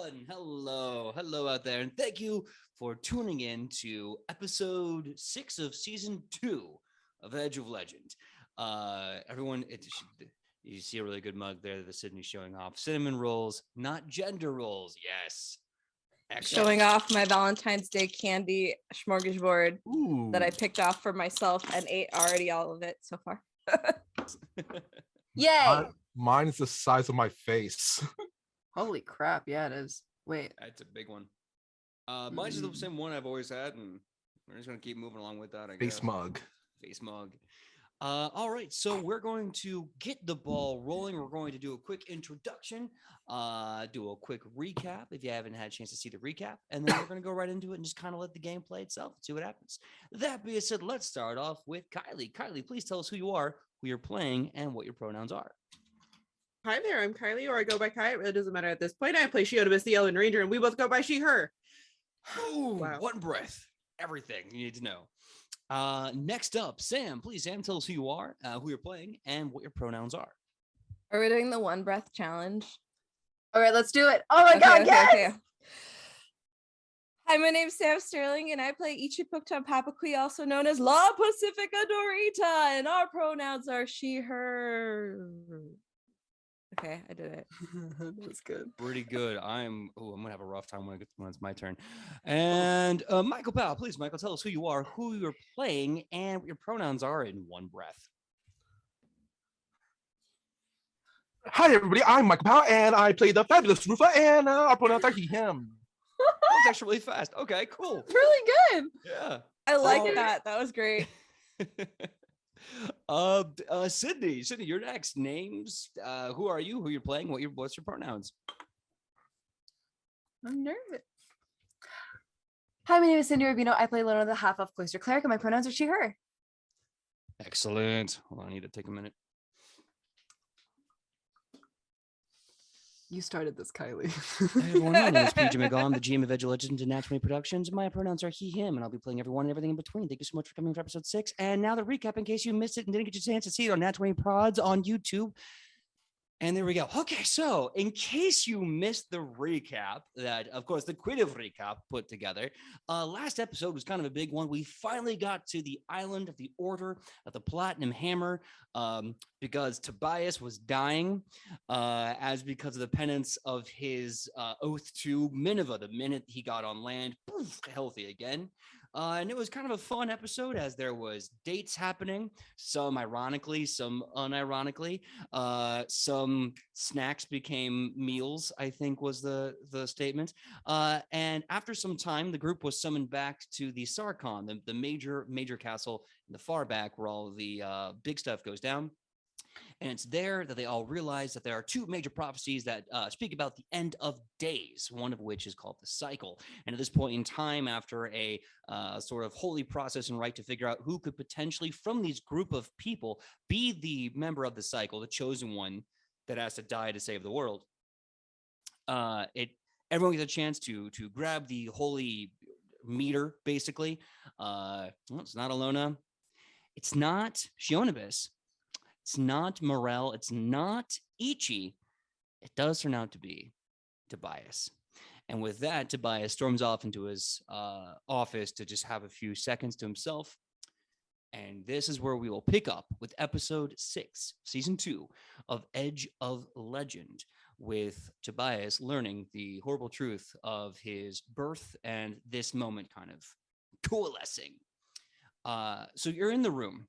everyone. Hello out there. And thank you for tuning in to episode 6 of season 2 of Edge of Legend. Everyone, you see a really good mug there that the Sidney showing off. Cinnamon rolls, not gender rolls. Yes. Excellent. Showing off my Valentine's Day candy smorgasbord that I picked off for myself and ate already all of it so far. Yay! Mine is the size of my face. Holy crap, yeah, it is. Wait. That's a big one. Mine's the same one I've always had, and we're just going to keep moving along with that, I guess. Face mug. All right, so we're going to get the ball rolling. We're going to do a quick introduction, do a quick recap if you haven't had a chance to see the recap, and then we're going to go right into it and just kind of let the game play itself and see what happens. That being said, let's start off with Kylie. Kylie, please tell us who you are, who you're playing, and what your pronouns are. Hi there, I'm Kylie, or I go by Kai. It really doesn't matter at this point. I play Shiotobus the Elven Ranger, and we both go by she, her. Oh, wow. One breath. Everything you need to know. Next up, Sam. Please, Sam, tell us who you are, who you're playing, and what your pronouns are. Are we doing the one breath challenge? All right, let's do it. Oh my god, yes! Okay. Hi, my name's Sam Sterling, and I play Ichipukta Papakui, also known as La Pacifica Dorita, and our pronouns are she, her. Okay, I did it. That's good. Pretty good. I'm gonna have a rough time when it's my turn. And Michael Powell, please, Michael, tell us who you are, who you're playing, and what your pronouns are in one breath. Hi, everybody. I'm Michael Powell, and I play the fabulous Rufa, and our pronouns are he, him. That was actually really fast. Okay, cool. Really good. Yeah. I like that. That was great. Sidney, you're next. Names, who are you, who you're playing, what's your pronouns? I'm nervous. Hi, my name is Cindy Rubino. I play Lona, the half of Cloister Cleric, and my pronouns are she, her. Excellent. Hold on, I need to take a minute. You started this, Kylie. Hey everyone, my name is PJ Megaw. I'm the GM of Edge of Legends and Nat 20 Productions. My pronouns are he, him, and I'll be playing everyone and everything in between. Thank you so much for coming for episode 6. And now the recap in case you missed it and didn't get your chance to see it on Nat 20 Prods on YouTube. And there we go. Okay, so in case you missed the recap that, of course, the creative recap put together, last episode was kind of a big one. We finally got to the island of the Order of the Platinum Hammer because Tobias was dying because of the penance of his oath to Minerva. The minute he got on land, poof, healthy again. And it was kind of a fun episode as there was dates happening, some ironically, some unironically. Some snacks became meals, I think was the statement. And after some time, the group was summoned back to the Sarkon, the major castle in the far back where all the big stuff goes down. And it's there that they all realize that there are two major prophecies that speak about the end of days, one of which is called the cycle. And at this point in time, after a sort of holy process and rite to figure out who could potentially, from these group of people, be the member of the cycle, the chosen one that has to die to save the world, everyone gets a chance to grab the holy meter, basically. Well, it's not Alona. It's not Shionibus. It's not Morel. It's not Ichi. It does turn out to be Tobias. And with that, Tobias storms off into his office to just have a few seconds to himself. And this is where we will pick up with episode 6, season 2 of Edge of Legend, with Tobias learning the horrible truth of his birth and this moment kind of coalescing. So you're in the room.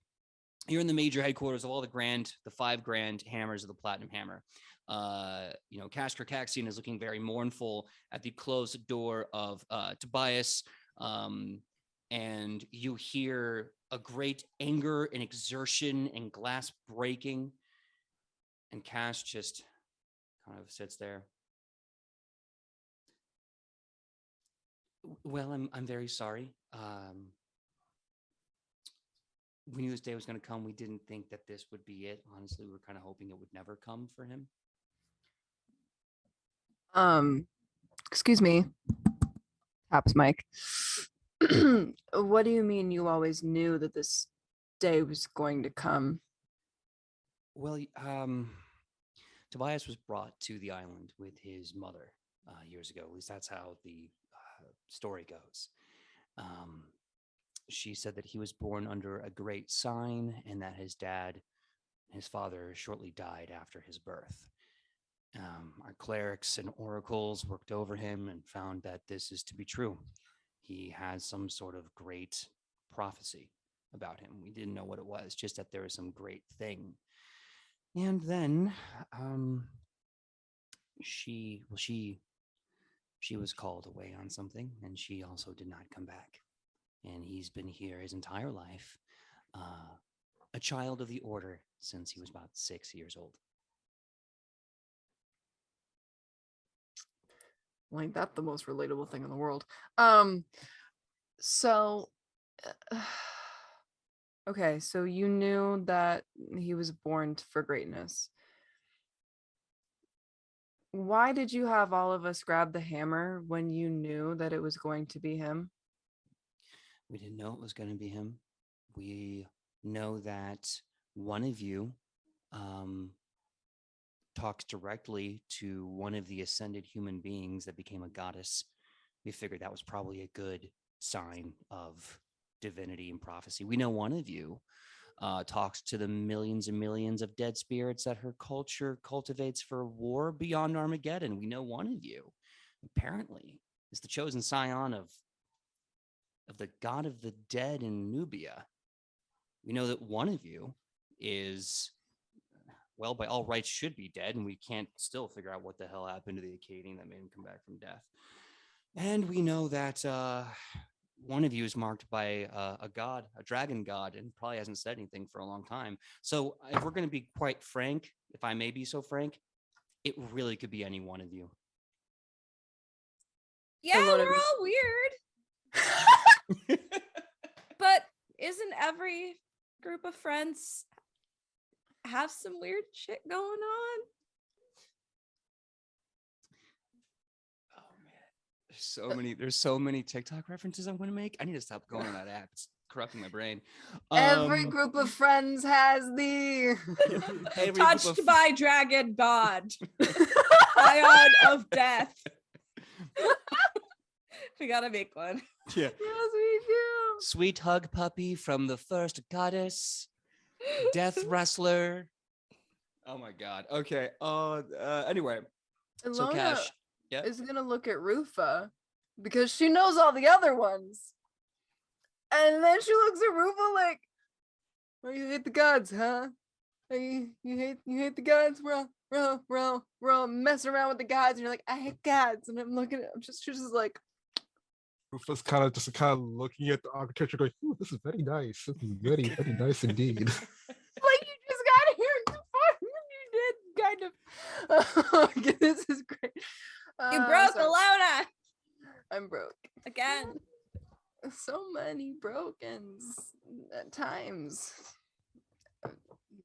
You're in the major headquarters of all the 5 grand hammers of the Platinum Hammer. Cash Kirkaxian is looking very mournful at the closed door of Tobias. And you hear a great anger and exertion and glass breaking. And Cash just kind of sits there. Well, I'm very sorry. We knew this day was going to come. We didn't think that this would be it. Honestly, we were kind of hoping it would never come for him. Excuse me. Taps Mike. What do you mean you always knew that this day was going to come? Well, Tobias was brought to the island with his mother years ago. At least that's how the story goes. She said that he was born under a great sign and that his father, shortly died after his birth. Our clerics and oracles worked over him and found that this is to be true. He has some sort of great prophecy about him. We didn't know what it was, just that there was some great thing. And then she was called away on something, and she also did not come back. And he's been here his entire life, a child of the order since he was about 6 years old. Like, that's the most relatable thing in the world. So okay, so you knew that he was born for greatness. Why did you have all of us grab the hammer when you knew that it was going to be him? We didn't know it was going to be him. We know that one of you talks directly to one of the ascended human beings that became a goddess. We figured that was probably a good sign of divinity and prophecy. We know one of you talks to the millions and millions of dead spirits that her culture cultivates for war beyond Armageddon. We know one of you, apparently, is the chosen scion of the god of the dead in Nubia. We know that one of you is, well, by all rights, should be dead, and we can't still figure out what the hell happened to the Akkadian that made him come back from death. And we know that one of you is marked by a god, a dragon god, and probably hasn't said anything for a long time. So if we're going to be quite frank, if I may be so frank, it really could be any one of you. Yeah, one we're of you- all weird. But isn't every group of friends have some weird shit going on? Oh man, there's so many TikTok references I'm going to make. I need to stop going on that app. It's corrupting my brain. Every group of friends has the every group Touched of- by dragon god. Ion of death. We gotta make one. Yeah. Yes, we do. Sweet hug puppy from the first goddess, death wrestler. Oh my god. Okay. Anyway, so Ilona Cash. Yeah. is gonna look at Rufa because she knows all the other ones. And then she looks at Rufa like, "Oh, you hate the gods, huh? You hate the gods? We're all messing around with the gods, and you're like, I hate gods." And I'm looking at she's just like, Rufus kind of looking at the architecture, going, "Ooh, this is very nice. This is very, very nice indeed." like you just got here before you did kind of. Okay, this is great. You broke sorry. Alona I'm broke. again. So many brokens at times.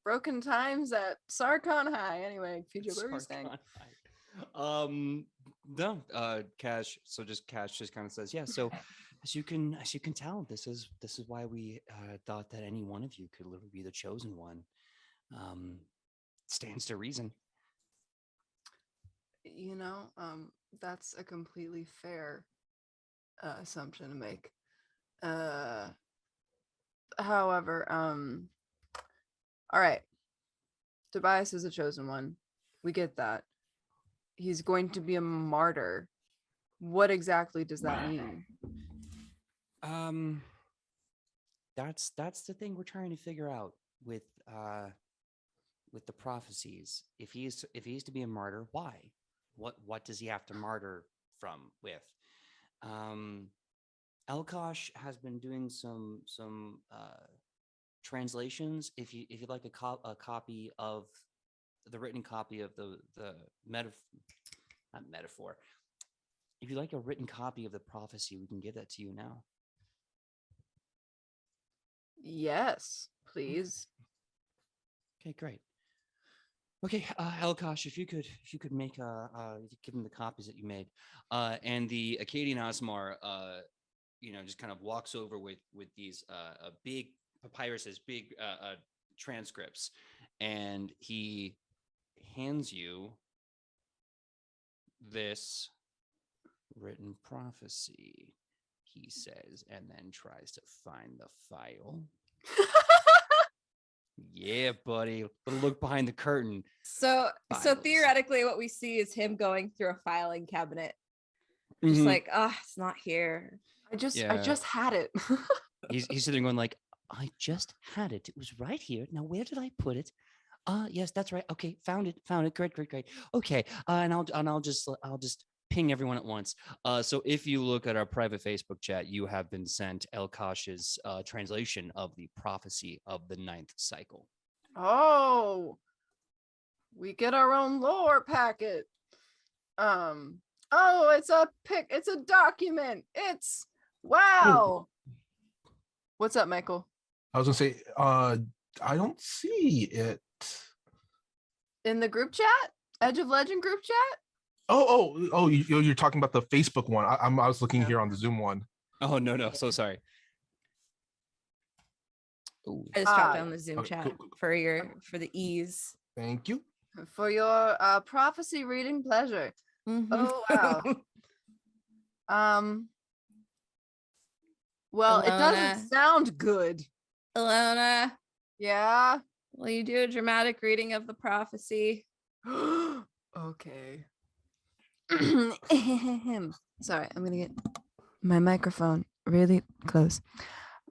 Broken times at Sarkon High. Anyway, PJ, what were you saying? No, Cash. So Cash just kind of says, yeah. So as you can tell, this is why we thought that any one of you could literally be the chosen one. Stands to reason. You know, that's a completely fair assumption to make. However, all right. Tobias is a chosen one. We get that. He's going to be a martyr. What exactly does that mean? That's the thing we're trying to figure out with the prophecies. If he's to be a martyr, why? What does he have to martyr from with? Elkosh has been doing some translations. If you'd like a copy of the written copy of the not metaphor. If you'd like a written copy of the prophecy, we can give that to you now. Yes, please. Okay, great. Okay, Elkosh, if you could make give him the copies that you made, and the Akkadian Asmar, just kind of walks over with these big papyruses, big transcripts, and he hands you this written prophecy, he says, and then tries to find the file. Yeah, buddy. Little look behind the curtain. So Files. theoretically, what we see is him going through a filing cabinet, just Mhm. like, it's not here. I just Yeah. had it. He's sitting there going like, I just had it. It was right here. Now where did I put it? Yes, that's right. Okay, found it. Great. Okay, and I'll just ping everyone at once. So if you look at our private Facebook chat, you have been sent Elkash's translation of the prophecy of the 9th cycle. Oh, we get our own lore packet. Oh, it's a document. It's wow. What's up, Michael? I was gonna say, I don't see it. In the group chat? Edge of Legend group chat? Oh! You're talking about the Facebook one. I was looking Yeah. here on the Zoom one. Oh no, so sorry. Ooh. I just dropped Ah, down the Zoom okay, chat cool. for the ease. Thank you. For your prophecy reading pleasure. Mhm. Oh wow. Well, it Alona. doesn't sound good. Alona, Yeah. will you do a dramatic reading of the prophecy? Okay. Sorry, I'm gonna get my microphone really close.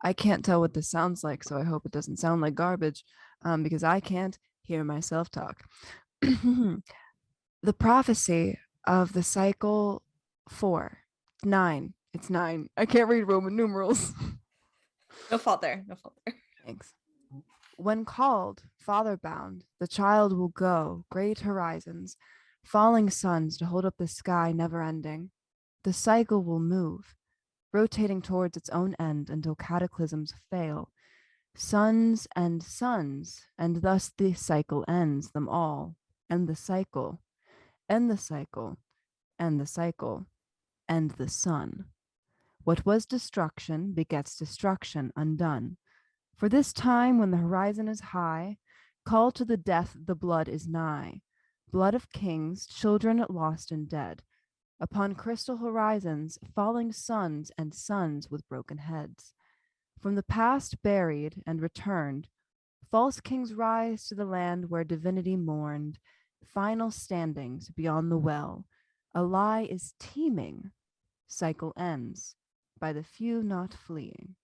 I can't tell what this sounds like, so I hope it doesn't sound like garbage, because I can't hear myself talk. The prophecy of the cycle 4, 9. It's 9. I can't read Roman numerals. No fault there. Thanks. When called, father bound, the child will go, great horizons, falling suns to hold up the sky never ending. The cycle will move, rotating towards its own end until cataclysms fail. Suns, and thus the cycle ends them all. And the cycle, and the cycle, and the cycle, and the sun. What was destruction begets destruction undone. For this time when the horizon is high, call to the death the blood is nigh. Blood of kings, children lost and dead. Upon crystal horizons, falling suns and suns with broken heads. From the past buried and returned, false kings rise to the land where divinity mourned. Final standings beyond the well. A lie is teeming. Cycle ends by the few not fleeing.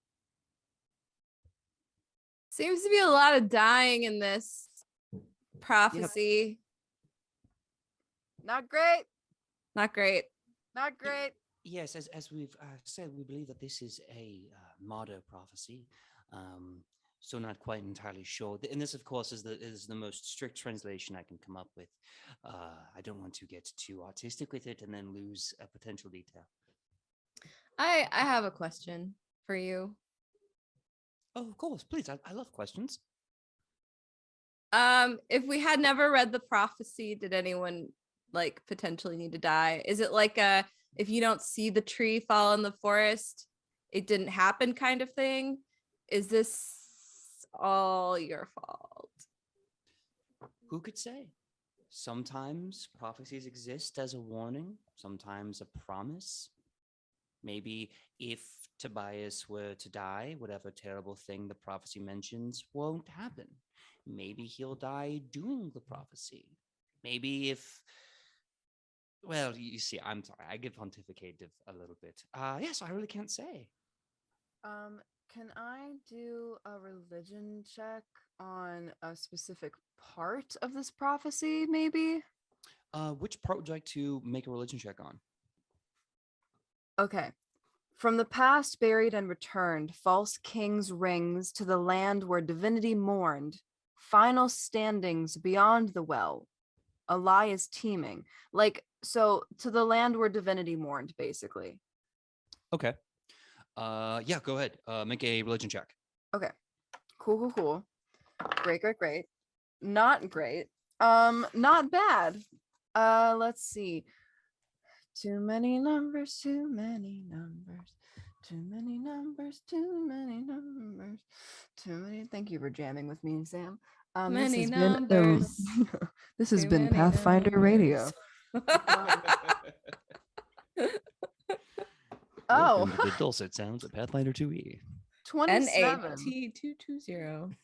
Seems to be a lot of dying in this prophecy. Not great. Not great. Not great. Yes, as we've said, we believe that this is a modern prophecy. So not quite entirely sure. And this, of course, is the most strict translation I can come up with. I don't want to get too artistic with it and then lose a potential detail. I have a question for you. Oh, of course, please. I love questions. If we had never read the prophecy, did anyone like potentially need to die? Is it like if you don't see the tree fall in the forest, it didn't happen kind of thing? Is this all your fault? Who could say? Sometimes prophecies exist as a warning, sometimes a promise. Maybe if Tobias were to die, whatever terrible thing the prophecy mentions won't happen. Maybe he'll die doing the prophecy. Maybe if, well, you see, I'm sorry, I get pontificated a little bit. Yes, I really can't say. Can I do a religion check on a specific part of this prophecy, maybe? Which part would you like to make a religion check on? Okay. From the past buried and returned, false kings rings to the land where divinity mourned. Final standings beyond the well. A lie is teeming. So to the land where divinity mourned, basically. Okay. Yeah, go ahead. Make a religion check. Okay. Cool. Great. Not great. Not bad. Let's see. Too many numbers. Too many. Thank you for jamming with me, Sam. Many numbers. This has Too been many Pathfinder Radio. numbers. Oh, Welcome to the dulcet sounds of Pathfinder 2E. 27. NAT220.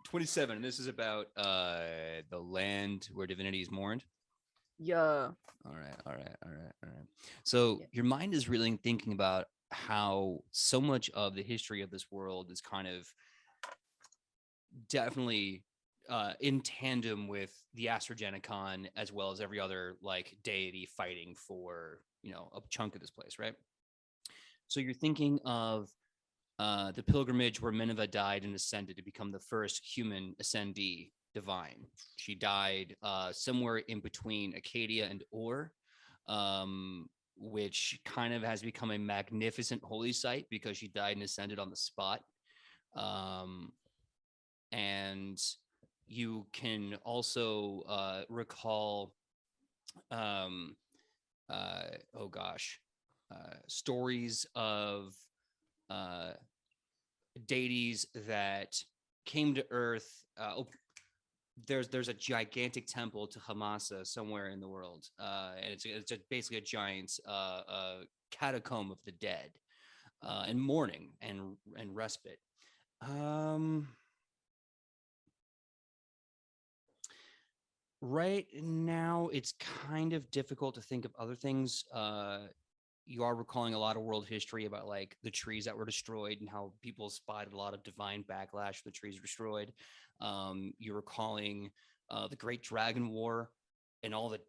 27. This is about the land where divinity is mourned. Yeah. All right. So your mind is really thinking about how so much of the history of this world is kind of definitely in tandem with the Astrogenicon, as well as every other like deity fighting for, a chunk of this place, right? So you're thinking of the pilgrimage where Minerva died and ascended to become the first human ascendee divine. She died somewhere in between Acadia and Ur, which kind of has become a magnificent holy site because she died and ascended on the spot. And you can also recall, stories of deities that came to Earth. There's a gigantic temple to Hamasa somewhere in the world, and it's basically a giant catacomb of the dead, and mourning and respite. Right now, it's kind of difficult to think of other things. You are recalling a lot of world history about like the trees that were destroyed and how people spotted a lot of divine backlash. The trees were destroyed. You're recalling the Great Dragon War and all the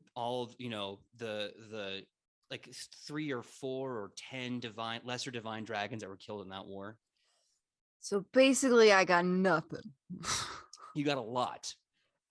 like 3 or 4 or 10 lesser divine dragons that were killed in that war. So basically, I got nothing. You got a lot.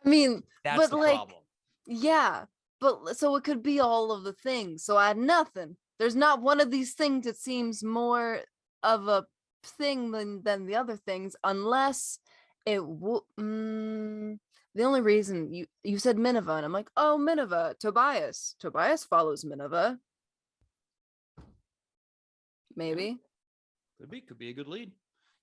I mean, That's but the like, problem. yeah, but so it could be all of the things. So I had nothing. There's not one of these things that seems more of a thing than the other things, unless it the only reason you said Minerva, and I'm like, oh, Minerva, Tobias follows Minerva. Maybe. Could be a good lead.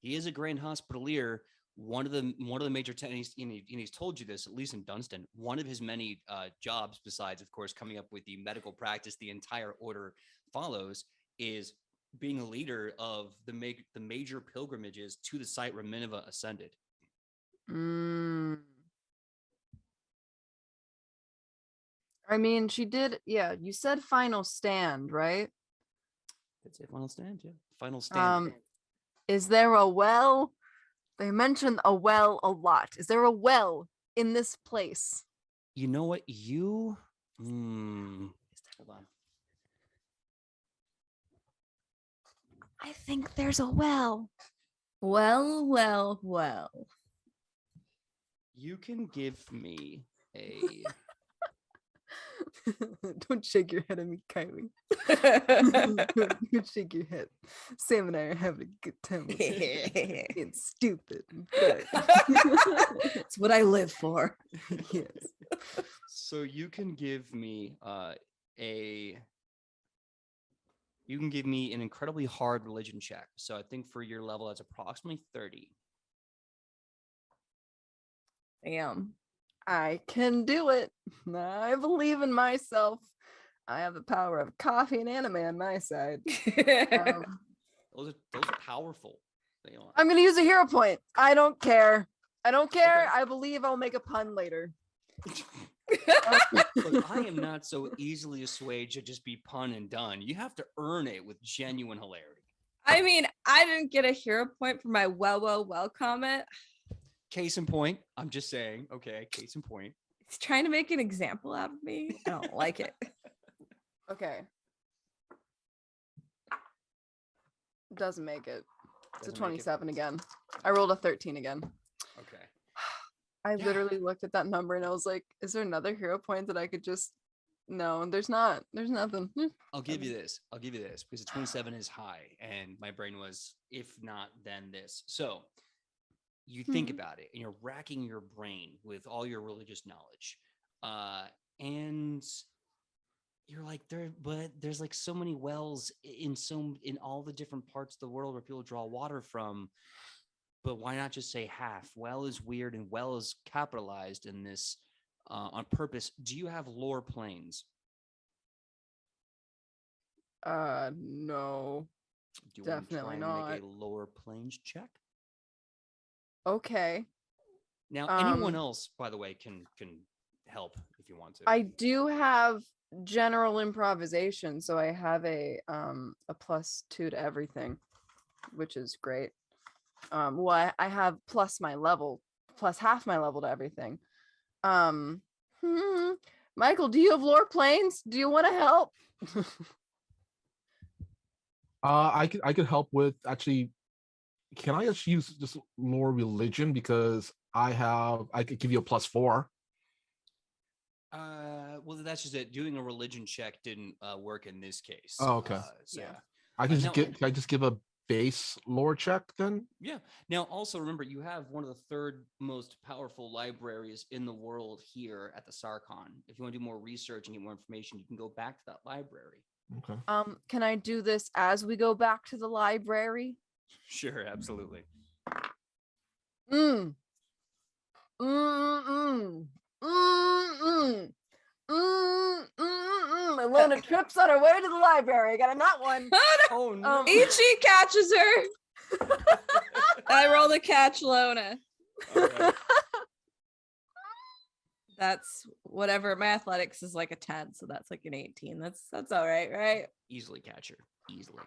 He is a grand hospitalier. One of the major tenants, and he's told you this, at least in Dunstan, one of his many jobs, besides of course coming up with the medical practice the entire order follows, is being a leader of the major pilgrimages to the site where Minerva ascended. I mean, she did. Yeah, you said final stand, right? That's it. Final stand. Yeah. Final stand. Is there a well? They mentioned a well a lot. Is there a well in this place? You know what? Hold on. I think there's a well. Well. You can give me a. Don't shake your head at me, Kylie. Don't shake your head. Sam and I are having a good time with it. Being stupid. It's what I live for. Yes. So you can give me you can give me an incredibly hard religion check. So I think for your level, that's approximately 30. Damn. I can do it. I believe in myself. I have the power of coffee and anime on my side. Those are powerful. They are. I'm going to use a hero point. I don't care. Okay. I believe I'll make a pun later. Look, I am not so easily assuaged to just be pun and done. You have to earn it with genuine hilarity. I mean, I didn't get a hero point for my well comment. Case in point, I'm just saying. Okay, case in point. He's trying to make an example out of me. I don't like it. Okay. Doesn't make it. It's a 27 again. I rolled a 13 again. Okay. I literally looked at that number and I was like, is there another hero point that I could just... No, there's not. There's nothing. I'll give you this because a 27 is high and my brain was, if not, then this. So you think about it and you're racking your brain with all your religious knowledge. And you're like, there's like so many wells in all the different parts of the world where people draw water from. But why not just say half? Well is weird and well is capitalized in this on purpose. Do you have lore planes? No. Do you want to try Definitely and not. make a lower planes check? Okay. Now, anyone else, by the way, can help if you want to. I do have general improvisation, so I have a +2 to everything, which is great. Well, I have plus half my level to everything. Michael, do you have lore planes? Do you want to help? I could help with actually. Can I just use just lore religion because I could give you a +4. Well, that's just it. Doing a religion check didn't work in this case. Oh, okay. So Yeah. I can now- can I just give a base lore check then? Yeah. Now, also remember, you have one of the third most powerful libraries in the world here at the Sarkon. If you want to do more research and get more information, you can go back to that library. Okay. Can I do this as we go back to the library? Sure, absolutely. Mm. Mm. Mm. Mm. Mm. Mm. Ilona trips on her way to the library. Got a nut one. Oh no! Ichi catches her. I rolled a catch Lona. All right. That's whatever. My athletics is like a 10, so that's like an 18. That's all right, right? Easily catch her. Easily.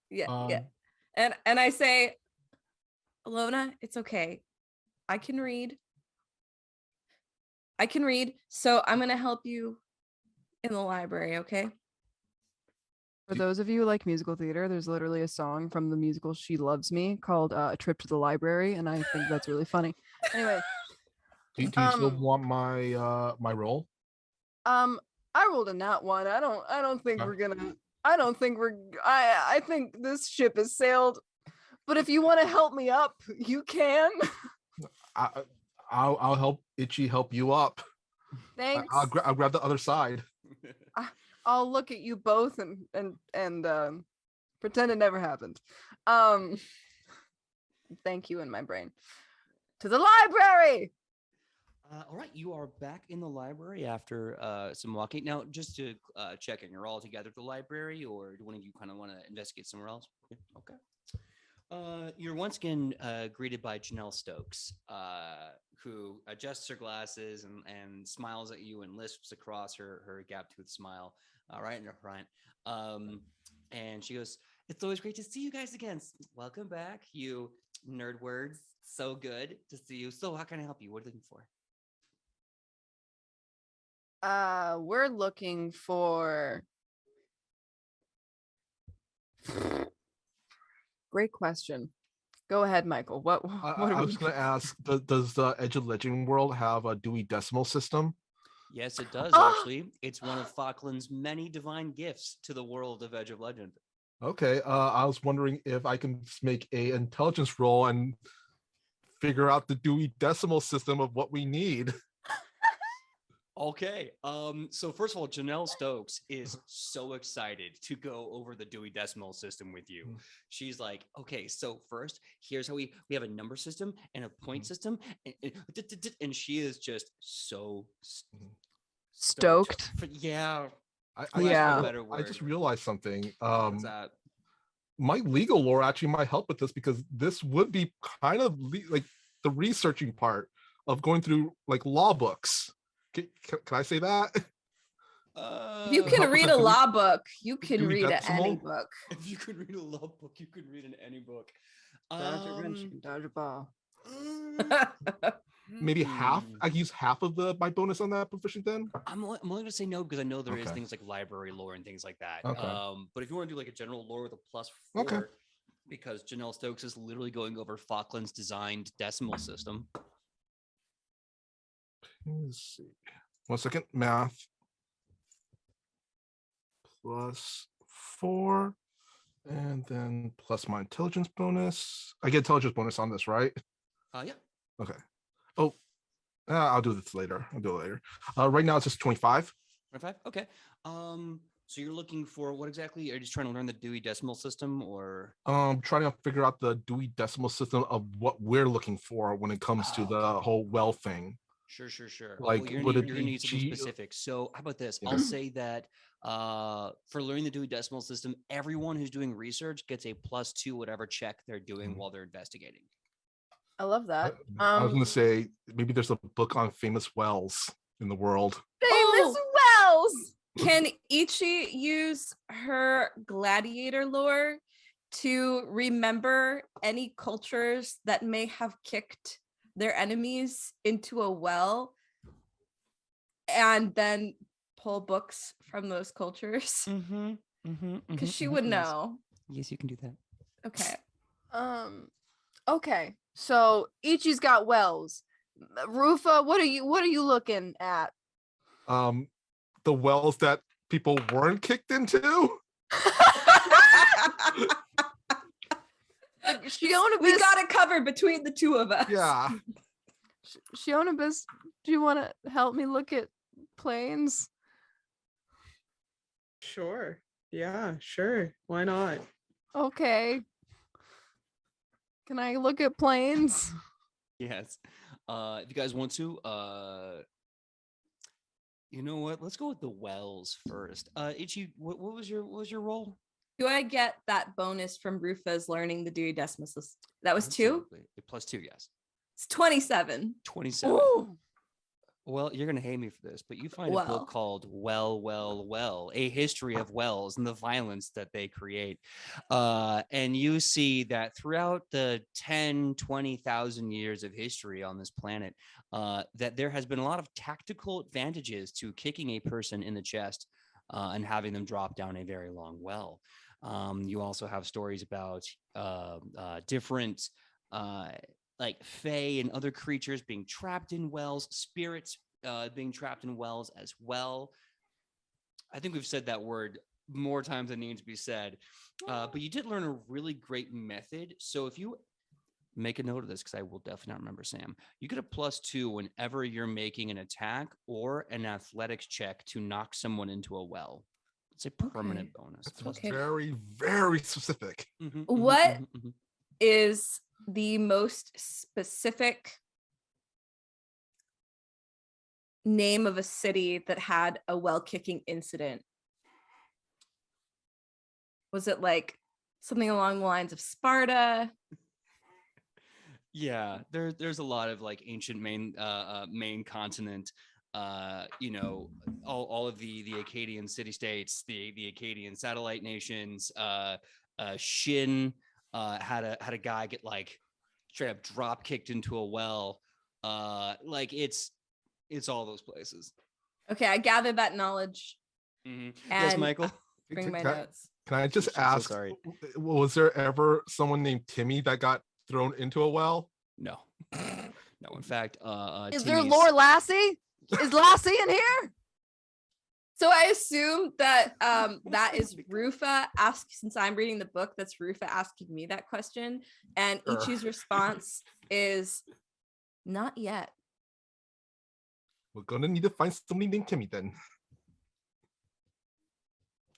Yeah, yeah. And I say, Alona, it's okay. I can read. So I'm gonna help you in the library, okay? For those of you who like musical theater, there's literally a song from the musical She Loves Me called A Trip to the Library, and I think that's really funny. Anyway, Do you still want my my roll? I rolled a nat one. I don't think Okay. we're gonna I think this ship has sailed. But if you want to help me up, you can. I'll help Itchy help you up. Thanks. I'll grab the other side. I'll look at you both and pretend it never happened. Thank you in my brain. To the library. All right, you are back in the library after some walking. Now, just to check in, you're all together at the library, or do one of you kind of want to investigate somewhere else? Okay. You're once again greeted by Janelle Stokes, who adjusts her glasses and smiles at you and lisps across her gap-toothed smile right in her front. And she goes, "It's always great to see you guys again. Welcome back, you nerd words. So good to see you. So how can I help you? What are you looking for?" We're looking for. Great question. Go ahead, Michael. What I was going to ask, does the Edge of Legend world have a Dewey Decimal System? Yes, it does, actually. It's one of Falkland's many divine gifts to the world of Edge of Legend. Okay, I was wondering if I can just make a intelligence roll and figure out the Dewey Decimal System of what we need. Okay. So first of all, Janelle Stokes is so excited to go over the Dewey Decimal System with you. She's like, okay, so first, here's how we have a number system and a point system, and she is just so stoked. Yeah. I just realized something. What's that? My legal lore actually might help with this because this would be kind of like the researching part of going through like law books. Can I say that? If you can read a law book, you can Dewey read Decimal? any book. If you could read a law book, you could read in any book. Dodge a wrench, you can dodge a ball. Maybe half. I use half of my bonus on that proficient then. I'm only going to say no because I know there is Okay. things like library lore and things like that. Okay. But if you want to do like a general lore with a +4, Okay. because Janelle Stokes is literally going over Falkland's designed decimal system. Let's see. 1 second. Math. +4. And then plus my intelligence bonus. I get intelligence bonus on this, right? Yeah. Okay. Oh, I'll do this later. I'll do it later. Right now it's just 25. 25? Okay. So you're looking for what exactly? Are you just trying to learn the Dewey Decimal System, or? Trying to figure out the Dewey Decimal System of what we're looking for when it comes to the whole well thing. Sure. Like, Well, you're would gonna it you're gonna be need something G? specific. So how about this? Yeah. I'll say that for learning the Dewey Decimal System, everyone who's doing research gets a +2 whatever check they're doing while they're investigating. I love that. I was gonna say maybe there's a book on famous wells in the world. Famous Oh! wells. Can Ichi use her gladiator lore to remember any cultures that may have kicked their enemies into a well and then pull books from those cultures? Because she would know. Yes, you can do that. Okay. Okay. So Ichi's got wells. Rufa, what are you looking at? The wells that people weren't kicked into. Shionabis, We got it covered between the two of us. Yeah. Shionabis, do you want to help me look at planes? Sure. Yeah, sure. Why not? Okay. Can I look at planes? Yes. If you guys want to, you know what? Let's go with the wells first. Ichi, what was your role? Do I get that bonus from Rufa's learning the Dewey Decimal System? That was 2? Absolutely. +2, yes. It's 27. 27. Ooh. Well, you're gonna hate me for this, but you find a Well. book called Well, A History of Wells and the Violence That They Create. And you see that throughout the 10, 20,000 years of history on this planet, that there has been a lot of tactical advantages to kicking a person in the chest and having them drop down a very long well. You also have stories about different like fae and other creatures being trapped in wells, spirits being trapped in wells as well. I think we've said that word more times than needs to be said. But you did learn a really great method. So if you make a note of this, because I will definitely not remember, Sam, you get a +2 whenever you're making an attack or an athletics check to knock someone into a well. It's a permanent bonus. That's Okay. very, very specific. What is the most specific name of a city that had a well kicking incident? Was it like something along the lines of Sparta? Yeah, there's a lot of like ancient main continent. You know, all of the Akkadian city states, the Akkadian satellite nations. Shin had a guy get like straight up drop kicked into a well. Like it's all those places. Okay, I gathered that knowledge. Yes, And Michael. Bring my Can- notes. Can I just So ask, sorry. was there ever someone named Timmy that got thrown into a well? No, no. In fact, Is there Timmy's- Lore Lassie? Is Lassie in here? So I assume that that is Rufa since I'm reading the book, that's Rufa asking me that question. And Sure. Ichi's response is not yet. We're gonna need to find somebody named Timmy then.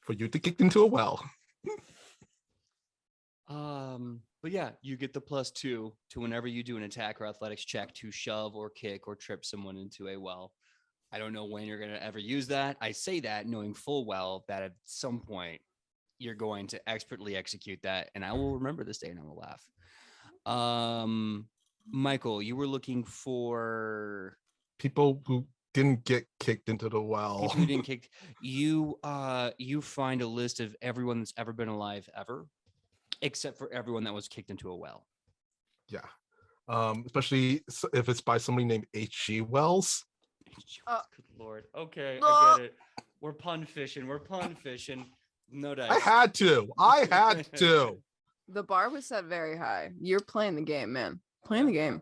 For you to kick into a well. But yeah, you get the +2 to whenever you do an attack or athletics check to shove or kick or trip someone into a well. I don't know when you're going to ever use that. I say that knowing full well that at some point you're going to expertly execute that, and I will remember this day and I will laugh. Michael, you were looking for People who didn't get kicked into the well. people who didn't kick. You find a list of everyone that's ever been alive ever, except for everyone that was kicked into a well. Yeah. Especially if it's by somebody named H.G. Wells. Good Lord. Okay, No. I get it. We're pun fishing. No dice. I had to. The bar was set very high. You're playing the game, man. Playing the game.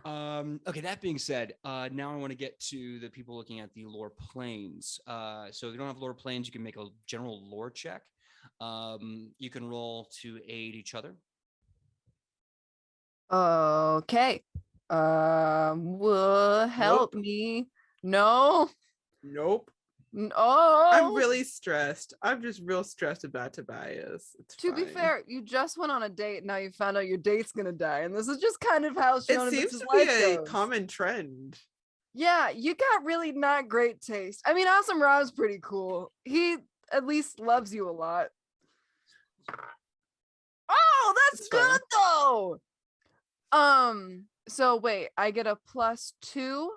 Okay, that being said, now I want to get to the people looking at the lore planes. So if you don't have lore planes, you can make a general lore check. You can roll to aid each other. Okay. Will help me. No. Nope. I'm No. really stressed. I'm just real stressed about Tobias. It's To be fine. fair, you just went on a date. Now you found out your date's gonna die, and this is just kind of how it Shonabis' seems to life be a goes. common trend. Yeah, you got really not great taste. I mean, Awesome Rob's pretty cool. He at least loves you a lot. Oh, that's It's good fine. though. So wait, I get a +2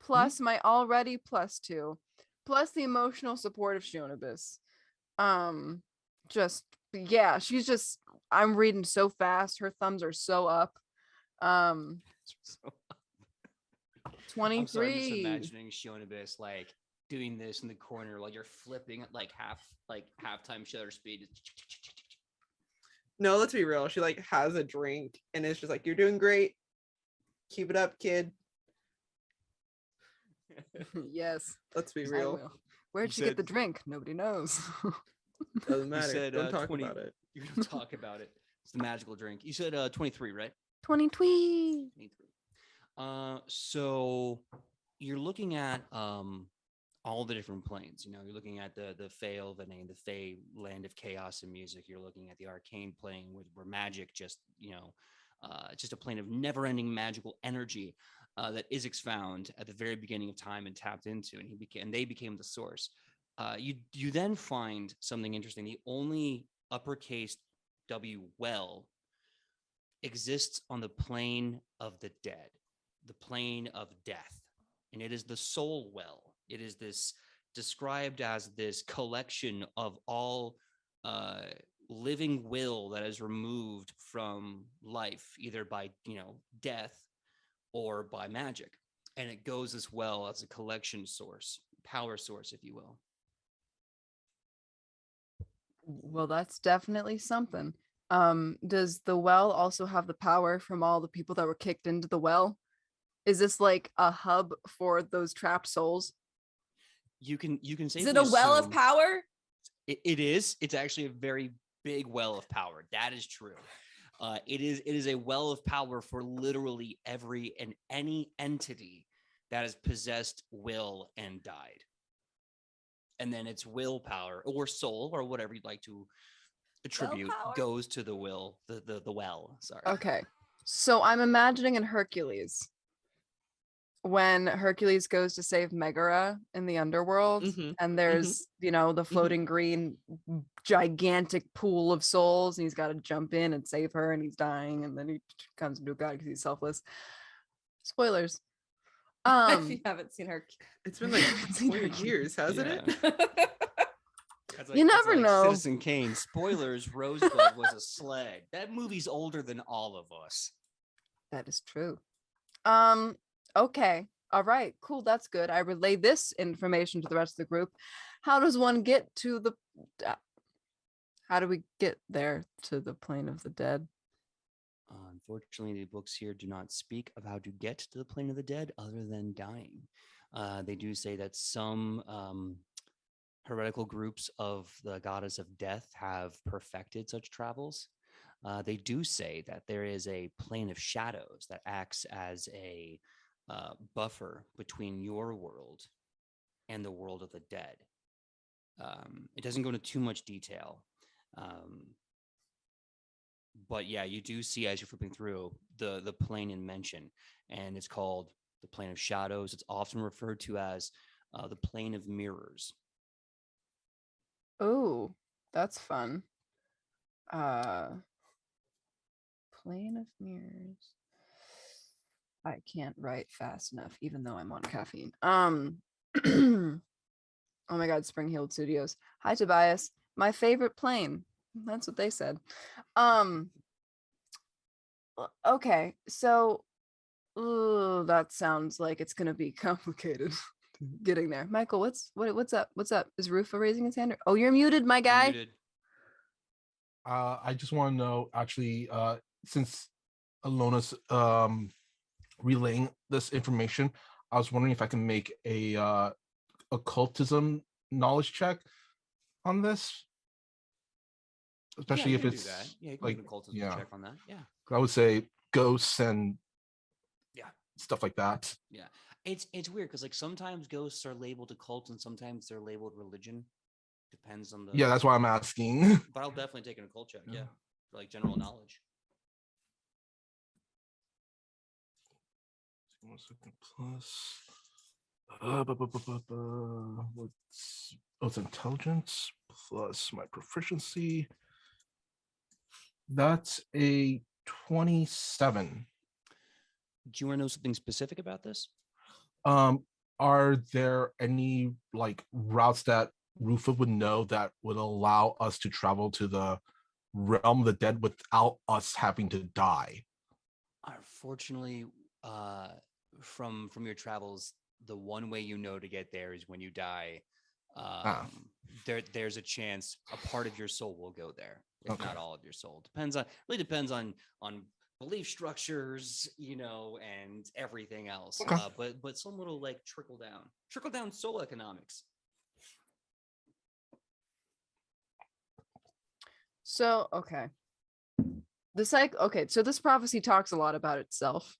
plus my already +2 plus the emotional support of Shonabis. Just yeah, she's just I'm reading so fast. Her thumbs are so up. So, I'm sorry, I'm just 23. imagining Shionabis like doing this in the corner while you're flipping at like halftime shutter speed. No, let's be real. She like has a drink and it's just like, you're doing great. Keep it up, kid. Yes, Let's be I real. will. Where'd You she get the said- drink? Nobody knows. Doesn't You matter. said Don't talk 20 about it. You're gonna talk about it. It's the magical drink. You said 23, right? 23. 23. So you're looking at all the different planes. You know, you're looking at the Fae Venae, the Fae land of chaos and music. You're looking at the arcane plane where magic just, it's just a plane of never-ending magical energy that Isaac found at the very beginning of time and tapped into, and they became the source. You then find something interesting. The only uppercase W well exists on the plane of the dead, the plane of death, and it is the soul well. It is this described as this collection of all living will that is removed from life, either by death or by magic, and it goes as well as a collection source, power source, if you will. Well, that's definitely something. Does the well also have the power from all the people that were kicked into the well? Is this like a hub for those trapped souls? You can Is safely it a well of assume power? it is. It's actually a very big well of power. That is true. It is a well of power for literally every and any entity that has possessed will and died. And then its willpower or soul or whatever you'd like to attribute Willpower? goes to the will, the well. Sorry. Okay. So I'm imagining in Hercules when Hercules goes to save Megara in the underworld, Mhm, and there's, the floating green gigantic pool of souls, and he's got to jump in and save her, and he's dying, and then he comes into a god because he's selfless. Spoilers. If you haven't seen her. It's been like Seen 20 her. years, hasn't Yeah. it? That's You that's never know. Citizen Kane. Spoilers: Rosebud was a slag. That movie's older than all of us. That is true. Okay. All right. Cool. That's good. I relay this information to the rest of the group. How does one get to the how do we get there to the plane of the dead? Unfortunately, the books here do not speak of how to get to the plane of the dead other than dying. They do say that some heretical groups of the goddess of death have perfected such travels. They do say that there is a plane of shadows that acts as a buffer between your world and the world of the dead. It doesn't go into too much detail. But yeah, you do see as you're flipping through the plane in mention, and it's called the plane of shadows. It's often referred to as the plane of mirrors. Oh, that's fun. Plane of mirrors. I can't write fast enough, even though I'm on caffeine. Oh my God, Spring Healed Studios. Hi, Tobias. My favorite plane. That's what they said. Okay, so that sounds like it's gonna be complicated getting there. Michael, what's up? What's up? Is Rufa raising his hand? Oh, you're muted, my guy. Muted. I just want to know, actually, since Alona's relaying this information, I was wondering if I can make a occultism knowledge check on this, especially you if can do it's that. Yeah, you can like, make an occultism yeah. check on that. Yeah. I would say ghosts and Yeah. stuff like that. Yeah. It's weird because like sometimes ghosts are labeled a cult and sometimes they're labeled religion. Depends on the. Yeah, that's why I'm asking. But I'll definitely take an occult check. Yeah, for like general knowledge. 1 second plus. What's it's intelligence plus my proficiency. That's a 27. Do you want to know something specific about this? Are there any like routes that Rufa would know that would allow us to travel to the realm of the dead without us having to die? Unfortunately, from your travels, the one way you know to get there is when you die. There's a chance a part of your soul will go there, if not all of your soul. Depends on belief structures, and everything else. Okay. But some little like trickle down soul economics. So okay. So this prophecy talks a lot about itself.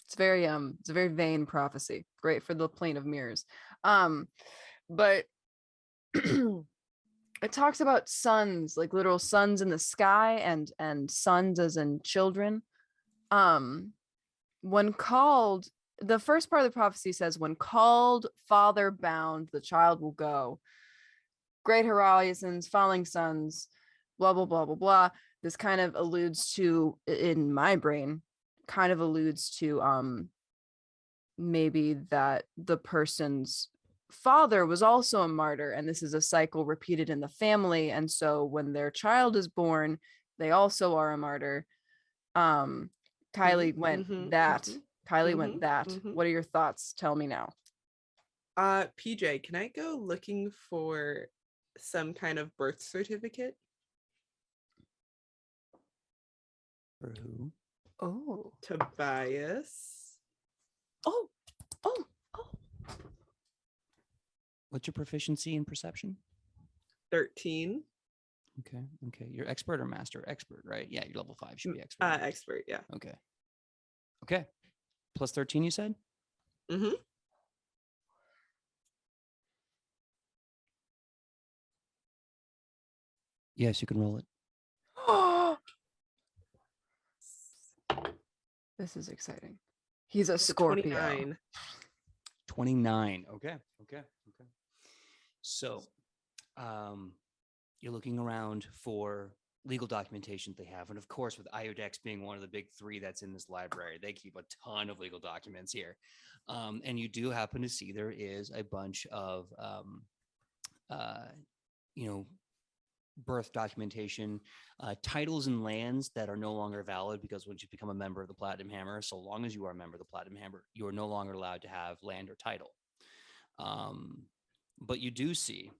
It's a very vain prophecy. Great for the plane of mirrors. But it talks about suns, like literal suns in the sky, and sons as in children. When called, the first part of the prophecy says, when called, father bound, the child will go. Great horizons, falling suns, blah blah blah blah blah. This kind of alludes to, in my brain, maybe that the person's father was also a martyr, and this is a cycle repeated in the family, and so when their child is born, they also are a martyr. Kylie went that. What are your thoughts? Tell me now. PJ, can I go looking for some kind of birth certificate? For who? Oh. Tobias. Oh. What's your proficiency in perception? 13. Okay. You're expert or master? Expert, right? Yeah, you're level 5. Should be expert. Expert, yeah. Okay. Plus 13, you said? Mm-hmm. Yes, you can roll it. This is exciting. He's a Scorpio. 29. 29. Okay. So, you're looking around for legal documentation they have. And of course, with IODEX being one of the big 3 that's in this library, they keep a ton of legal documents here. And you do happen to see there is a bunch of, birth documentation, titles and lands that are no longer valid because once you become a member of the Platinum Hammer, so long as you are a member of the Platinum Hammer, you are no longer allowed to have land or title. But you do see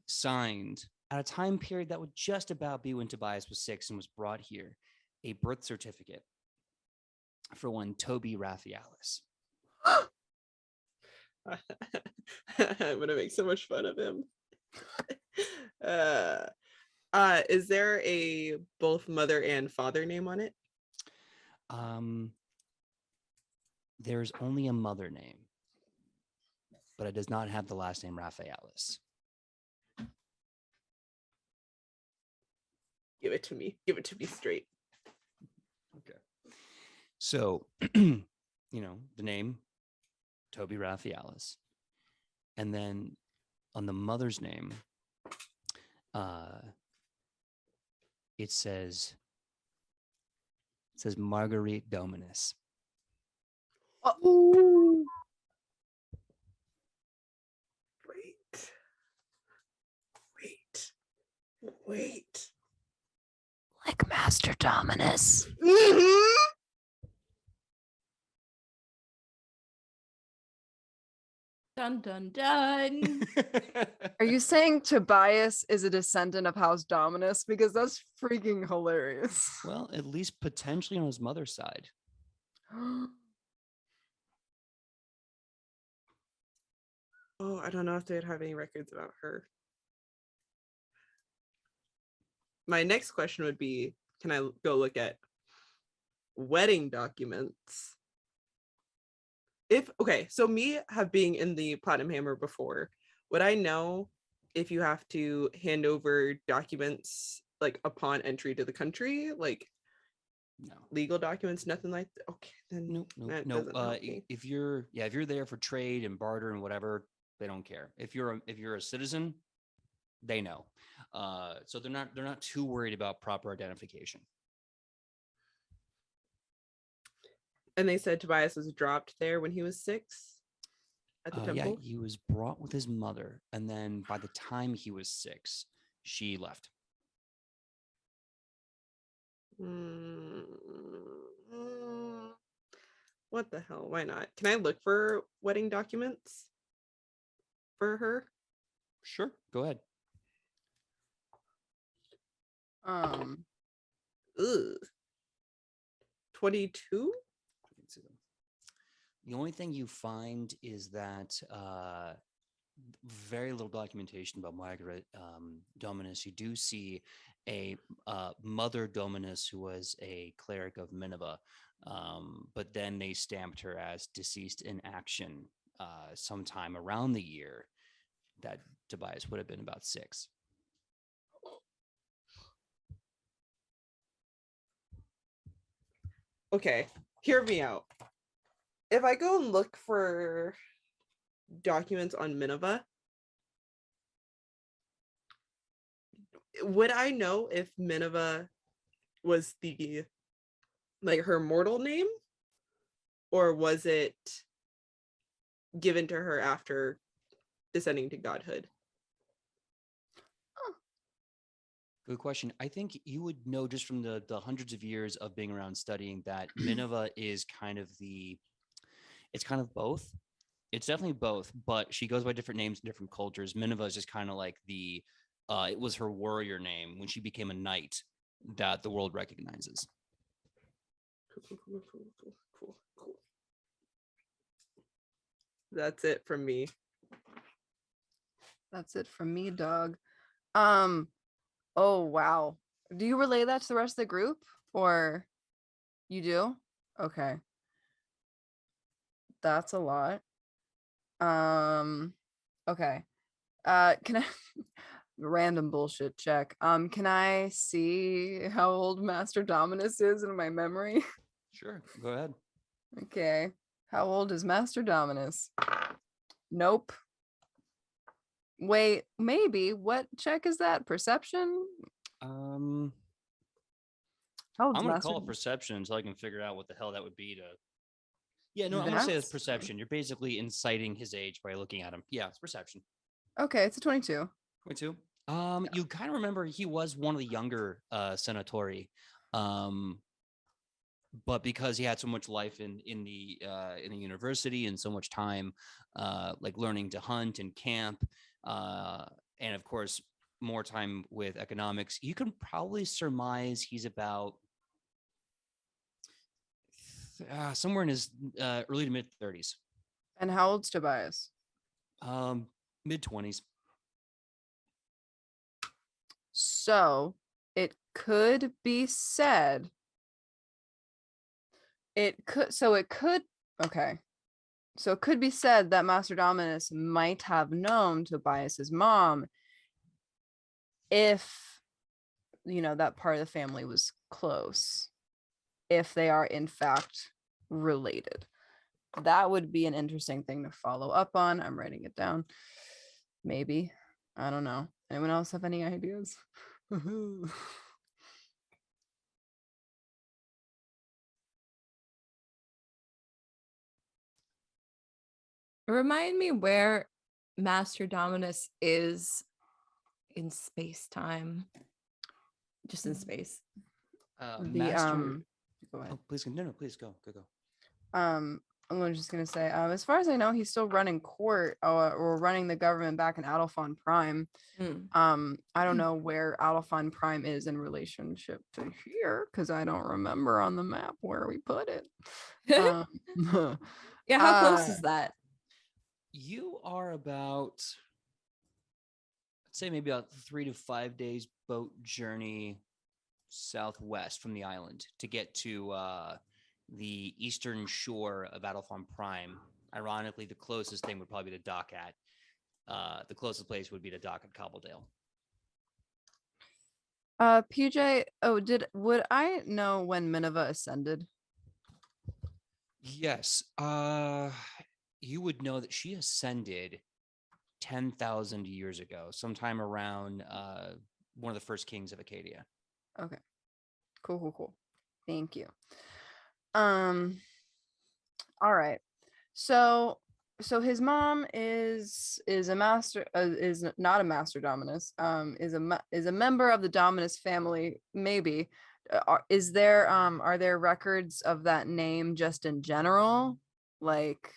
signed at a time period that would just about be when Tobias was 6 and was brought here, a birth certificate for one Toby Raphaelis. I'm gonna make so much fun of him. Is there a both mother and father name on it? There's only a mother name, but it does not have the last name Raphaelis. Give it to me. Give it to me straight. Okay. So, the name, Toby Raphaelis. And then on the mother's name, it says Marguerite Dominus. Oh. Wait. Like Master Dominus. Dun dun dun. Are you saying Tobias is a descendant of House Dominus? Because that's freaking hilarious. Well, at least potentially on his mother's side. Oh, I don't know if they'd have any records about her. My next question would be, can I go look at wedding documents So me have being in the Platinum Hammer before, would I know if you have to hand over documents like upon entry to the country, like No. legal documents, nothing like that? Okay, then No. that doesn't help me. If you're there for trade and barter and whatever, they don't care. If you're a citizen, they know. So they're not too worried about proper identification. And they said Tobias was dropped there when he was 6 at the Yeah, temple. he was brought with his mother, and then by the time he was 6, she left. What the hell? Why not? Can I look for wedding documents for her? Sure, go ahead. Um, Ugh. 22? The only thing you find is that very little documentation about Margaret Dominus. You do see a mother Dominus who was a cleric of Nineveh, but then they stamped her as deceased in action sometime around the year that Tobias would have been about 6. Okay, hear me out. If I go and look for documents on Nineveh, would I know if Nineveh was the like her mortal name, or was it given to her after descending to godhood? Good question. I think you would know just from the hundreds of years of being around studying that Nineveh is it's kind of both. It's definitely both, but she goes by different names in different cultures. Nineveh is just kind of like it was her warrior name when she became a knight that the world recognizes. Cool. That's it from me. that's it from me, dog. Oh wow. Do you relay that to the rest of the group, or you do? Okay. That's a lot. Okay. Can I random bullshit check? Can I see how old Master Dominus is in my memory? Sure, go ahead. Okay. How old is Master Dominus? Nope. Wait, maybe. What check is that? Perception? I'm How old's gonna Master? call it perception until I can figure out what the hell that would be to. Yeah, no, I'm gonna say that's perception. You're basically inciting his age by looking at him. Yeah, it's perception. Okay, it's a 22. 22. You kind of remember he was one of the younger senatori, but because he had so much life in the university and so much time, like learning to hunt and camp, and of course more time with economics, you can probably surmise he's about somewhere in his early to mid 30s. And how old's Tobias? Mid 20s. So it could be said. Okay. So it could be said that Master Dominus might have known Tobias's mom if, that part of the family was close, if they are in fact related. That would be an interesting thing to follow up on. I'm writing it down. Maybe. I don't know. Anyone else have any ideas? Remind me where Master Dominus is in space-time. Just in space. Master. Go ahead. Oh, please no, please go. I'm just gonna say, as far as I know, he's still running court or running the government back in Adolphon Prime. I don't know where Adolphon Prime is in relationship to here because I don't remember on the map where we put it. Yeah, how close is that? You are about, I'd say maybe about 3 to 5 days boat journey southwest from the island to get to the eastern shore of Adolphon Prime, Ironically, the closest thing would probably be the dock at. The closest place would be the dock at Cobbledale. PJ, would I know when Minerva ascended? Yes. You would know that she ascended 10,000 years ago, sometime around one of the first kings of Acadia. Okay. Cool. Thank you. All right. So his mom is a master is not a master dominus, is a member of the dominus family, maybe. Are there records of that name just in general? Like,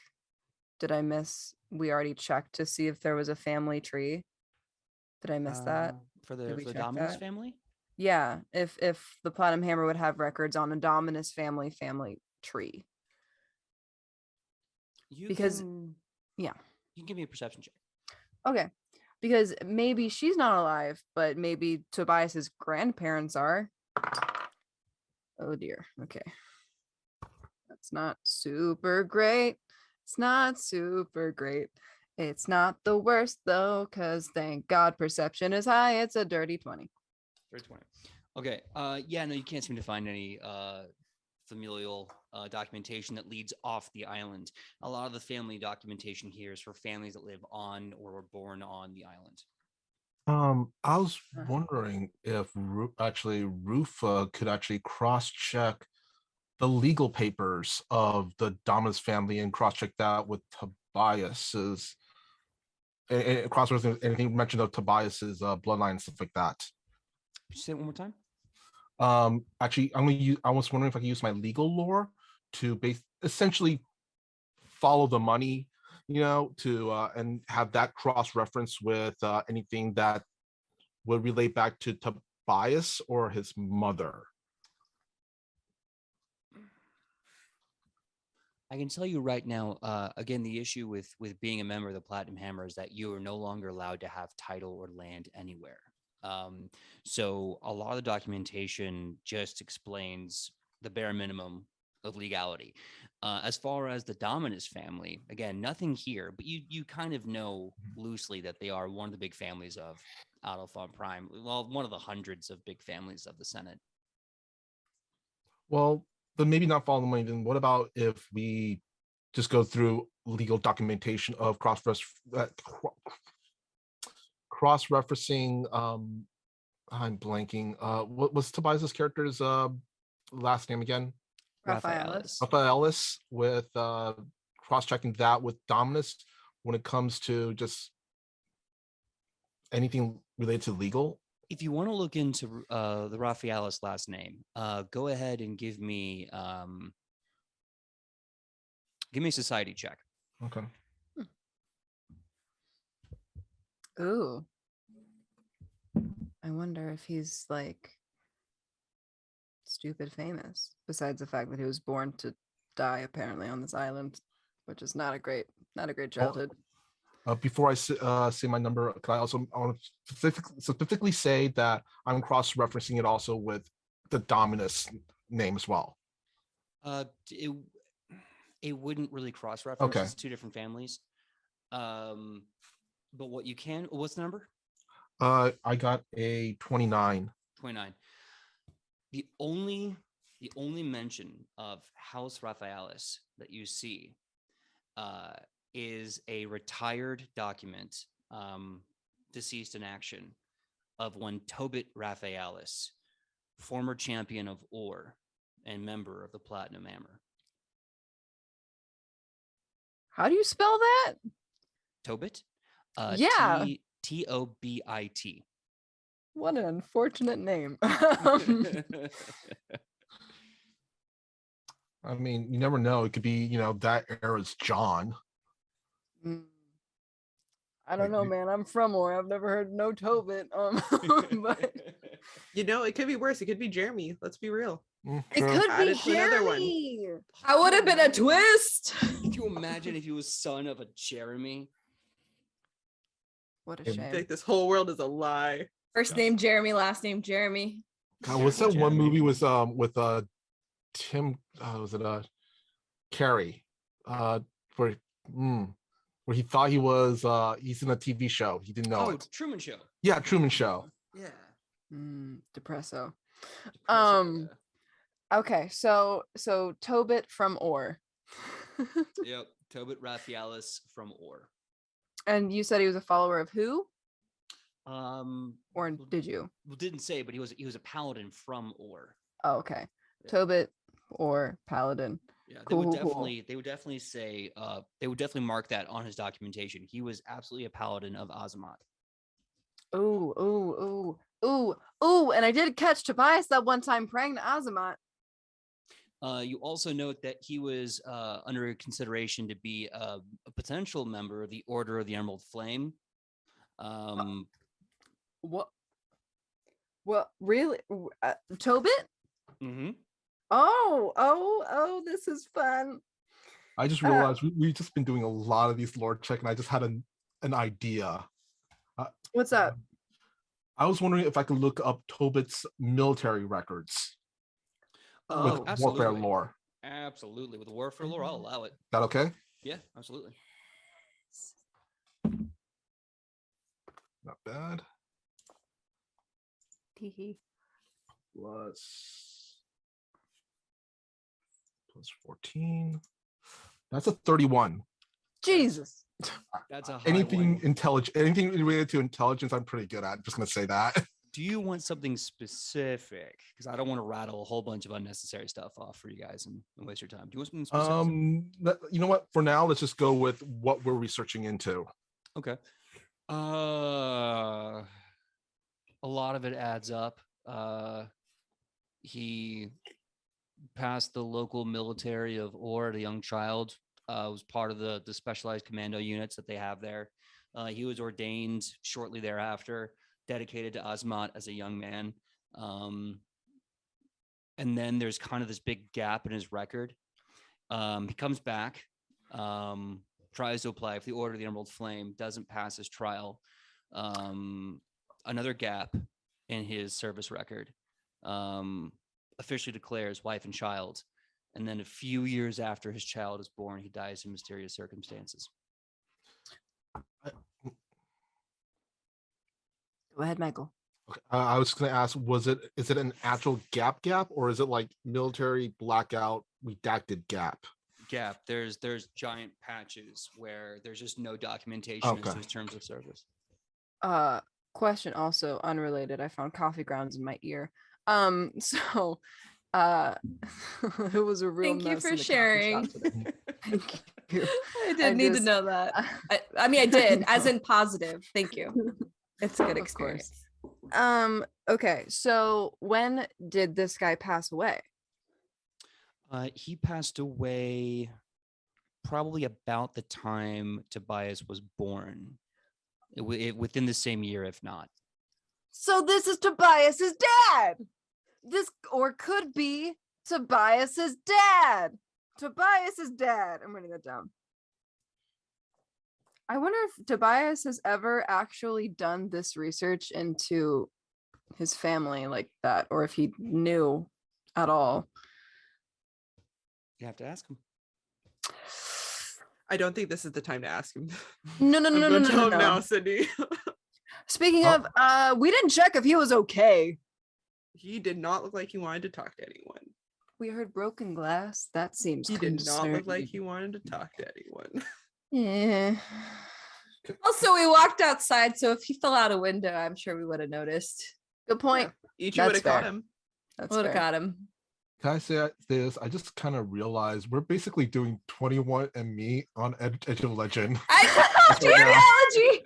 did I miss? We already checked to see if there was a family tree. Did I miss that? For Did we the check Dominus that? family? Yeah, if the Platinum Hammer would have records on a Dominus family tree. Because- yeah. You can give me a perception check. Okay. Because maybe she's not alive, but maybe Tobias's grandparents are. Oh dear. Okay. That's not super great. It's not super great. It's not the worst though, because thank God perception is high. It's a dirty 20. 20. Okay. Yeah, no, you can't seem to find any familial documentation that leads off the island. A lot of the family documentation here is for families that live on or were born on the island. I was wondering if Rufa could actually cross-check the legal papers of the Dominus family and cross-check that with Tobias's, and cross-reference anything mentioned of Tobias's bloodline and stuff like that. Could you say it one more time? Actually, I was wondering if I could use my legal lore to essentially follow the money, to and have that cross-reference with anything that would relate back to Tobias or his mother. I can tell you right now, again, the issue with being a member of the Platinum Hammer is that you are no longer allowed to have title or land anywhere. So a lot of the documentation just explains the bare minimum of legality. As far as the Dominus family, again, nothing here, but you kind of know loosely that they are one of the big families of Adolphon Prime. Well, one of the hundreds of big families of the Senate. Well, then maybe not follow the money. Then what about if we just go through legal documentation of cross-referencing? I'm blanking. What was Tobias's character's last name again? Raphaelis. Raphaelis, with cross-checking that with Dominus when it comes to just anything related to legal. If you want to look into the Raphaelis last name, go ahead and give me a society check. Okay. Ooh. I wonder if he's like stupid famous, besides the fact that he was born to die apparently on this island, which is not a great childhood. Before I say my number, can I want to specifically say that I'm cross-referencing it also with the Dominus name as well? It wouldn't really cross-reference. Okay. It's two different families. But what you can, what's the number? I got a 29. 29. The only mention of House Raphaelis that you see is a retired document, deceased in action, of one Tobit Raphaelis, former champion of Or and member of the Platinum Hammer. How do you spell that? Tobit? Yeah. Tobit. What an unfortunate name. I mean, you never know. It could be, that era's John. I don't know, man. I'm from Or. I've never heard no Tobit. But it could be worse. It could be Jeremy. Let's be real. it could Add be it to another one. Jeremy. I would have been a twist. Can you imagine if he was son of a Jeremy? What a I I shame. think this whole world is a lie. First name Jeremy, last name Jeremy. God, what's that one Jeremy. movie with Tim? Was it Carrie? Where Where he thought he was he's in a TV show. He didn't know Oh, it. Truman Show. Yeah, Truman Show. Yeah. Depresso. Depresso, Okay, so Tobit from Orr. Yep. Tobit Raphaelis from Orr. And you said he was a follower of who? Or Well, did you? well, didn't say, but he was a paladin from Orr. Oh, okay. Yeah. Tobit or Paladin. Yeah, they Cool, would cool, definitely they would definitely say they would definitely mark that on his documentation. He was absolutely a paladin of Azamat. Ooh, and I did catch Tobias that one time praying to Azamat. You also note that he was under consideration to be a potential member of the Order of the Emerald Flame. What? Really? Tobit? Mm-hmm. Oh, this is fun. I just realized we've just been doing a lot of these lore check, and I just had an idea. What's up? I was wondering if I could look up Tobit's military records with warfare lore. Absolutely. With warfare lore, I'll allow it. That okay? Yeah, absolutely. Not bad. Teehee. Plus 14. That's a 31. Jesus. That's a high Anything one. intelligent, anything related to intelligence, I'm pretty good at. I'm just gonna say that. Do you want something specific? Because I don't want to rattle a whole bunch of unnecessary stuff off for you guys and waste your time. Do you want something specific? You know what? For now, let's just go with what we're researching into. Okay. A lot of it adds up. He passed the local military of Orr at a young child. Was part of the specialized commando units that they have there. He was ordained shortly thereafter, dedicated to Azamat as a young man. And then there's kind of this big gap in his record. He comes back, tries to apply for the Order of the Emerald Flame, doesn't pass his trial. Another gap in his service record. Officially declares wife and child. And then a few years after his child is born, he dies in mysterious circumstances. Go ahead, Michael. Okay. I was going to ask, is it an actual gap, or is it like military blackout redacted gap? Gap. There's giant patches where there's just no documentation as to his terms of service. Question also unrelated. I found coffee grounds in my ear. So it was a real Thank you mess for in the coffee sharing. shop today. Thank you. I didn't need to know that. I mean, I did, as in positive. Thank you. It's a good Of experience. course. Okay, so when did this guy pass away? He passed away probably about the time Tobias was born. Within the same year, if not. So this is Tobias's dad. This or could be Tobias's dad. Tobias's dad. I'm writing that down. I wonder if Tobias has ever actually done this research into his family like that, or if he knew at all. You have to ask him. I don't think this is the time to ask him. No. Tell him now, Sidney. Speaking of, we didn't check if he was okay. He did not look like he wanted to talk to anyone. We heard broken glass. That seems He did not look like concerning. he wanted to talk to anyone. Yeah. Also, we walked outside, so if he fell out a window, I'm sure we would have noticed. Good point. Each would have That's caught fair. him. That's Would have fair. got him. Can I say this? I just kind of realized we're basically doing 21 and me on Edge of Legend. Genealogy.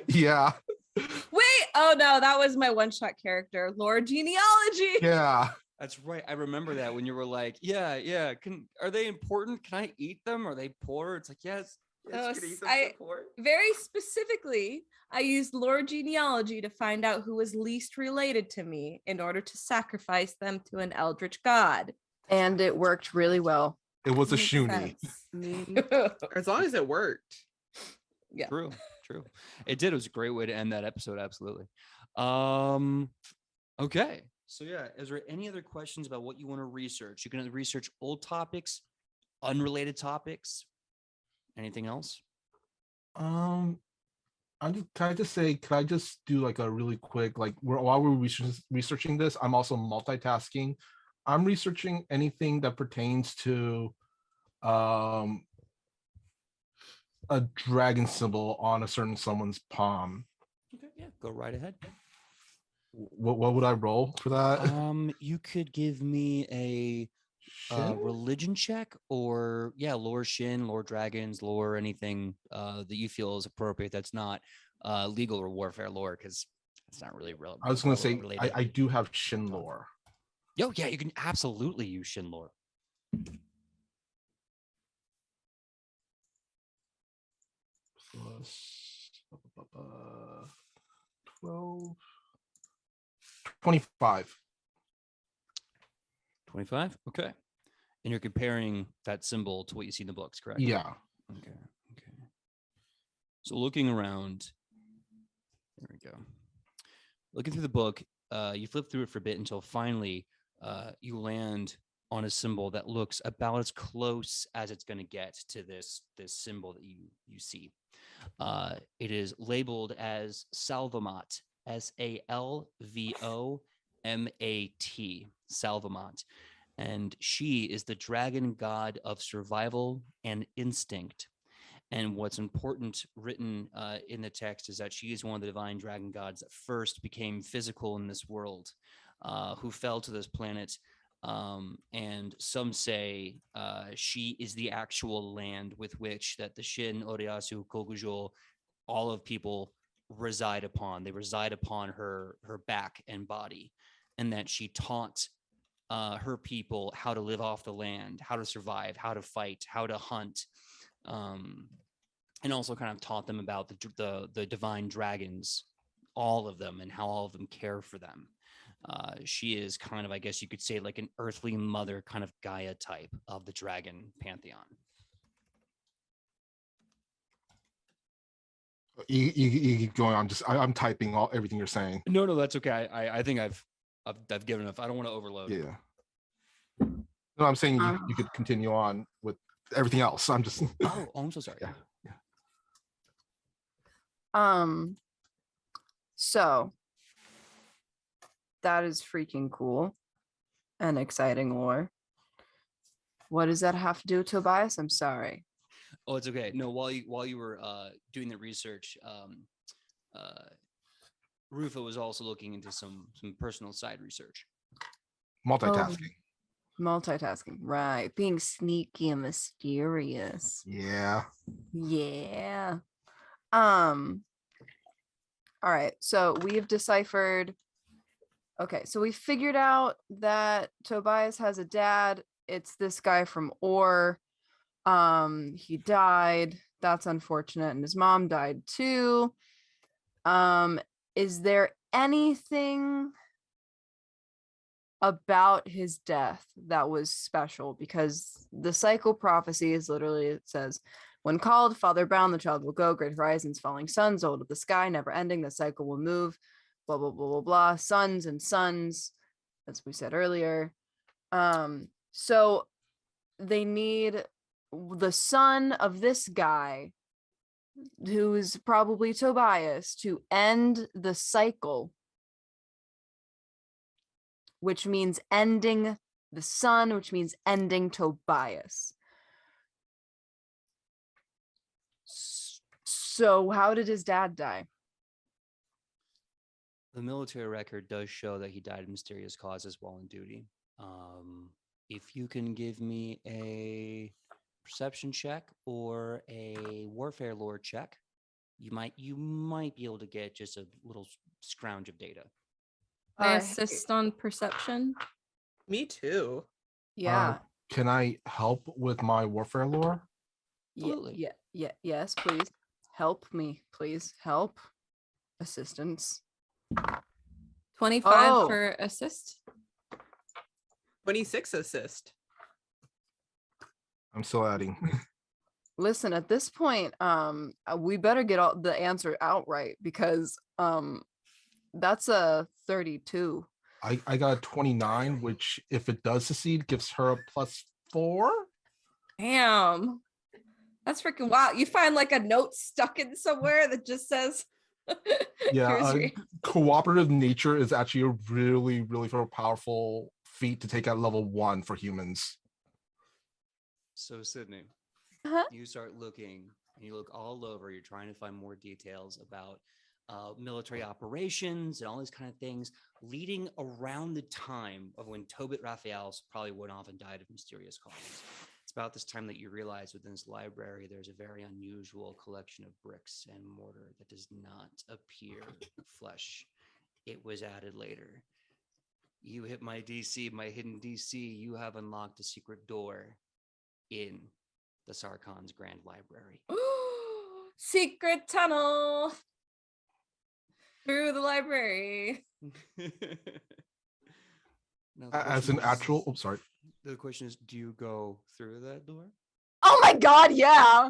Yeah. Wait. Oh no, that was my one-shot character, Lord Genealogy. Yeah. That's right. I remember that when you were like, yeah. Are they important? Can I eat them? Are they poor? It's like, yes. Oh, you can eat them, I- they're poor. Very specifically, I used Lord Genealogy to find out who was least related to me in order to sacrifice them to an eldritch god. And it worked really well. It was a Makes shoonie. sense. As long as it worked. Yeah. True. It did. It was a great way to end that episode. Absolutely. Okay. So yeah, is there any other questions about what you want to research? You can research old topics, unrelated topics, Anything else? Could I just do like a really quick, like while we're researching this, I'm also multitasking. I'm researching anything that pertains to a dragon symbol on a certain someone's palm. Okay, yeah, go right ahead. What would I roll for that? You could give me a Shin? religion check, or lore shin, lore dragons, lore anything that you feel is appropriate that's not legal or warfare lore, because it's not really real. I was going to say related. I do have shin lore. Yo, yeah, you can absolutely use shin lore. Plus 12, 25. 25. Okay, and you're comparing that symbol to what you see in the books, correct? Yeah. Okay. So looking around, there we go. Looking through the book, you flip through it for a bit until finally you land on a symbol that looks about as close as it's going to get to this symbol that you see. It is labeled as Salvamat, Salvomat, Salvamat. And she is the dragon god of survival and instinct. And what's important written in the text is that she is one of the divine dragon gods that first became physical in this world, who fell to this planet. And some say she is the actual land with which that the Shin, Oriyasu, Kokujo, all of people reside upon. They reside upon her back and body, and that she taught her people how to live off the land, how to survive, how to fight, how to hunt, and also kind of taught them about the divine dragons, all of them, and how all of them care for them. She is kind of, I guess you could say, like an earthly mother, kind of Gaia type of the dragon pantheon. You keep going on. I'm typing everything you're saying. No, that's okay. I think I've given enough. I don't want to overload. Yeah. No, I'm saying you could continue on with everything else. I'm just. Oh, I'm so sorry. Yeah. So that is freaking cool and exciting lore. What does that have to do with Tobias? I'm sorry. Oh, it's okay. No, while you were doing the research, Rufa was also looking into some personal side research. Multitasking. Multitasking, right? Being sneaky and mysterious. Yeah. All right. So we have deciphered. Okay, so we figured out that Tobias has a dad. It's this guy from Orr. He died. That's unfortunate, and his mom died too. Is there anything about his death that was special? Because the cycle prophecy is literally, it says, when called, father bound, the child will go, great horizons, falling suns, old of the sky, never ending, the cycle will move, blah, blah, blah, blah, blah, suns and suns, as we said earlier. So they need the son of this guy, who's probably Tobias, to end the cycle, which means ending the sun, which means ending Tobias. So how did his dad die? The military record does show that he died of mysterious causes while in duty. If you can give me a perception check or a warfare lore check, you might be able to get just a little scrounge of data. Can I assist on perception? Me too. Yeah. Can I help with my warfare lore? Absolutely. Yes, please. Help me, please. Help. Assistance. 25 for assist. 26 assist. I'm still adding. Listen, at this point, we better get all the answer outright, because that's a 32. I got a 29, which if it does succeed, gives her a +4. Damn. That's freaking wild. You find like a note stuck in somewhere that just says, Yeah, here's your... cooperative nature is actually a really, really sort of powerful feat to take at level 1 for humans. So Sidney, Uh-huh. you start looking and you look all over. You're trying to find more details about military operations and all these kind of things leading around the time of when Tobit Raphaels probably went off and died of mysterious causes. It's about this time that you realize within this library there's a very unusual collection of bricks and mortar that does not appear flesh. It was added later. You hit my DC, my hidden DC. You have unlocked a secret door in the Sarkon's Grand Library. Secret tunnel through the library. Now, the As an question is- actual, sorry. The question is, do you go through that door? Oh my god, yeah.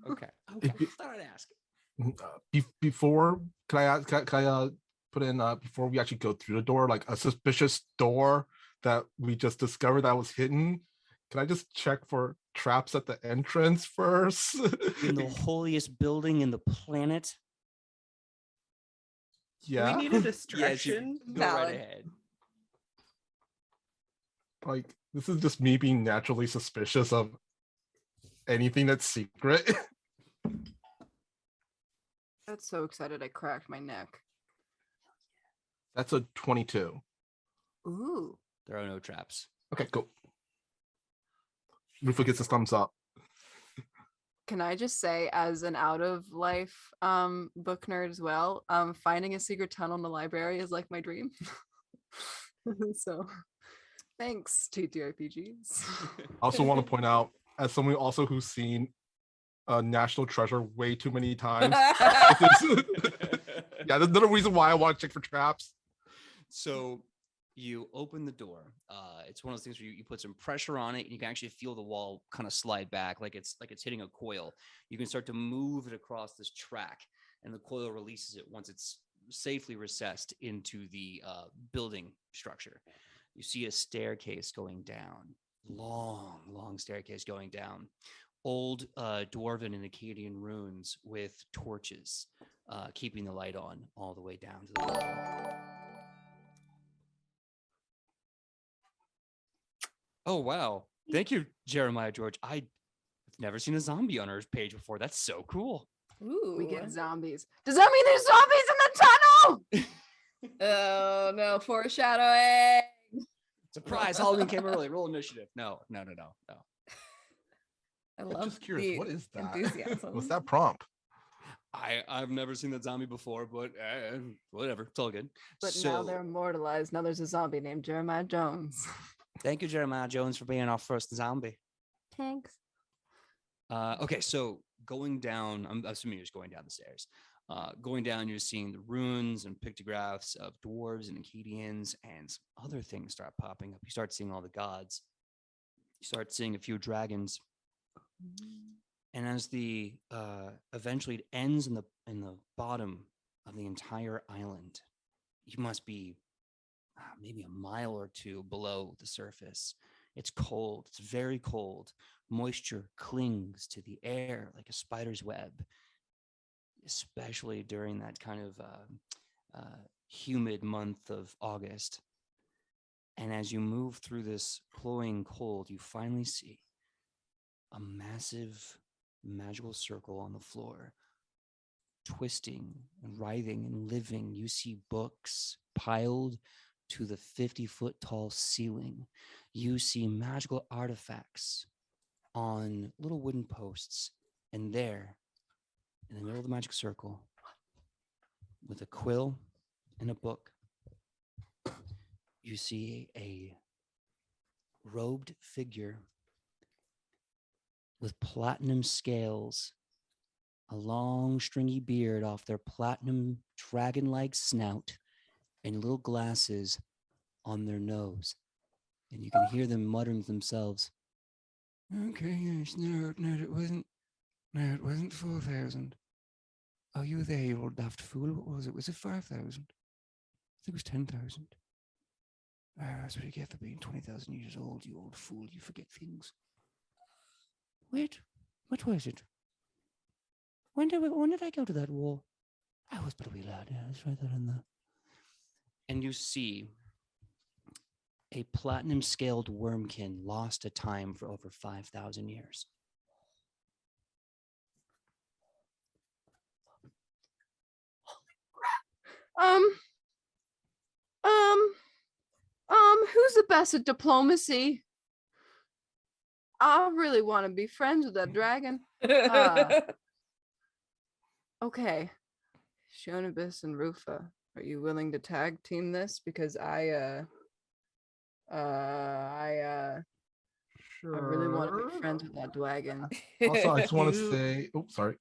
Okay. If you- Thought I'd ask. Before, can I ask, can I put in before we actually go through the door, like a suspicious door that we just discovered that was hidden? Can I just check for traps at the entrance first? In the holiest building in the planet. Yeah, We need a Yes, you distraction. go Valid. right ahead. like this is just me being naturally suspicious of anything that's secret. That's so excited I cracked my neck. That's a 22. Ooh. There are no traps. Okay, cool. Rufa gets his thumbs up. Can I just say, as an out of life book nerd as well, finding a secret tunnel in the library is like my dream. So thanks, TTRPGs. I also want to point out, as someone also who's seen National Treasure way too many times. Yeah, there's another reason why I want to check for traps. So you open the door. It's one of those things where you put some pressure on it and you can actually feel the wall kind of slide back like it's hitting a coil. You can start to move it across this track and the coil releases it once it's safely recessed into the building structure. You see a staircase going down, long staircase going down. Old dwarven and Akkadian runes with torches, keeping the light on all the way down to the bottom. Oh, wow. Thank you, Jeremiah George. I've never seen a zombie on our page before. That's so cool. Ooh. We get zombies. Does that mean there's zombies in the tunnel? Oh no, foreshadowing. Surprise, Halloween came early. Roll initiative. No. I I'm love just curious, the what is that? enthusiasm. What's that prompt? I've never seen that zombie before, but whatever. It's all good. But now they're immortalized. Now there's a zombie named Jeremiah Jones. Thank you, Jeremiah Jones, for being our first zombie. Thanks. Okay, so going down, I'm assuming you're just going down the stairs. Going down, you're seeing the runes and pictographs of dwarves and Akkadians, and some other things start popping up. You start seeing all the gods. You start seeing a few dragons. And as the eventually it ends in the bottom of the entire island, you must be maybe a mile or two below the surface. It's cold. It's very cold. Moisture clings to the air like a spider's web, especially during that kind of humid month of August. And as you move through this cloying cold, you finally see a massive magical circle on the floor, twisting and writhing and living. You see books piled to the 50-foot tall ceiling. You see magical artifacts on little wooden posts. And there, in the middle of the magic circle, with a quill and a book, you see a robed figure with platinum scales, a long stringy beard off their platinum dragon-like snout, and little glasses on their nose. And you can hear them muttering to themselves, "Okay, yes, no, it wasn't 4,000. Oh, you were there, you old daft fool. What was it? Was it 5,000? I think it was 10,000. That's what you get for being 20,000 years old, you old fool. You forget things. Wait, What was it? When did I go to that war? I was but a wee lad. Yeah, it's right there in the. And you see a platinum scaled wormkin lost to time for over 5,000 years. Who's the best at diplomacy? I really want to be friends with that dragon. Okay. Shonibus and Rufa, are you willing to tag team this? Because I really want to be friends with that dragon. Also, I just want to You- say, oh, sorry.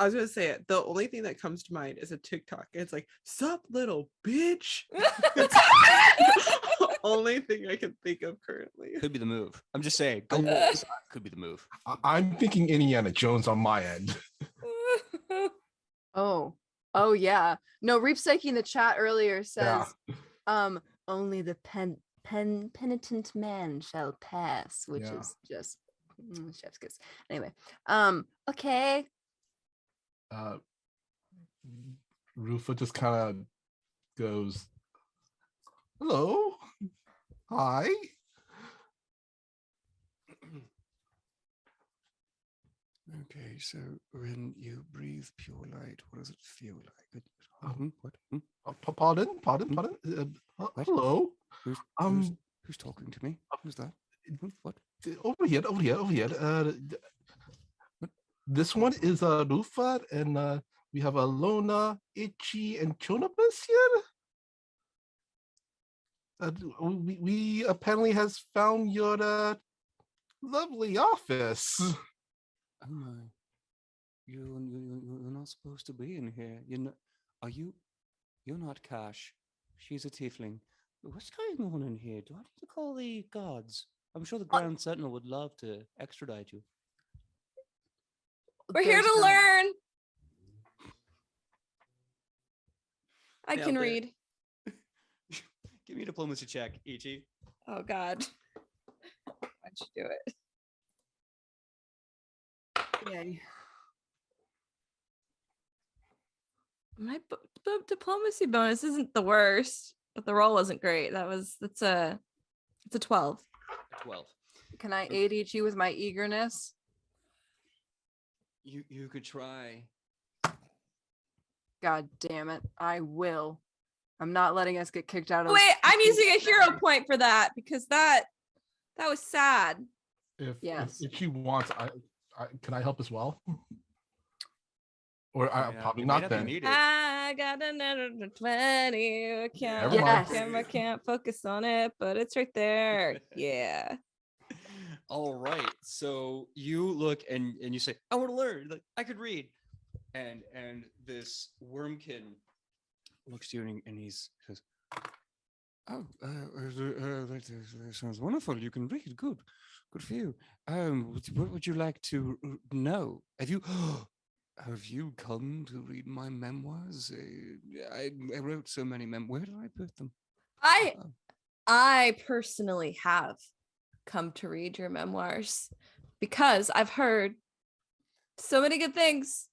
I was gonna say it. The only thing that comes to mind is a TikTok. It's like, "Sup, little bitch." That's the only thing I can think of currently. Could be the move. I'm just saying. Go I- Wolves. Could be the move. I'm thinking Indiana Jones on my end. Oh yeah. No, Reapsaki in the chat earlier says, only the penitent man shall pass, which Yeah. is just chef's kiss. Anyway, okay. Rufa just kind of goes, "Hello, hi." Okay, so when you breathe pure light, what does it feel like? What? Pardon. What? Hello. Who's Um, who's talking to me? Who's that? What? over here. This one is Rufa, and we have Alona, Itchy, and Chonabus here. We apparently has found your lovely office. Oh my! You're not supposed to be in here. You're not Cash. She's a tiefling. What's going on in here? Do I need to call the guards? I'm sure the Grand Sentinel would love to extradite you. We're here There's to no- learn. I Nailed can it. read. Give me a diplomacy check, Ichi. Oh God. Why'd you do it? Yay. My diplomacy bonus isn't the worst, but the roll wasn't great. It's a 12. 12. Can I aid Ichi with my eagerness? You could try. God damn it. I will. I'm not letting us get kicked out of Wait, I'm using a hero point for that because that was sad. Yes. If she wants, I can I help as well? Or I Yeah, probably it may not be then. needed. I got another 20. I can't, Never mind. I can't focus on it, but it's right there. Yeah. All right. So you look and you say, I want to learn. Like, I could read. And this wormkin looks to you and he says, "Oh, that sounds wonderful. You can read. Good for you. What would you like to know? Have you come to read my memoirs? I wrote so many memoirs. Where did I put them? I personally have come to read your memoirs because I've heard so many good things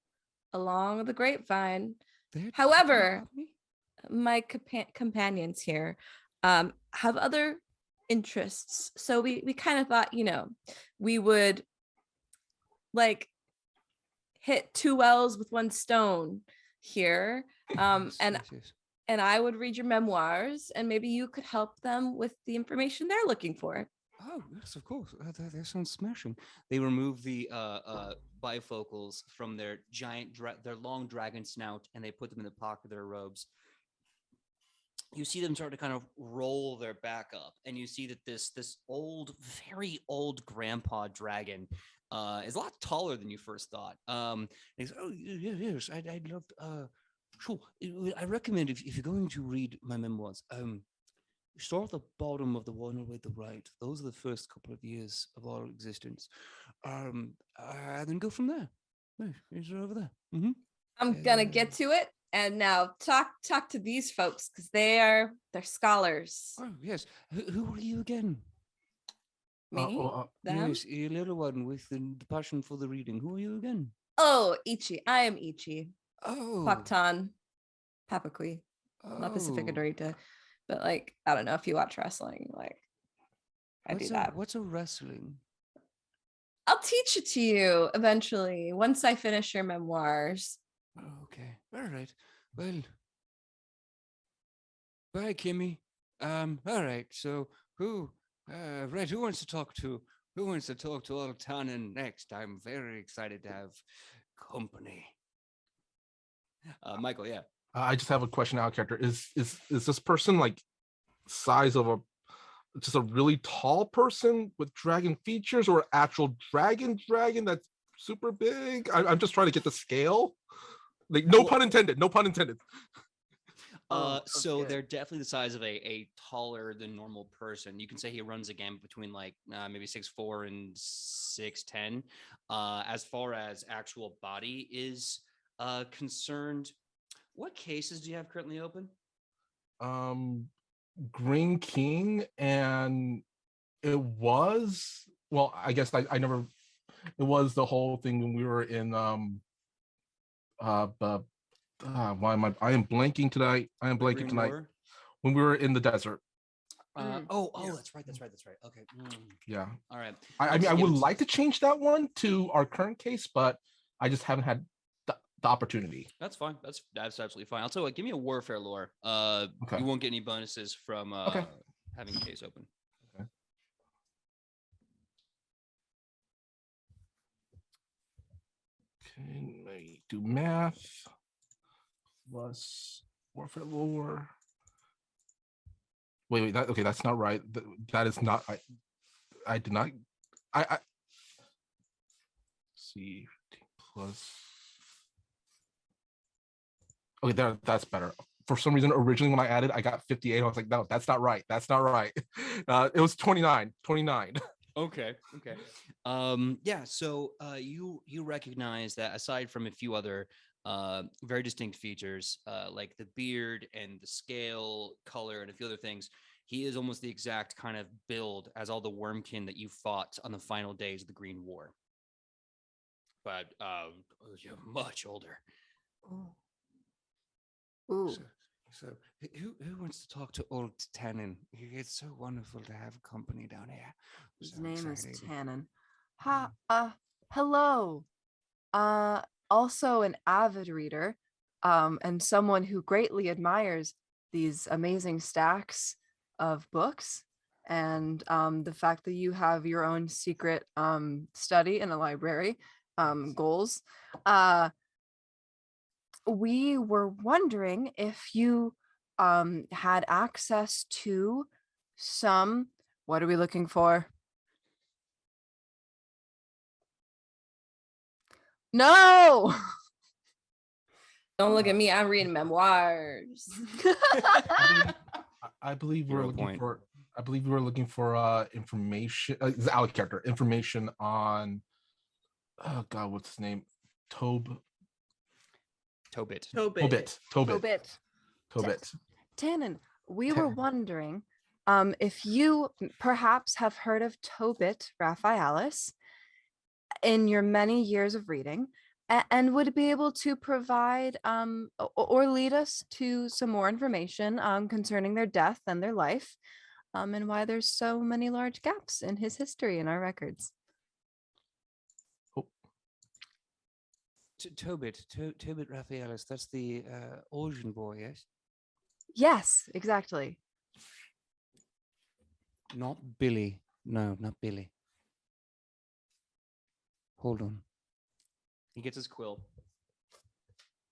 along the grapevine. They're However, talking about me? my companions here have other interests, so we kind of thought, we would like hit two wells with one stone here. Yes, And yes, yes. and I would read your memoirs, and maybe you could help them with the information they're looking for. Oh, yes, of course. That sounds smashing. They remove the bifocals from their their long dragon snout, and they put them in the pocket of their robes. You see them start to kind of roll their back up, and you see that this old, very old grandpa dragon is a lot taller than you first thought. And he's, oh yes, I'd love to, sure. I recommend if you're going to read my memoirs, start at the bottom of the one all the way to the right. Those are the first couple of years of our existence. And then go from there. It's over there. Mm-hmm. I'm gonna get to it. And now talk to these folks because they're scholars. Oh yes. Who are you again? Me? oh, Them? Yes, a little one with the passion for the reading. Who are you again? Oh, Ichi. I am Ichi. Oh, Paktan. Papakui. Not Pacifica oh. Dorita. But like, I don't know if you watch wrestling, like I do that. What's a wrestling? I'll teach it to you eventually once I finish your memoirs. Oh, okay, all right. Well, bye, Kimmy. All right. So who? Right. Who wants to talk to? Who wants to talk to old Tannen next? I'm very excited to have company. Michael, yeah. I just have a question out of character. Is this person like size of a just a really tall person with dragon features, or actual dragon that's super big? I'm just trying to get the scale. Like, no pun intended. No pun intended. So okay. they're definitely the size of a taller than normal person. You can say he runs a gamut between like maybe 6'4" and 6'10". As far as actual body is concerned, what cases do you have currently open? Green King, and it was, well, I guess I never, it was the whole thing when we were in why am I am blanking tonight. I am blanking Green tonight. War? When we were in the desert. Mm, Oh, that's right. Okay. Yeah. All right. I mean, I would like to change that one to our current case, but I just haven't had the opportunity. That's fine. That's absolutely fine. I'll tell you what, give me a warfare lore. Okay. You won't get any bonuses from Okay. having a case open. Okay. Okay, let me do math plus warfare lore. Wait, okay, that's not right. That is not, I did not, I see plus, okay, that's better. For some reason, originally when I added, I got 58. I was like, no, that's not right. That's not right. It was 29. Okay. Yeah. So you recognize that aside from a few other very distinct features, like the beard and the scale, color, and a few other things, he is almost the exact kind of build as all the wormkin that you fought on the final days of the Green War. But you're much older. ooh. So who wants to talk to old Tannen? It's so wonderful to have company down here. His So name excited. is Tannen. Hello. Also an avid reader, and someone who greatly admires these amazing stacks of books, and the fact that you have your own secret study in a library, goals. We were wondering if you had access to some, what are we looking for? No. Don't look at me. I'm reading memoirs. I believe Hero we're looking point. for. I believe we were looking for information. It's our character information on. Oh God, what's his name? Tobit. Tobit. Tannen, we were wondering if you perhaps have heard of Tobit Raphaelis in your many years of reading, and would be able to provide or lead us to some more information concerning their death and their life, and why there's so many large gaps in his history in our records. Tobit Raphaelis. That's the Asian boy, yes? Yes, exactly. Not Billy. No, not Billy. Hold on. He gets his quill.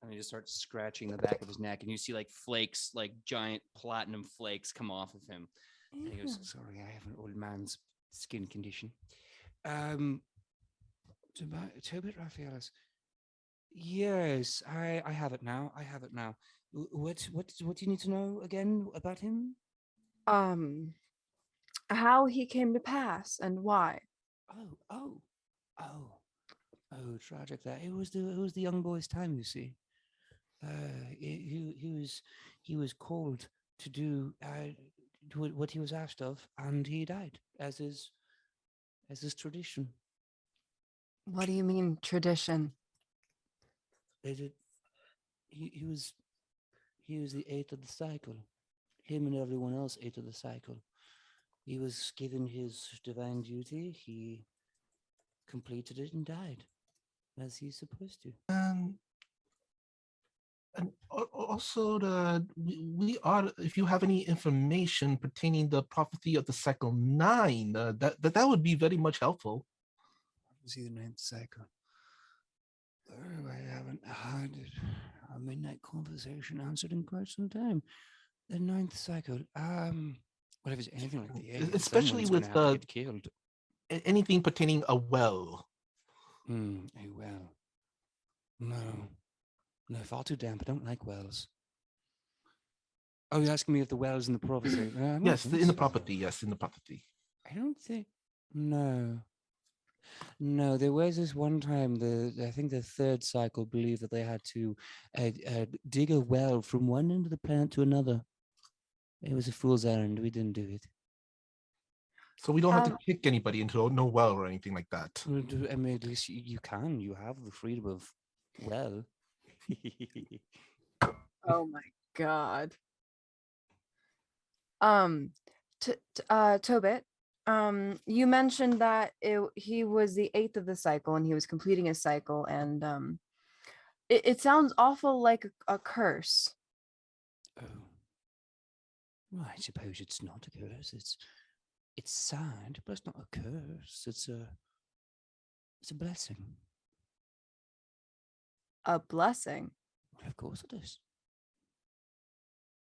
And he just starts scratching the back of his neck. And you see like flakes, like giant platinum flakes come off of him. And he goes, sorry, I have an old man's skin condition. Tobit Raphaelis. Yes, I have it now. What do you need to know again about him? How he came to pass and why. Oh, tragic that it was the young boy's time, you see. He was called to do what he was asked of, and he died, as is as is tradition. What do you mean tradition? They did. He was the eighth of the cycle. Him and everyone else ate of the cycle. He was given his divine duty. He completed it and died, as he's supposed to. And also, we are. If you have any information pertaining the prophecy of the cycle 9, that would be very much helpful. See the ninth cycle. I haven't had a midnight conversation answered in quite some time. The ninth cycle. What if it's anything like the eighth? Especially Someone's with gonna have to get killed. Anything pertaining a well. A well. No, far too damp. I don't like wells. Oh, you're asking me if the well's in the prophecy? Yes, in the prophecy. Yes, in the prophecy. I don't think. No, there was this one time. I think the third cycle believed that they had to dig a well from one end of the planet to another. It was a fool's errand. We didn't do it. So we don't have to kick anybody into no well or anything like that. I mean, at least you can. You have the freedom of well. Oh my god. Tobit, you mentioned that he was the eighth of the cycle and he was completing his cycle, and it sounds awful like a curse. Oh. Well, I suppose it's not a curse. It's sad, but it's not a curse. It's a blessing. A blessing? Of course it is.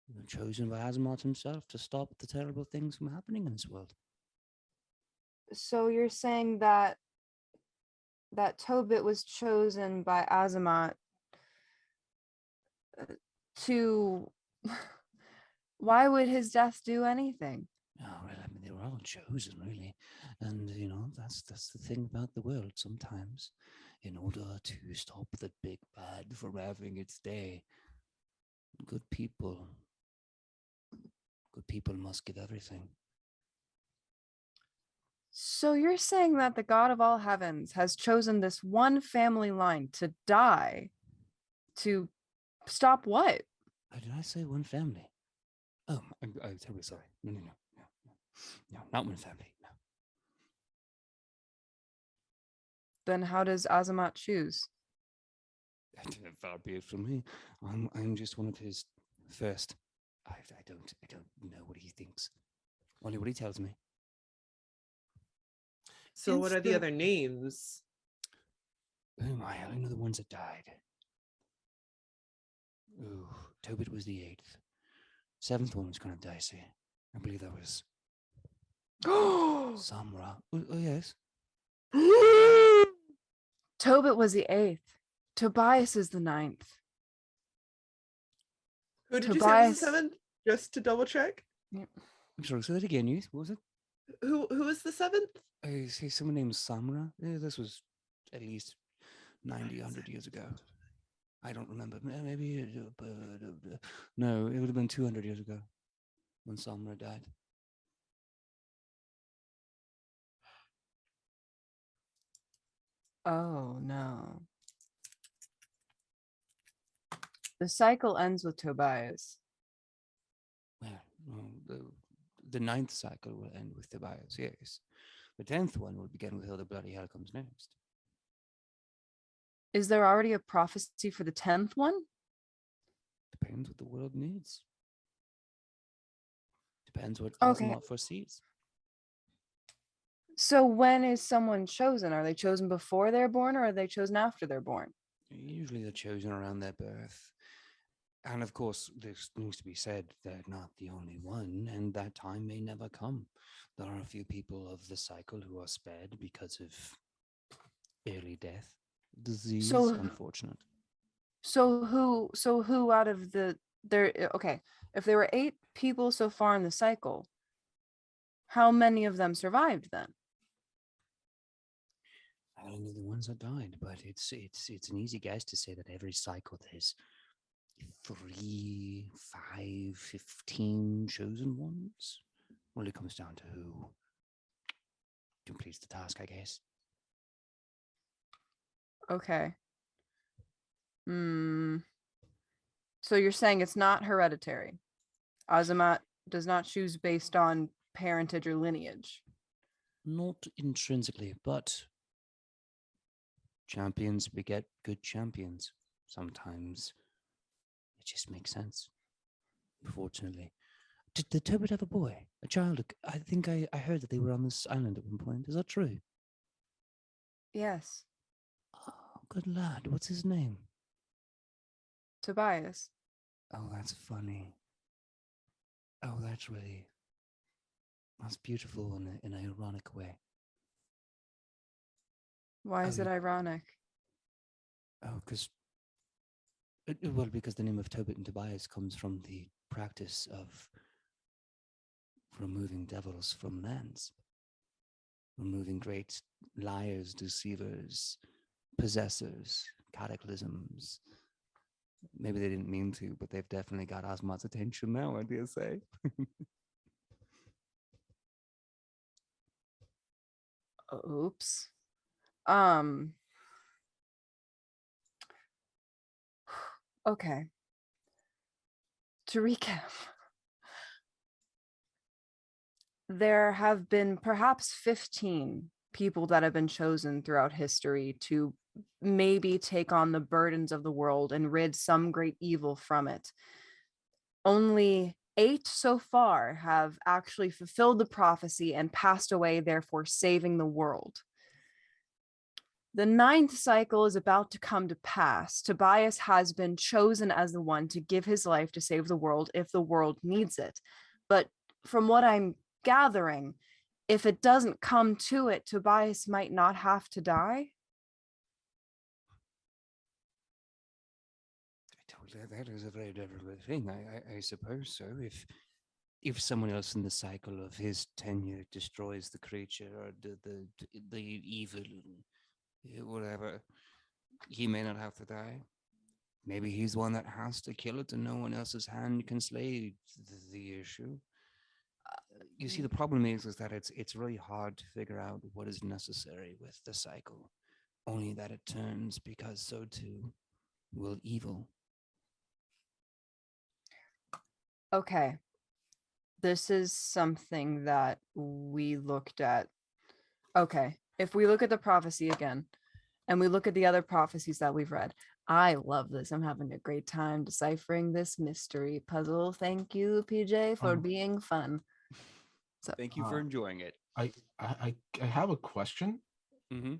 You're chosen by Azimuth himself to stop the terrible things from happening in this world. So you're saying that Tobit was chosen by Azimuth to... Why would his death do anything? Oh, well, I mean, they were all chosen, really. And, that's the thing about the world sometimes. In order to stop the big bad from having its day, good people must give everything. So you're saying that the God of all heavens has chosen this one family line to die to stop what? Oh, did I say one family? Oh, I'm terribly sorry. No, not one family. No. Then how does Azimuth choose? Far be it from me. I'm just one of his first. I don't know what he thinks. Only what he tells me. So what are the other names? Oh my, I only know the ones that died. Oh, Tobit was the eighth. Seventh one was kind of dicey. I believe that was Samra. Oh yes. Tobit was the eighth. Tobias is the ninth. Who did you say was the seventh? Just to double check. I'm sorry, say that again, Youth. What was it? Who was the seventh? I see someone named Samra. This was at least 90, 100 years ago. I don't remember. Maybe no, it would have been 200 years ago when Samra died. Oh no. The cycle ends with Tobias. Well, the ninth cycle will end with Tobias, yes. The 10th one will begin with who the bloody hell comes next. Is there already a prophecy for the 10th one? Depends what the world needs. Depends what Okay. Azimuth foresees. So when is someone chosen? Are they chosen before they're born or are they chosen after they're born? Usually they're chosen around their birth. And of course, this needs to be said, they're not the only one, and that time may never come. There are a few people of the cycle who are spared because of early death, disease, unfortunate. So who out of okay, if there were 8 people so far in the cycle, how many of them survived then? I only know the ones that died, but it's an easy guess to say that every cycle there's 3, 5, 15 chosen ones. Well, it comes down to who completes the task, I guess. Okay. So you're saying it's not hereditary. Azamat does not choose based on parentage or lineage. Not intrinsically, but champions beget good champions. Sometimes it just makes sense. Unfortunately. Did Tobit have a boy? A child? I think I heard that they were on this island at one point. Is that true? Yes. Oh, good lad. What's his name? Tobias. Oh, that's funny. Oh, that's beautiful in an ironic way. Why is it ironic? Oh, because the name of Tobit and Tobias comes from the practice of removing devils from lands, removing great liars, deceivers, possessors, cataclysms. Maybe they didn't mean to, but they've definitely got Asmat's attention now, I dare say. Oops. Okay. To recap, there have been perhaps 15 people that have been chosen throughout history to maybe take on the burdens of the world and rid some great evil from it. Only 8 so far have actually fulfilled the prophecy and passed away, therefore saving the world. The 9th cycle is about to come to pass. Tobias has been chosen as the one to give his life to save the world if the world needs it. But from what I'm gathering, if it doesn't come to it, Tobias might not have to die. That is a very difficult thing. I suppose so. If someone else in the cycle of his tenure destroys the creature or the evil, whatever, he may not have to die. Maybe he's the one that has to kill it, and no one else's hand can slay the issue. You see, the problem is that it's really hard to figure out what is necessary with the cycle. Only that it turns, because so too will evil. Okay. This is something that we looked at. Okay. If we look at the prophecy again, and we look at the other prophecies that we've read, I love this. I'm having a great time deciphering this mystery puzzle. Thank you, PJ, for being fun. So, Thank you for enjoying it. I have a question. Mm-hmm.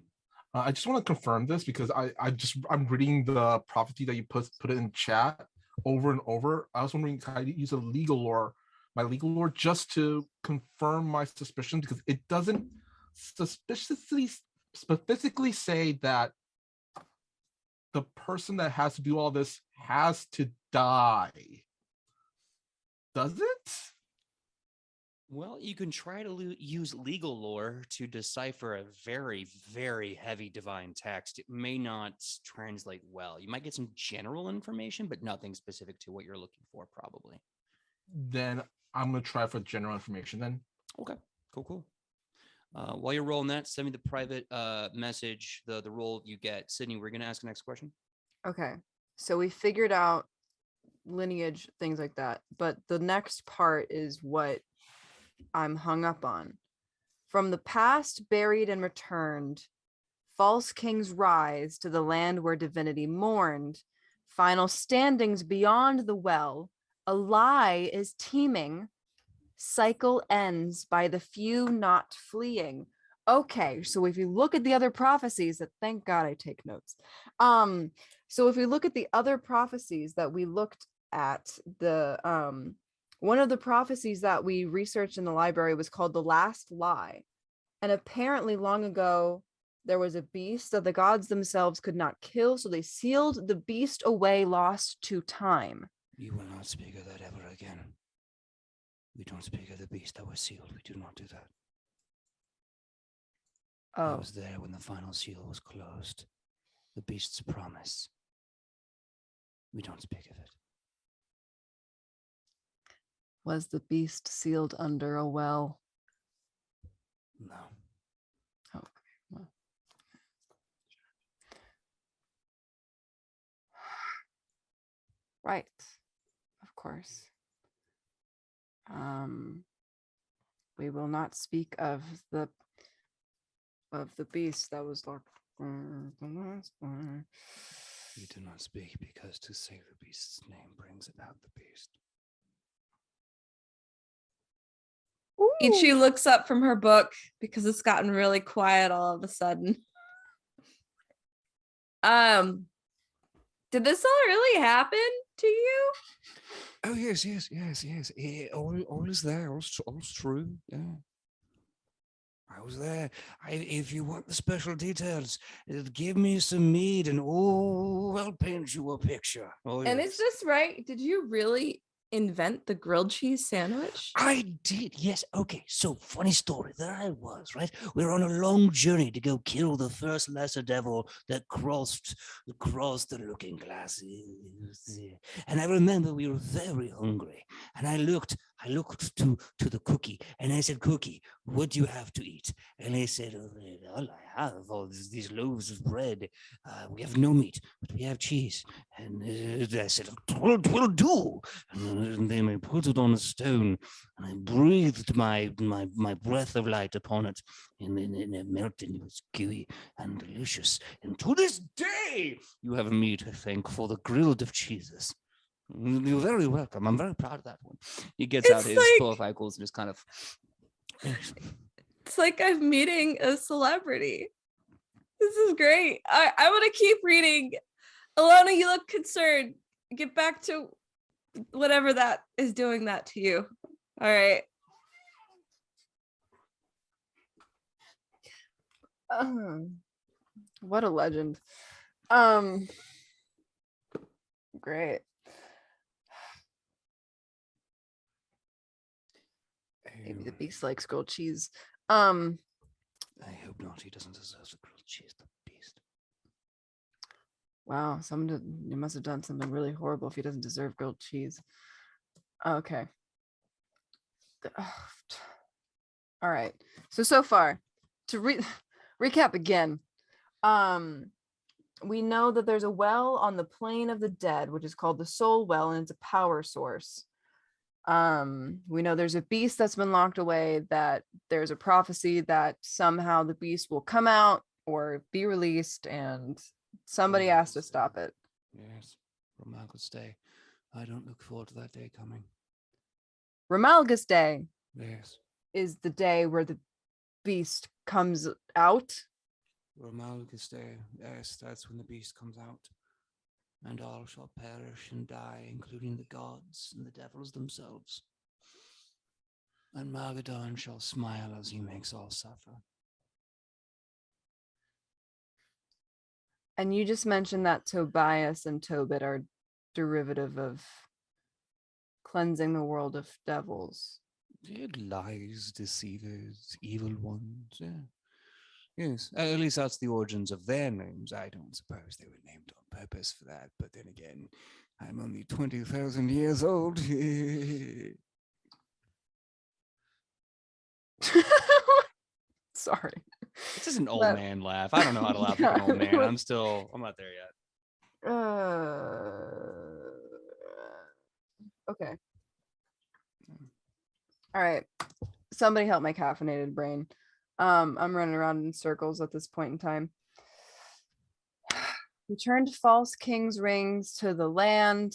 I just want to confirm this because I'm reading the prophecy that you put it in chat over and over. I was wondering, can I use my legal lore just to confirm my suspicion, because it doesn't specifically say that the person that has to do all this has to die. Does it? Well, you can try to use legal lore to decipher a very, very heavy divine text. It may not translate well. You might get some general information, but nothing specific to what you're looking for, probably. Then I'm going to try for general information then. Okay, cool. While you're rolling that, send me the private message, the roll you get. Sidney, we're going to ask the next question. okay. So we figured out lineage, things like that. But the next part is what I'm hung up on. From the past, buried and returned, false kings rise to the land where divinity mourned. Final standings beyond the well, a lie is teeming. Cycle ends by the few not fleeing. Okay, so if you look at the other prophecies, that thank God I take notes. So if we look at the other prophecies that we looked at, the one of the prophecies that we researched in the library was called The Last Lie. And apparently long ago, there was a beast that the gods themselves could not kill, so they sealed the beast away, lost to time. You will not speak of that ever again. We don't speak of the beast that was sealed. We do not do that. I was there when the final seal was closed. The beast's promise. We don't speak of it. Was the beast sealed under a well? No. Right. Of course. We will not speak of the beast that was locked for the last one. We do not speak because to say the beast's name brings about the beast. Ichi looks up from her book because it's gotten really quiet all of a sudden. Did this all really happen to you? Oh yes. All is there. All's true. Yeah. I was there. If you want the special details, give me some meat and I'll paint you a picture. Oh, And yes. is this right? Did you really invent the grilled cheese sandwich? I did, yes. Okay, so funny story. There I was, right? We were on a long journey to go kill the first lesser devil that crossed the looking glass. And I remember we were very hungry. And I looked to the cookie and I said, Cookie, what do you have to eat? And they said, all I have are these loaves of bread. We have no meat, but we have cheese. And I said, will do. And then I put it on a stone and I breathed my breath of light upon it. And then it melted and it was gooey and delicious. And to this day, you have meat, I think, for the grilled of cheeses. You're very welcome. I'm very proud of that one. He gets out his Pfeifels and just kind of... It's like I'm meeting a celebrity. This is great. I want to keep reading. Alona, you look concerned. Get back to whatever that is doing that to you. All right. What a legend. Great. Maybe the beast likes grilled cheese. I hope not. He doesn't deserve the grilled cheese, the beast. Wow, you must have done something really horrible if he doesn't deserve grilled cheese. Okay. All right. So far, to recap again, we know that there's a well on the plane of the dead, which is called the Soul Well, and it's a power source. We know there's a beast that's been locked away, that there's a prophecy that somehow the beast will come out or be released, and somebody has to stop it. Yes, Romalgus Day. I don't look forward to that day coming. Romalgus Day Yes. is the day where the beast comes out. Romalgus Day. Yes, that's when the beast comes out. And all shall perish and die, including the gods and the devils themselves. And Magadon shall smile as he makes all suffer. And you just mentioned that Tobias and Tobit are derivative of cleansing the world of devils. Lies, deceivers, evil ones, yeah. Yes, at least that's the origins of their names. I don't suppose they were named on purpose for that, but then again, I'm only 20,000 years old. Sorry. This is an old man laugh. I don't know how to laugh like an old man. I'm not there yet. Okay. All right. Somebody help my caffeinated brain. I'm running around in circles at this point in time. Returned false king's rings to the land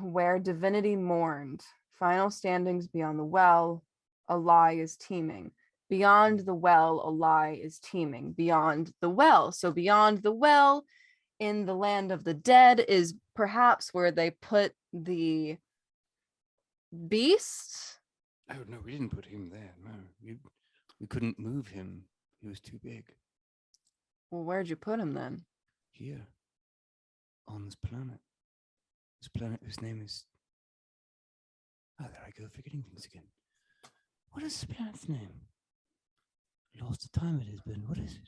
where divinity mourned. Final standings beyond the well, a lie is teeming. Beyond the well, a lie is teeming. Beyond the well. So beyond the well in the land of the dead is perhaps where they put the beast. Oh, no, we didn't put him there. No, we couldn't move him. He was too big. Well, where'd you put him then? Here. On this planet. This planet whose name is... Oh, there I go, forgetting things again. What is this planet's name? Lost the time it has been. What is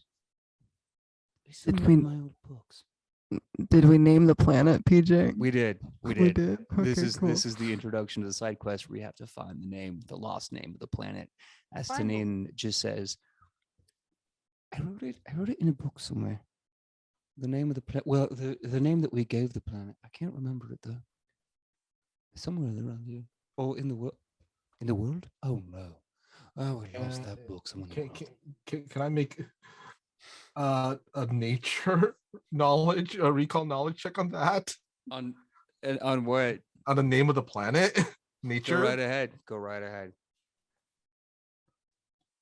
it? Did we... my old books. Did we name the planet, PJ? We did. Okay, This is cool. This is the introduction to the side quest where you have to find the lost name of the planet. As Tanin just says, I wrote it in a book somewhere. The name of the planet. Well, the name that we gave the planet. I can't remember it though. Somewhere around here. Oh, in the world. In the world? Oh no. Oh, we lost that book. Someone. Can I make a nature knowledge, a recall knowledge check on that? On what? On the name of the planet? Nature? Go right ahead. Go right ahead.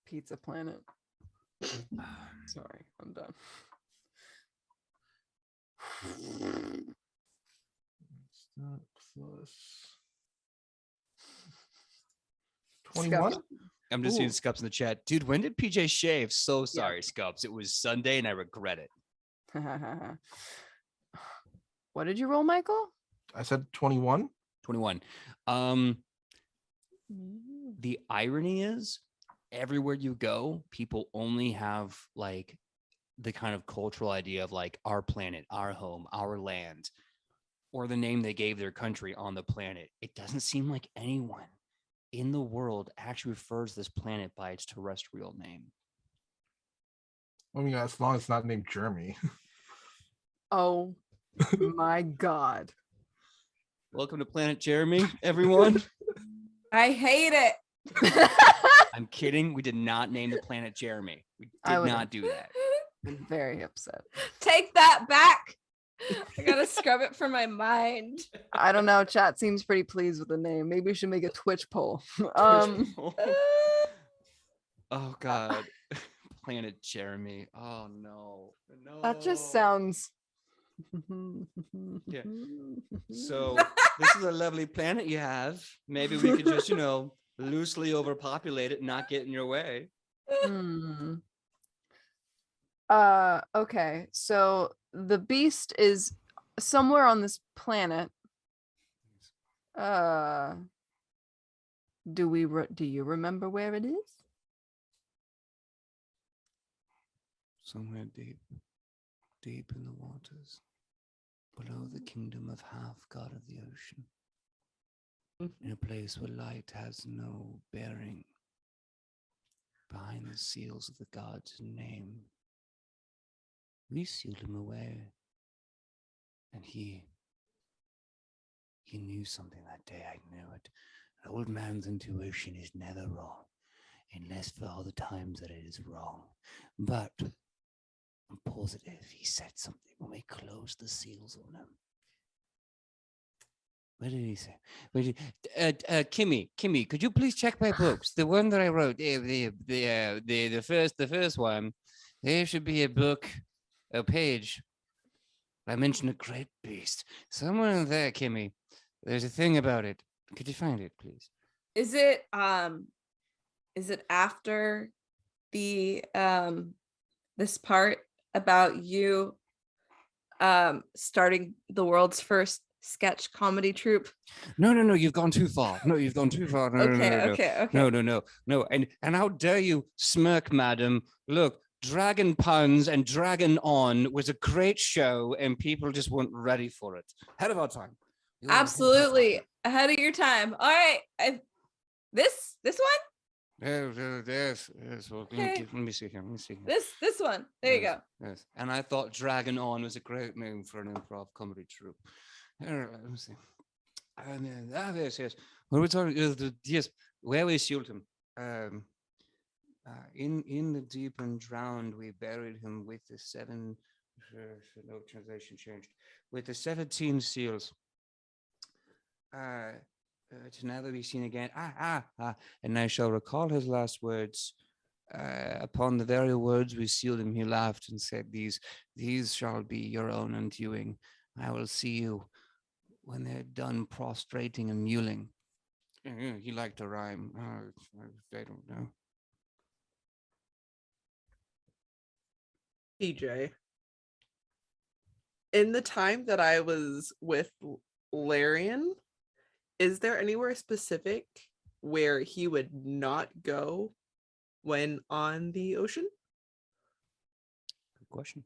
Pizza Planet. Sorry, I'm done. Plus 21. I'm just seeing Ooh. Scups in the chat. Dude, when did PJ shave? So sorry, Scups. It was Sunday and I regret it. What did you roll, Michael? I said 21. 21. The irony is everywhere you go, people only have like the kind of cultural idea of like our planet, our home, our land, or the name they gave their country on the planet. It doesn't seem like anyone in the world actually refers this planet by its terrestrial name. I mean, as long as it's not named Jeremy. Oh my God. Welcome to Planet Jeremy, everyone. I hate it. I'm kidding. We did not name the planet Jeremy. We I did would- not do that. I'm very upset. Take that back. I gotta scrub it from my mind. I don't know. Chat seems pretty pleased with the name. Maybe we should make a Twitch poll. Oh God. Planet Jeremy. Oh no. No. That just sounds. Yeah. So this is a lovely planet you have. Maybe we could just, loosely overpopulate it and not get in your way. Hmm. Okay. So the beast is somewhere on this planet. Do you remember where it is? Somewhere deep in the waters, below the kingdom of half god of the ocean, in a place where light has no bearing, behind the seals of the god's name. We sealed him away, and he knew something that day. I knew it. An old man's intuition is never wrong, unless for all the times that it is wrong. But I'm positive he said something when we closed the seals on him. What did he say? Kimmy, could you please check my books? The one that I wrote, the first one. There should be a book, a page. I mentioned a great beast. Somewhere in there, Kimmy. There's a thing about it. Could you find it, please? Is it after the this part about you starting the world's first sketch comedy troupe? No, you've gone too far. No, you've gone too far. No, Okay. No. And how dare you smirk, madam? Look, Dragon Puns and Dragon On was a great show and people just weren't ready for it. Ahead of our time. Absolutely ahead of your time. All right, this one. Yes. Well, Okay. let me see here. This one. There you go. Yes. And I thought Dragon On was a great name for an improv comedy troupe. Let me see. Yes. What we're talking, yes, where we sealed him. In the deep and drowned, we buried him with the seven. No translation changed. With the 17 seals. To never be seen again. And I shall recall his last words. Upon the very words we sealed him, he laughed and said, These shall be your own undoing. I will see you when they're done prostrating and mewling. He liked to rhyme. I don't know. PJ, in the time that I was with Larian, is there anywhere specific where he would not go when on the ocean? Good question.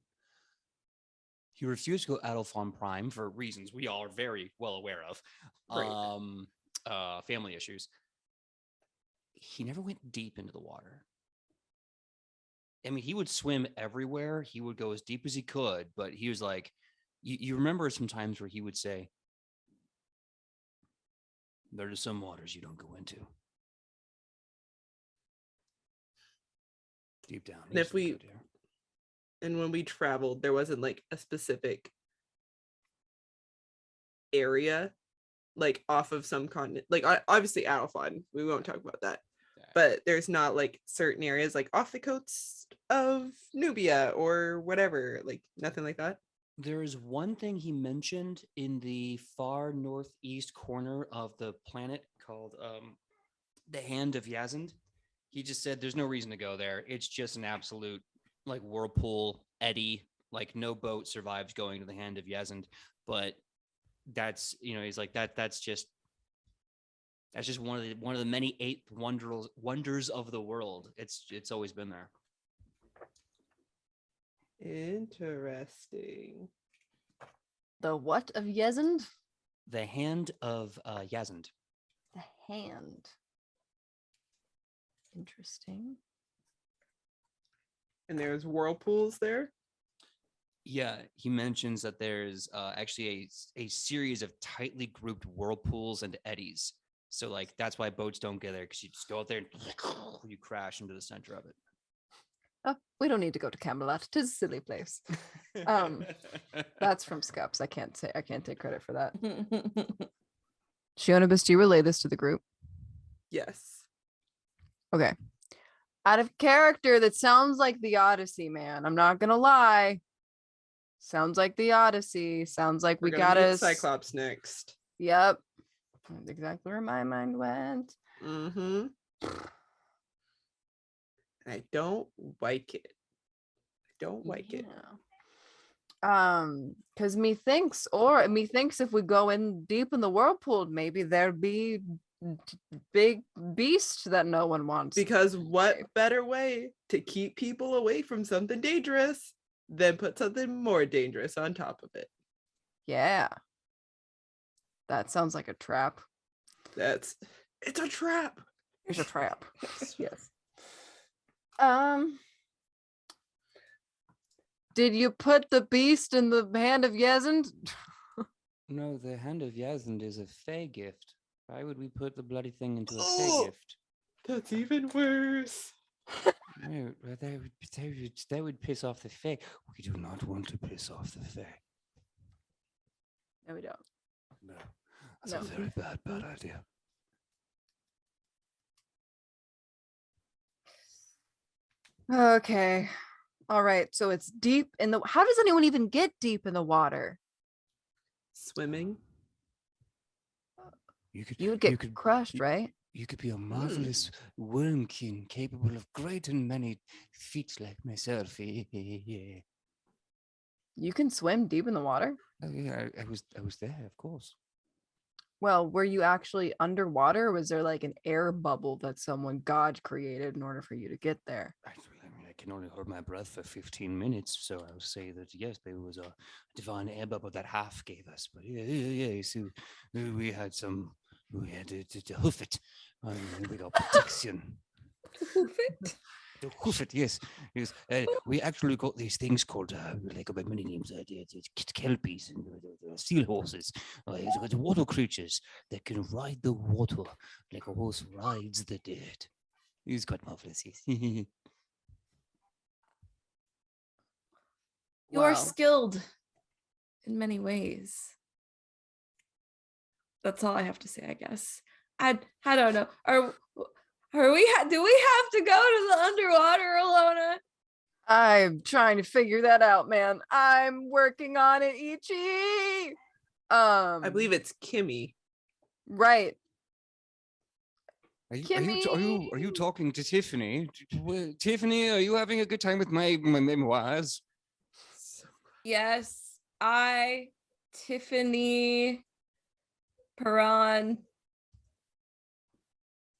He refused to go Adolphon Prime for reasons we all are very well aware of. Right. Family issues. He never went deep into the water. I mean, he would swim everywhere. He would go as deep as he could, but he was like, you remember some times where he would say, there are some waters you don't go into. Deep down. And if we, and when we traveled, there wasn't like a specific area, like off of some continent, like obviously Adalfon, we won't talk about that. But there's not like certain areas like off the coast of Nubia or whatever, like nothing like that. There is one thing he mentioned in the far northeast corner of the planet called the Hand of Yasend. He just said there's no reason to go there. It's just an absolute like whirlpool eddy. Like no boat survives going to the Hand of Yasend. But that's, he's like that's just one of the many eighth wonders of the world. It's always been there. Interesting. The what of Yasend? The Hand of Yasend. The hand. Interesting. And there's whirlpools there. Yeah, he mentions that there's actually a series of tightly grouped whirlpools and eddies. So like that's why boats don't get there, because you just go out there and you crash into the center of it. Oh, we don't need to go to Camelot. 'Tis a silly place. That's from Scups. I can't take credit for that. Shionibus, do you relay this to the group? Yes. Okay. Out of character, that sounds like the Odyssey, man. I'm not gonna lie. Sounds like the Odyssey. Sounds like we got a Cyclops next. Yep. That's exactly where my mind went. Mm-hmm. I don't like it. Because methinks if we go in deep in the whirlpool, maybe there'd be big beast that no one wants. Because what better way to keep people away from something dangerous than put something more dangerous on top of it? Yeah. That sounds like a trap. It's a trap. It's a trap. Yes. Did you put the beast in the Hand of Yasend? No, the Hand of Yasend is a fey gift. Why would we put the bloody thing into a fey gift? That's even worse. No, that would piss off the fey. We do not want to piss off the fey. No, we don't. No, that's a very bad idea. Okay. All right. So it's deep in the. How does anyone even get deep in the water? Swimming. You would get crushed, right? You could be a marvelous worm king, capable of great and many feats like myself. Yeah. You can swim deep in the water? Oh, yeah, I was there, of course. Well, were you actually underwater, or was there like an air bubble that God created in order for you to get there? I can only hold my breath for 15 minutes, so I would say that yes, there was a divine air bubble that half gave us. But yeah. So we had to hoof it. We got protection. Hoof it? To hoof it, yes. We actually got these things called, like about many names, kelpies and seal horses. It's water creatures that can ride the water like a horse rides the dirt. It's quite marvelous, yes. You are skilled in many ways. That's all I have to say, I guess. I don't know. Do we have to go to the underwater, Alona? I'm trying to figure that out, man. I'm working on it, Ichi. I believe it's Kimmy. Right. Are you talking to Tiffany? Tiffany, are you having a good time with my memoirs? Yes, Tiffany Perron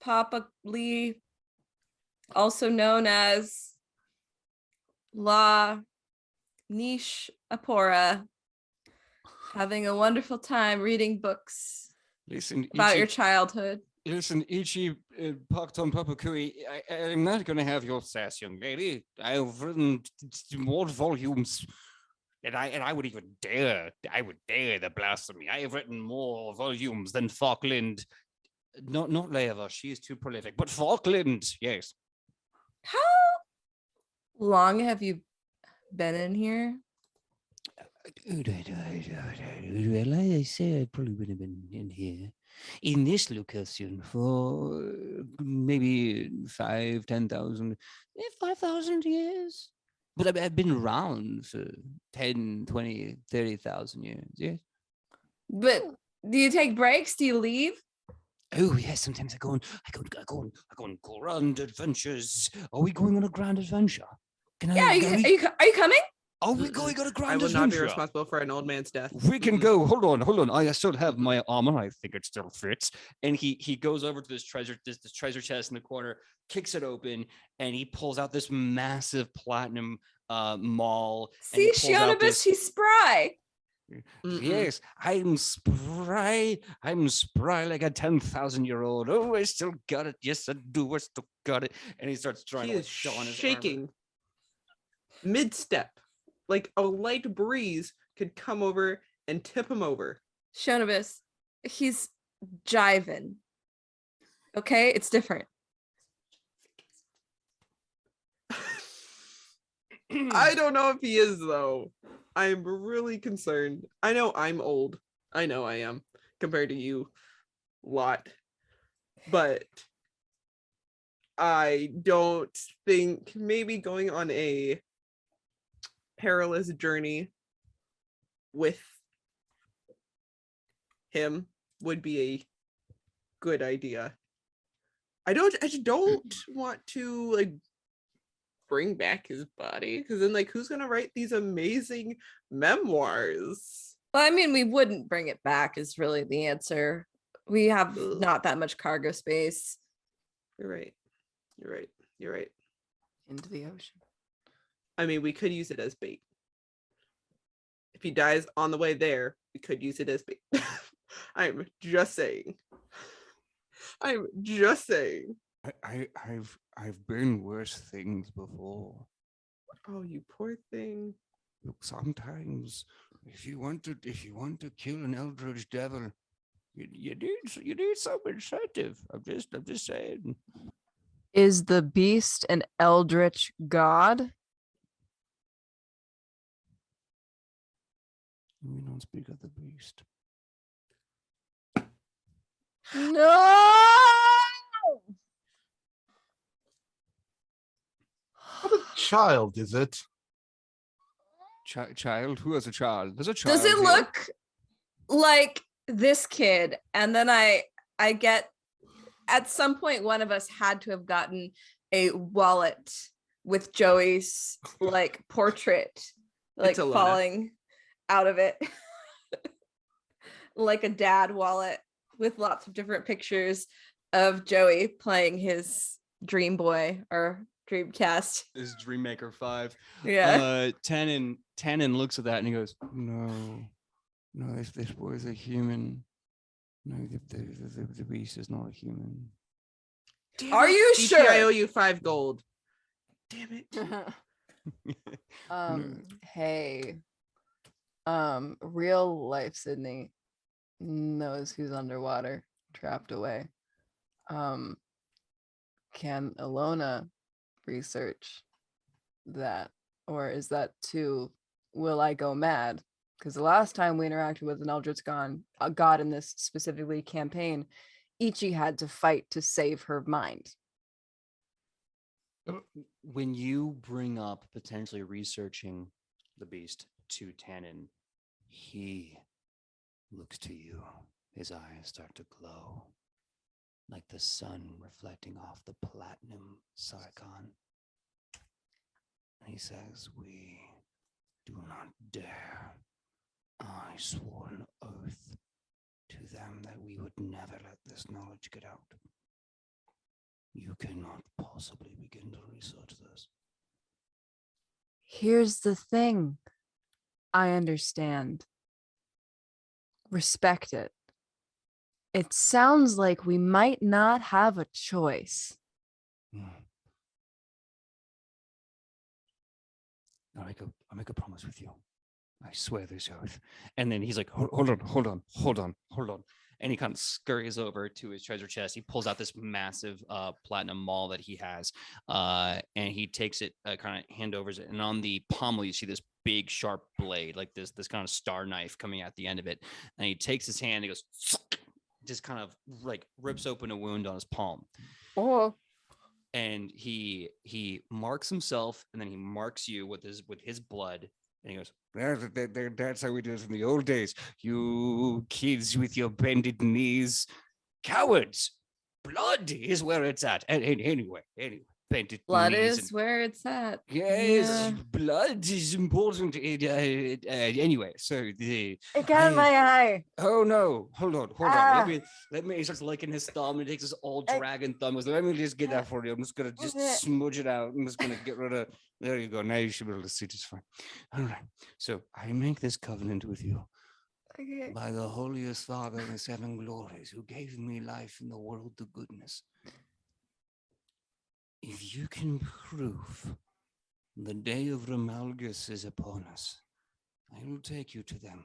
Papa Lee, also known as La Niche Apora, having a wonderful time reading books Listen, about Ichi, your childhood. Listen, Ichi Pakton Papakui, I'm not going to have your sass, young lady. I've written more volumes. And I would even dare, I would dare the blasphemy. I have written more volumes than Falkland. Not Leva, she is too prolific, but Falkland, yes. How long have you been in here? Well, I say I probably would have been in here, in this location, for maybe 10,000, 5,000 years. But I've been around for 10, 20, 30,000 years, yes. But do you take breaks? Do you leave? Oh yes, sometimes I go on grand adventures. Are we going on a grand adventure? Can Yeah, are you coming? Are we going on a grand I will adventure? not be responsible for an old man's death. We can go. Hold on. I still have my armor. I think it still fits. And he goes over to this treasure chest in the corner, kicks it open, and he pulls out this massive platinum maul. See, Shionibus, he's spry. Yes, I'm spry. I'm spry like a 10,000-year-old. Oh, I still got it. Yes, I do. I still got it. And he starts trying He to is show on his shaking mid-step. Like a light breeze could come over and tip him over. Shionibus, he's jiving. Okay, it's different. I don't know if he is, though. I'm really concerned. I know I'm old. I know I am compared to you lot. But I don't think maybe going on a perilous journey with him would be a good idea. I just don't want to like bring back his body, because then like who's gonna write these amazing memoirs? Well, I mean, we wouldn't bring it back is really the answer. We have not that much cargo space. You're right. Into the ocean. I mean, we could use it as bait. If he dies on the way there, we could use it as bait. I'm just saying. I've been worse things before. Oh, you poor thing. Look, sometimes if you want to kill an eldritch devil, you need some incentive. I'm just saying. Is the beast an eldritch god? We don't speak of the beast. No! What a child is it? Child? Who has a child? There's a child. Does it here. look like this kid? And then I get, at some point, one of us had to have gotten a wallet with Joey's like portrait, like Alona. falling out of it. Like a dad wallet with lots of different pictures of Joey playing his Dream Boy or Dreamcast. This is Dreammaker 5. Yeah. Tannen looks at that and he goes, No, this boy is a human. No, the beast is not a human. Damn Are it, you DT, sure? I owe you 5 gold. Damn it. Hey. Real life Sidney knows who's underwater, trapped away. Can Alona research that? Or is that too, will I go mad? Because the last time we interacted with an Eldritch god in this specifically campaign, Ichi had to fight to save her mind. When you bring up potentially researching the beast to Tannen, he looks to you. His eyes start to glow like the sun reflecting off the platinum sargon. And he says, We do not dare. I swore an oath to them that we would never let this knowledge get out. You cannot possibly begin to research this. Here's the thing. I understand. Respect it. It sounds like we might not have a choice. I'll make a promise with you. I swear this oath. And then he's like, hold on. And he kind of scurries over to his treasure chest. He pulls out this massive platinum maul that he has. And he takes it, kind of hand overs it. And on the pommel, you see this big sharp blade, like this kind of star knife coming out the end of it. And he takes his hand, he goes, just kind of like rips open a wound on his palm. Oh. And he marks himself, and then he marks you with his blood. And he goes, that's how we do it in the old days. You kids with your bended knees, cowards. Blood is where it's at. And anyway, bended Blood knees. is where it's at. Yes, Yeah. blood is important. Anyway, so It got in my eye. Oh no! Hold on. Ah. Let me. He starts licking his thumb and takes his old I- dragon thumb. He goes, let me just get that for you. I'm just gonna just smudge it out. I'm just gonna get rid of. There you go. Now you should be able to see just fine. All right. So I make this covenant with you Okay. by the holiest Father in the seven glories, who gave me life and the world to goodness. If you can prove the day of Remalgus is upon us, I will take you to them,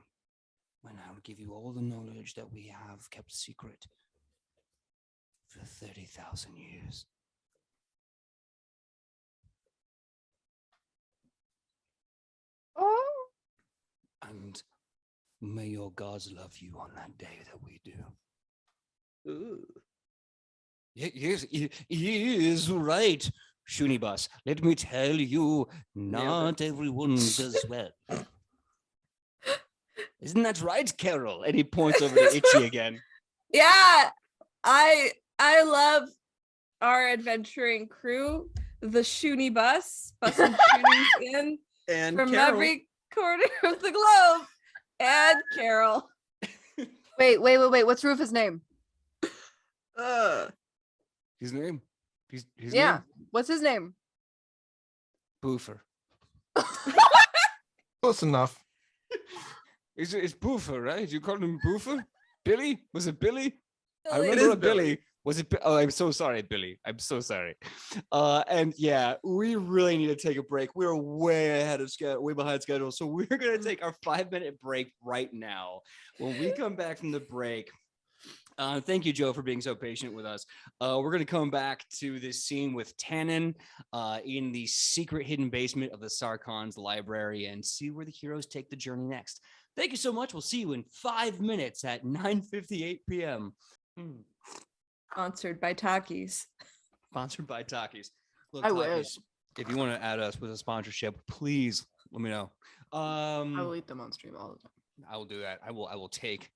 and I will give you all the knowledge that we have kept secret for 30,000 years. Oh. And may your gods love you on that day that we do. Ooh. Yes, he is right, Shunibas. Let me tell you, not everyone does well. Isn't that right, Carol? And he points over to Itchy again. Yeah, I love our adventuring crew, the Shoonie bus, busing Shoonies in And from Carol. every corner of the globe, and Carol. Wait. What's Rufus' name? His name? His Yeah. name? What's his name? Boofer. Close enough. It's Boofer, right? You called him Boofer? Billy? Was it Billy? I Billy. remember is a Billy. Billy. Was it? Oh, I'm so sorry, Billy. I'm so sorry. And yeah, we really need to take a break. We're way ahead of schedule, way behind schedule. So we're gonna take our 5-minute break right now. When we come back from the break, thank you, Joe, for being so patient with us. We're gonna come back to this scene with Tannen in the secret hidden basement of the Sarkon's library and see where the heroes take the journey next. Thank you so much. We'll see you in 5 minutes at 9:58 p.m. Sponsored by Takis. Sponsored by Takis. Look, I wish. Takis, if you want to add us with a sponsorship, please let me know. I will eat them on stream all the time. I will do that. I will take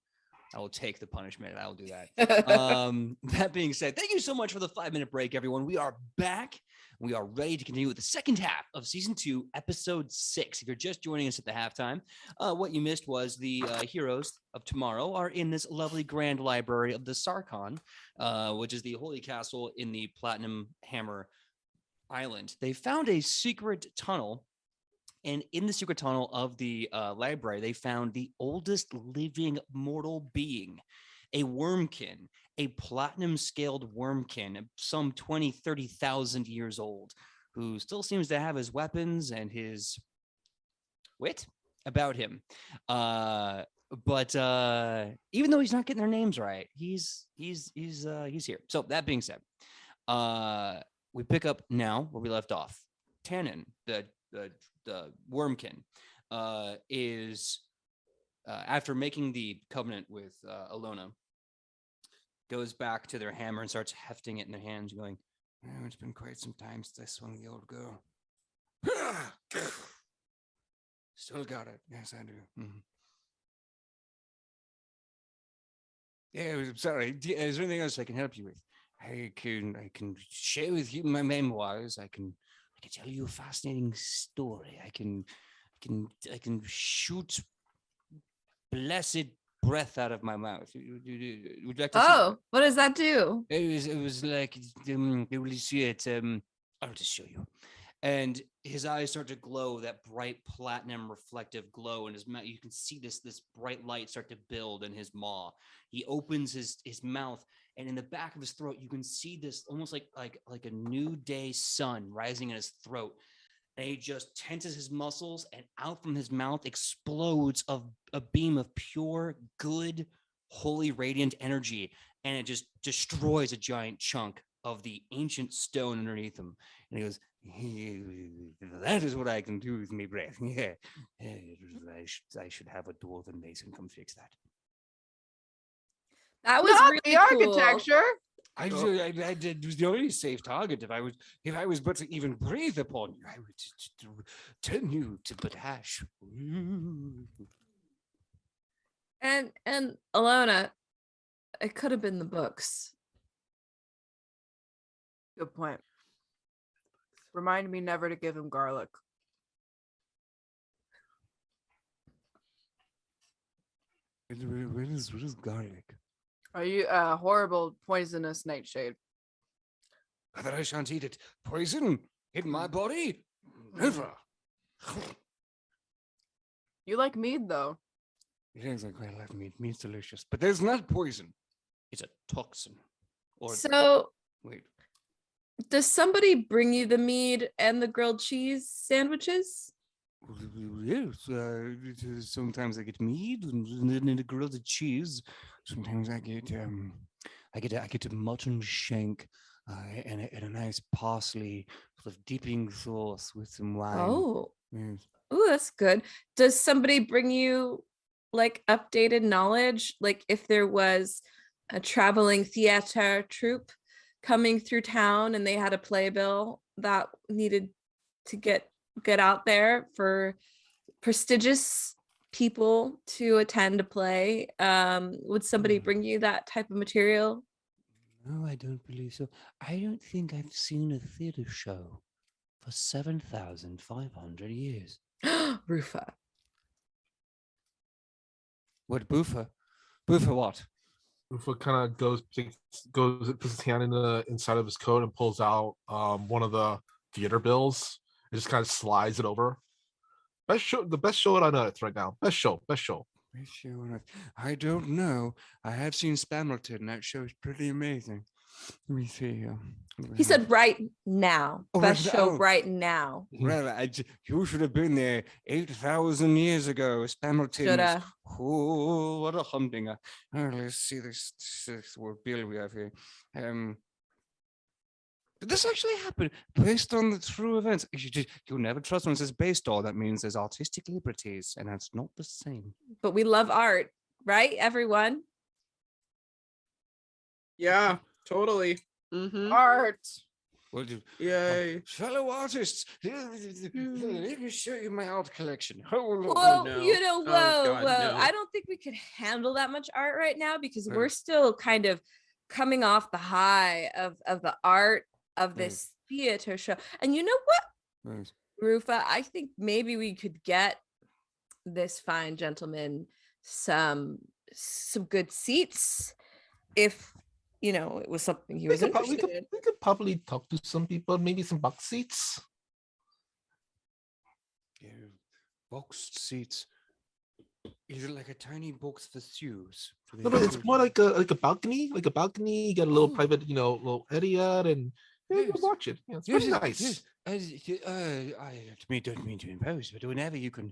the punishment. I will do that. That being said, thank you so much for the 5-minute break, everyone. We are back. We are ready to continue with the second half of season 2, episode 6. If you're just joining us at the halftime, what you missed was the heroes of tomorrow are in this lovely grand library of the Sarkon, which is the holy castle in the Platinum Hammer Island. They found a secret tunnel. And in the secret tunnel of the library, they found the oldest living mortal being, a wormkin, a platinum-scaled wormkin, some 20, 30,000 years old, who still seems to have his weapons and his wit about him. But even though he's not getting their names right, he's here. So that being said, we pick up now where we left off. Tannen, the wormkin, is after making the covenant with Alona, goes back to their hammer and starts hefting it in their hands, going, oh, it's been quite some time since I swung the old girl. Still got it. Yes, I do. Mm-hmm. Yeah, I'm sorry. Is there anything else I can help you with? I can share with you my memoirs. I can tell you a fascinating story. I can shoot blessed breath out of my mouth. Would you like to see Oh, what does that do? it was like you will see it. I'll just show you. and his eyes start to glow, that bright platinum reflective glow in his mouth. You can see this bright light start to build in his maw. He opens his mouth, and in the back of his throat, you can see this almost like a new day sun rising in his throat. And he just tenses his muscles, and out from his mouth explodes a beam of pure, good, holy, radiant energy, and it just destroys a giant chunk of the ancient stone underneath him. And he goes, that is what I can do with my breath. Yeah, I should have a dwarven mason come fix that. That was Not really the architecture. I did was the only safe target. If I was but to even breathe upon you, I would turn you to potash. And Alona, it could have been the books. Good point. Remind me never to give him garlic. What is garlic? Are you a horrible poisonous nightshade? That I shan't eat it. Poison in my body? Never. You like mead though. Yes, I quite like meat. Meat's delicious, but there's not poison. It's a toxin. Or So wait. does somebody bring you the mead and the grilled cheese sandwiches? Yes, sometimes I get meat and then the grilled cheese. Sometimes I get a mutton shank and a nice parsley sort of dipping sauce with some wine. Oh, Yes. oh, that's good. Does somebody bring you like updated knowledge? Like if there was a traveling theater troupe coming through town and they had a playbill that needed to get out there for prestigious people to attend a play, would somebody bring you that type of material? No, I don't believe so. I don't think I've seen a theater show for 7,500 years. Rufa. What, Boofer? Boofer what? Ufa kind of goes, puts his hand in the inside of his coat and pulls out one of the theater bills. It just kind of slides it over. Best show, the best show on earth right now. Best show. I don't know. I have seen Spamilton. That show is pretty amazing. Let me see. He said right now. Oh, Best right show now. right now. Well, you should have been there 8,000 years ago. Spamilton. Shoulda. Oh, what a humdinger. Oh, let's see this what bill we have here. Did this actually happen based on the true events? You'll never trust when it says based on. That means there's artistic liberties, and that's not the same. But we love art, right, everyone? Yeah, totally. Mm-hmm. Art. Well, Yay. fellow artists, let me show you my art collection. Hold on. Whoa, no. you know, Oh, whoa, God, whoa. no. I don't think we could handle that much art right now because Right. we're still kind of coming off the high of the art of this theater show. And you know what, Yes. Rufa, I think maybe we could get this fine gentleman some good seats if you know it was something he was interested in. We could probably talk to some people, maybe some box seats. Yeah, boxed seats. Is it like a tiny box for shoes? No, but it's more like a balcony. Like a balcony, you got a little private, little area, and you can watch it. Yeah, it's pretty nice. Yes. I don't mean to impose, but whenever you can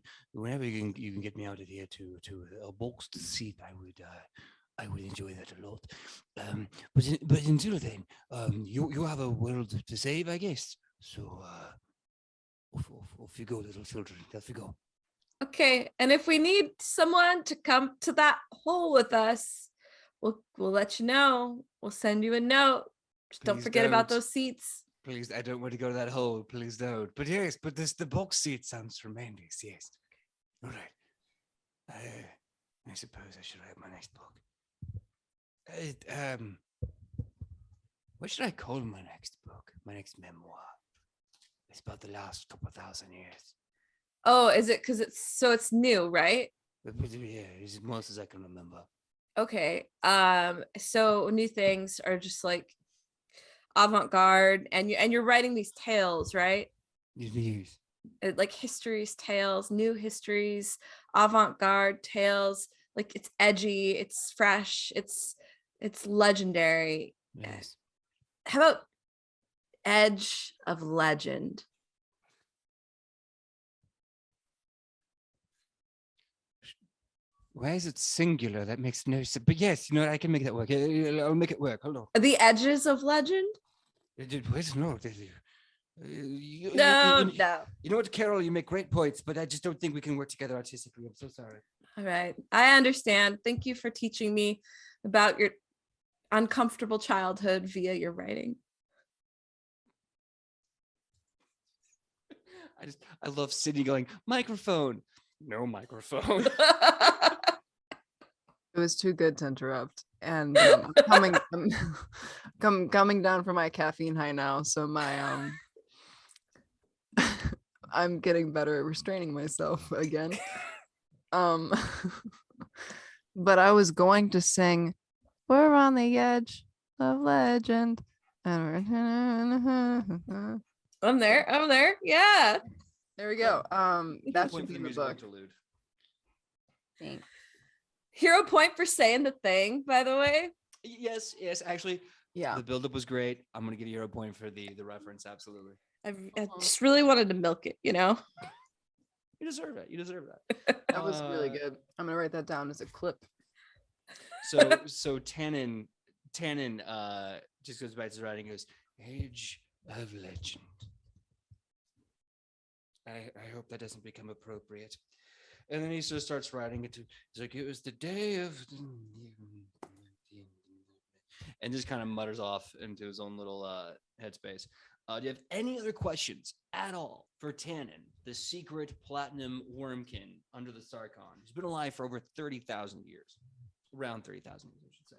get me out of here to a boxed seat, I would enjoy that a lot. But until then, you have a world to save, I guess. So off you go, little children. Off you go. Okay, and if we need someone to come to that hole with us, we'll let you know. We'll send you a note. Just don't Please forget about don't. those seats. Please, I don't want to go to that hole. Please don't. But yes, but the box seat sounds tremendous. Yes. All right. I suppose I should write my next book. What should I call my next book? My next memoir. It's about the last couple thousand years. Oh, is it because it's new, right? Yeah, it's as most as I can remember. Okay. So new things are just like avant-garde, and you're writing these tales, right? Yes. Like histories, tales, new histories, avant-garde tales. Like it's edgy, it's fresh, it's legendary. Yes. How about Edge of Legend? Why is it singular? That makes no sense. But yes, you know what? I can make that work. I'll make it work. Hold on. The Edges of Legend? Where's no? No. You know what, Carol? You make great points, but I just don't think we can work together artistically. I'm so sorry. All right. I understand. Thank you for teaching me about your uncomfortable childhood via your writing. I love Sidney going, microphone. No microphone. It was too good to interrupt. And I'm coming down from my caffeine high now, so my I'm getting better at restraining myself again. But I was going to sing "We're on the Edge of Legend." I'm there. Yeah. There we go. That Point should for be the in the musical book. interlude. Thanks. Hero point for saying the thing, by the way. Yes. Actually, Yeah. the buildup was great. I'm gonna give you a point for the reference. Absolutely. I just really wanted to milk it, you know? You deserve it. That was really good. I'm gonna write that down as a clip. So Tannen just goes back to his writing. Goes Age of Legend. I hope that doesn't become appropriate. And then he just starts writing it. He's like, it was the day of, and just kind of mutters off into his own little headspace. Do you have any other questions at all for Tannen, the secret platinum wormkin under the Sarkon? He's been alive for over 30,000 years, around 30,000 years, I should say.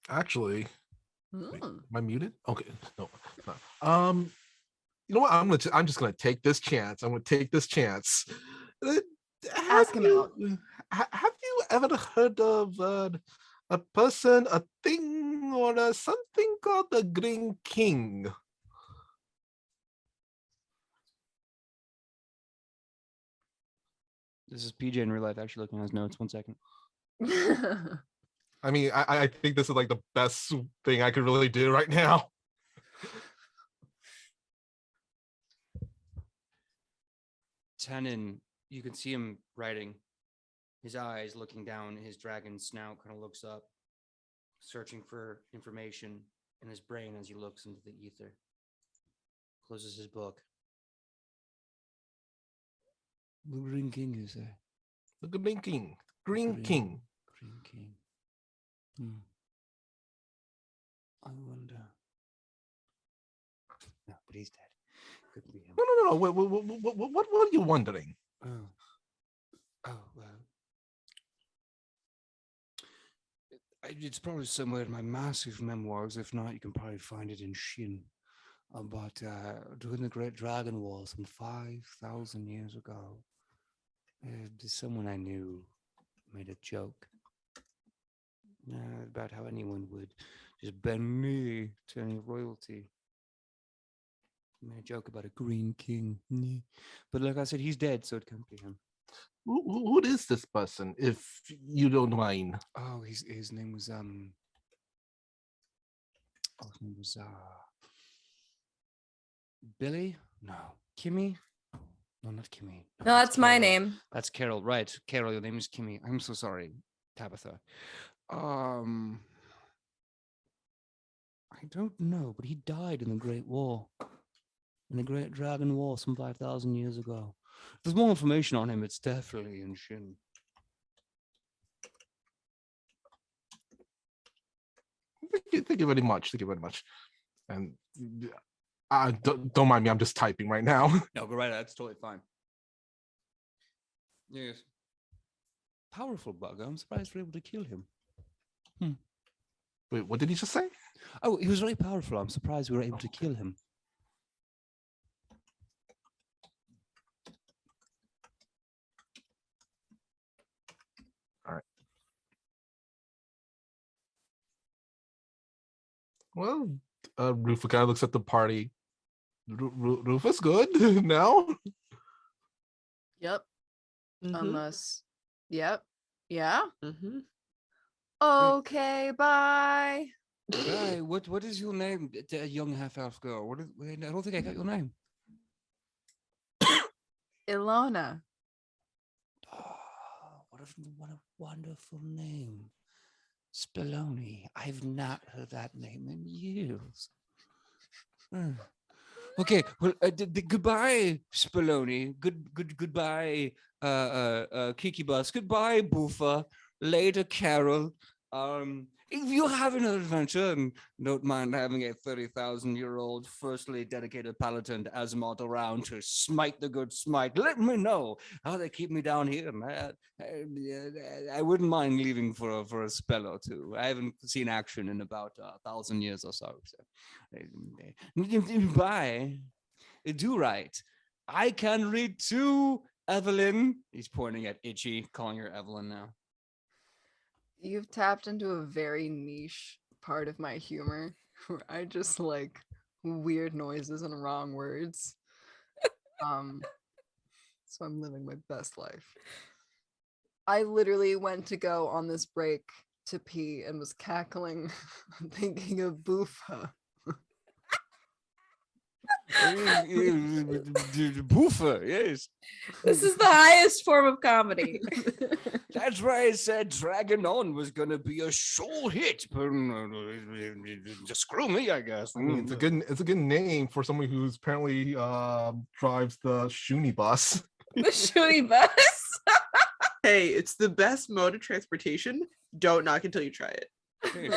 Actually, wait, Mm. am I muted? Okay, no. You know what? I'm just gonna take this chance. I'm gonna take this chance. Ask him out. Have you ever heard of a person, a thing, or something called the Green King? This is PJ in real life, actually looking at his notes. 1 second. I mean, I think this is like the best thing I could really do right now. Tannen, you can see him writing. His eyes looking down, his dragon snout kind of looks up, searching for information in his brain as he looks into the ether. Closes his book. The Green King, you say? The Green King. Green King. Green King. I wonder. No, but he's dead. Couldn't be him. No. What are you wondering? Oh, well. It's probably somewhere in my massive memoirs. If not, you can probably find it in Shin. But during the Great Dragon War, some 5,000 years ago, someone I knew made a joke about how anyone would just bend knee to any royalty. He made a joke about a Green King. But like I said, he's dead, so it can't be him. Who is this person, if you don't mind? Oh, his name was Billy? No. Kimmy? No, not Kimmy. No, that's my Carol. name. That's Carol, right? Carol, your name is Kimmy. I'm so sorry, Tabitha. I don't know, but he died in the Great War. In the Great Dragon War some 5,000 years ago. If there's more information on him, it's definitely in Shin. Thank you very much. Thank you very much. And don't mind me. I'm just typing right now. No, go right ahead. That's totally fine. Yes. Powerful bug. I'm surprised we're able to kill him. Wait, what did he just say? Oh, he was very powerful. I'm surprised we were able to kill him. All right. Well, Rufus kind of looks at the party. Rufus, good now. Yep. Mhm, Unless. Yep. Yeah. mhm. Okay. Bye. Guy, what is your name, young half-elf girl? I don't think I got your name. Ilona. Oh, what a wonderful name. Speloni. I've not heard that name in years. Hmm. Okay, well, goodbye, Speloni. Goodbye, Kiki Bus. Goodbye, Boofa. Later, Carol. If you're having an adventure and don't mind having a 30,000-year-old firstly dedicated paladin to Azimuth around to smite the good smite, let me know how they keep me down here. I wouldn't mind leaving for a spell or two. I haven't seen action in about 1,000 years or so. Bye. Do right. I can read too, Evelyn. He's pointing at Itchy, calling her Evelyn now. You've tapped into a very niche part of my humor where I just like weird noises and wrong words. So I'm living my best life. I literally went to go on this break to pee and was cackling, thinking of Boofa. Boofer, yes. This is the highest form of comedy. That's why I said Dragon On was gonna be a sure hit, but just screw me, I guess. I mean, it's a good name for someone who's apparently drives the Shuni bus. The shooty bus. Hey, it's the best mode of transportation. Don't knock until you try it. Hey,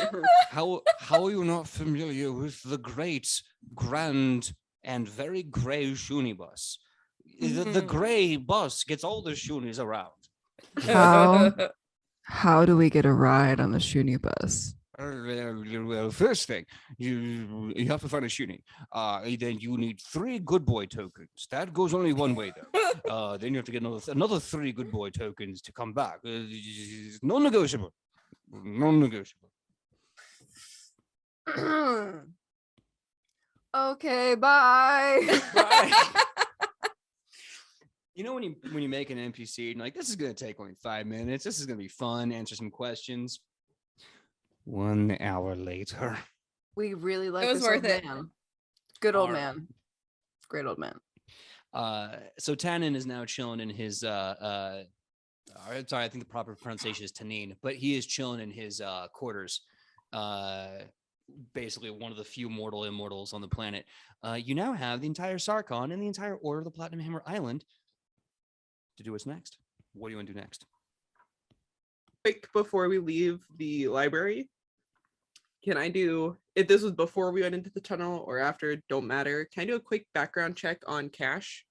how are you not familiar with the great, grand, and very gray Shuni bus? The gray bus gets all the Shunis around. How do we get a ride on the Shuni bus? Well, first thing, you have to find a Shuni. Then you need 3 good boy tokens. That goes only one way though. Then you have to get another 3 good boy tokens to come back. Non-negotiable. Non-negotiable. Okay, bye. Right. You know when you make an NPC and you're like, this is gonna take only 5 minutes. This is gonna be fun. Answer some questions. 1 hour later. We really like was this old worth it. man. Good old All right. man. Great old man. So Tannen is now chilling in his sorry, I think the proper pronunciation is Tanin, but he is chilling in his quarters. Basically one of the few mortal immortals on the planet. You now have the entire Sarkon and the entire Order of the Platinum Hammer Island to do what's next. What do you want to do next? Quick before we leave the library, can I do, if this was before we went into the tunnel or after, don't matter, can I do a quick background check on Cash?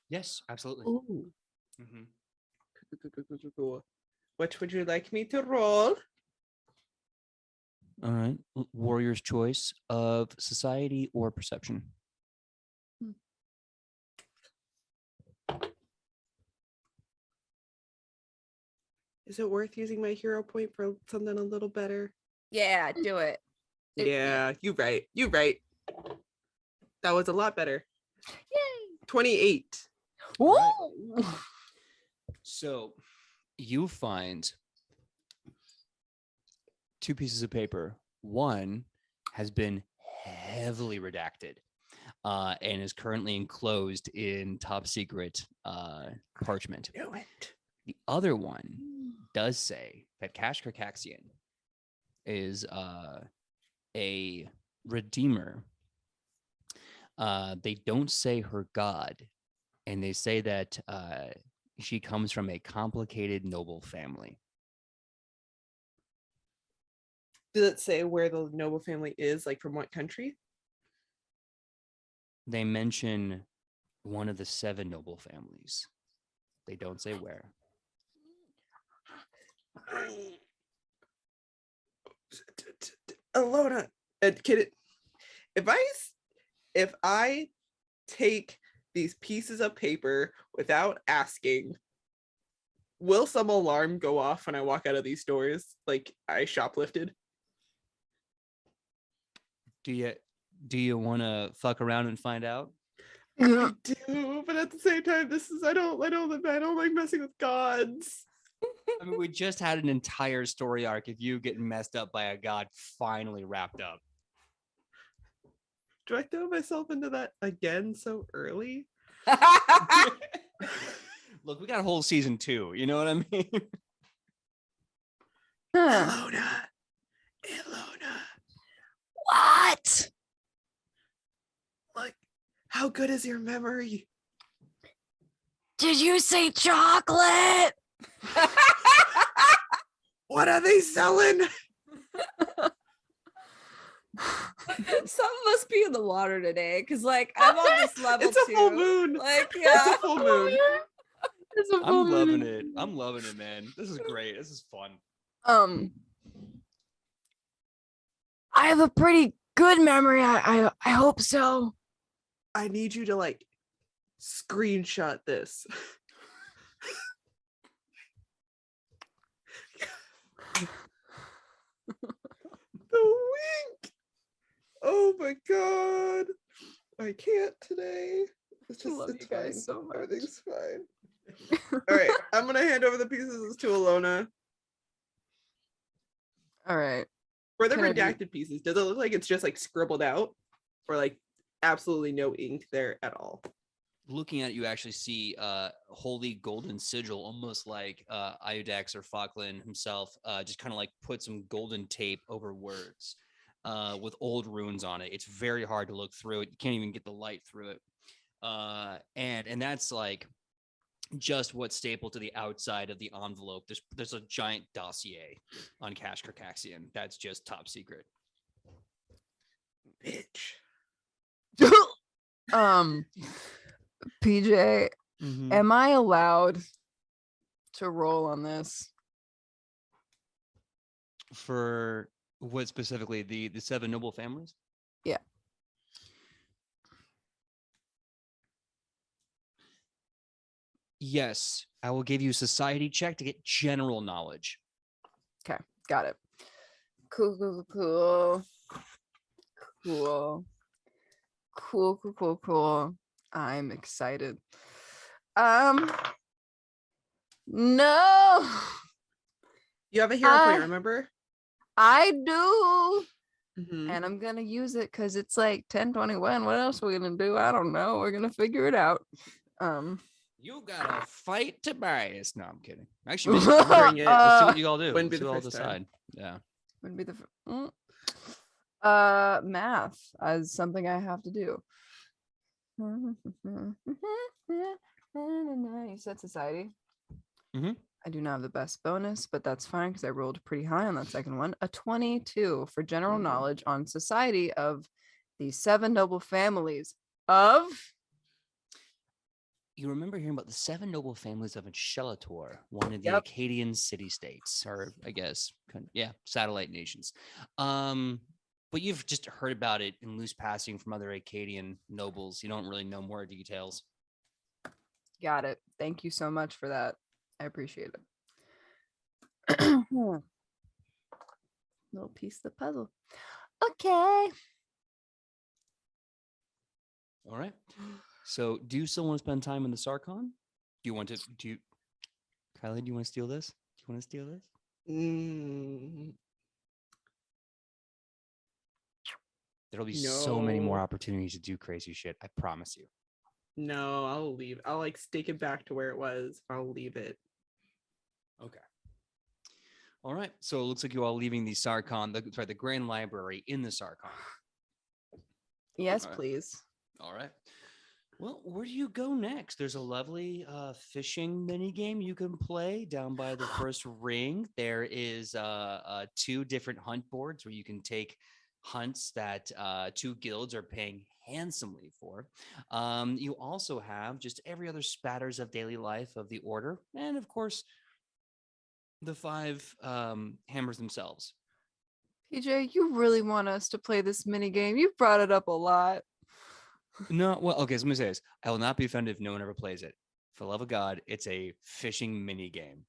Yes, absolutely. Ooh. Mhm. What would you like me to roll? All right. Warrior's choice of society or perception. Is it worth using my hero point for something a little better? Yeah, do it. Yeah, you right. You right. That was a lot better. Yay. 28. Woo! So you find 2 pieces of paper. One has been heavily redacted and is currently enclosed in top secret parchment. Knew it. The other one does say that Cash Kirkaxian is a redeemer. They don't say her god, and they say that she comes from a complicated noble family. Does it say where the noble family is, like from what country? They mention one of the 7 noble families. They don't say where. Alona, if I take these pieces of paper without asking, will some alarm go off when I walk out of these doors like I shoplifted? Do you want to fuck around and find out? I do, but at the same time, I don't like messing with gods. I mean, we just had an entire story arc of you getting messed up by a god finally wrapped up. Do I throw myself into that again so early? Look, we got a whole season 2. You know what I mean? Ilona. What? Like, how good is your memory? Did you say chocolate? What are they selling? Something must be in the water today, because like I'm on this level It's a too. full moon. Like, It's yeah. a full moon. I'm loving it. I'm loving it, man. This is great. This is fun. I have a pretty good memory. I hope so. I need you to like screenshot this. The wink. Oh my god. I can't today. It's just love it's you guys fine. so much. Everything's fine. All right. I'm gonna hand over the pieces to Ilona. All right. For the Can I be- redacted pieces, does it look like it's just like scribbled out? Or like absolutely no ink there at all? Looking at it, you actually see holy golden sigil, almost like Iodax or Falkland himself, just kind of like put some golden tape over words with old runes on it. It's very hard to look through it. You can't even get the light through it. And that's like just what's stapled to the outside of the envelope. There's a giant dossier on Cash Carcaxian. That's just top secret. Bitch. PJ, Mhm. am I allowed to roll on this? For what specifically? The 7 noble families? Yeah. Yes, I will give you a society check to get general knowledge. Okay, got it. Cool. I'm excited. No, You have a hero I- point, remember? I do. Mhm. And I'm gonna use it because it's like 10:21. What else are we gonna do? I don't know. We're gonna figure it out. You gotta fight Tobias. No, I'm kidding. Actually, maybe Bring it. let's see what you all do. Wouldn't be Let's see the what I'll first time. decide. Yeah. Would be the math as something I have to do. You said society. Mhm. I do not have the best bonus, but that's fine because I rolled pretty high on that second one. A 22 for general Mhm. knowledge on society of the 7 noble families of. You remember hearing about the 7 noble families of Shelator, one of the Yep. Acadian city-states, or I guess, satellite nations. But you've just heard about it in loose passing from other Acadian nobles. You don't really know more details. Got it. Thank you so much for that. I appreciate it. Little piece of the puzzle. Okay. All right. So, do you still want to spend time in the Sarkon? Kylie, do you want to steal this? Do you want to steal this? There'll be so many more No. opportunities to do crazy shit. I promise you. No, I'll leave. I'll like stake it back to where it was. I'll leave it. Okay. All right. So it looks like you all leaving the Sarkon, the Grand Library in the Sarkon. Yes, All right. please. All right. Well, where do you go next? There's a lovely fishing mini game you can play down by the first ring. There is 2 different hunt boards where you can take hunts that 2 guilds are paying handsomely for. You also have just every other spatters of daily life of the order, and of course, the 5 hammers themselves. PJ, you really want us to play this mini game? You brought it up a lot. No, well, okay, so let me say this. I will not be offended if no one ever plays it. For the love of God, it's a fishing mini game.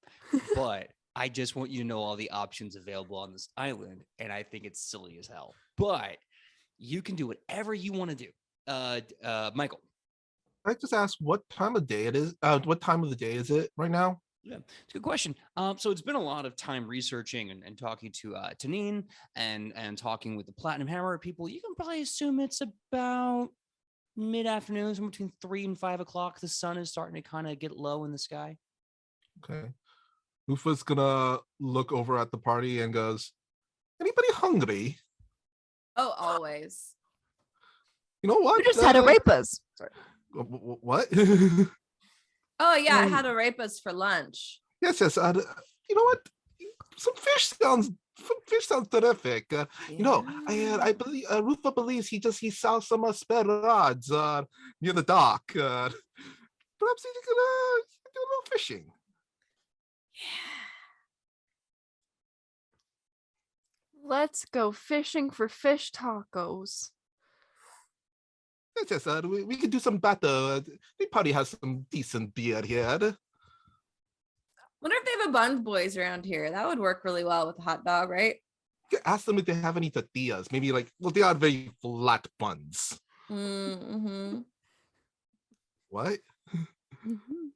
But I just want you to know all the options available on this island, and I think it's silly as hell. But You can do whatever you want to do. Michael. I just ask what time of day it is. What time of the day is it right now? Yeah, it's a good question. So it's been a lot of time researching and talking to Tanine and talking with the Platinum Hammer people. You can probably assume it's about mid-afternoon, somewhere between 3 and 5 o'clock. The sun is starting to kind of get low in the sky. Okay. Ufa's gonna look over at the party and goes, "Anybody hungry? Oh, always. You know what? We just had arepas. Sorry. What? Oh yeah, I had arepas for lunch. Yes. You know what? Some fish sounds terrific. You know, I believe Rufa believes he saw some spare rods near the dock. Perhaps he can do a little fishing. Let's go fishing for fish tacos. Yes. We could do some battle. They probably have some decent beer here. Wonder if they have a Buns Boys around here. That would work really well with a hot dog, right? You could ask them if they have any tortillas. Maybe they are very flat buns. Mm-hmm. What? Mm-hmm.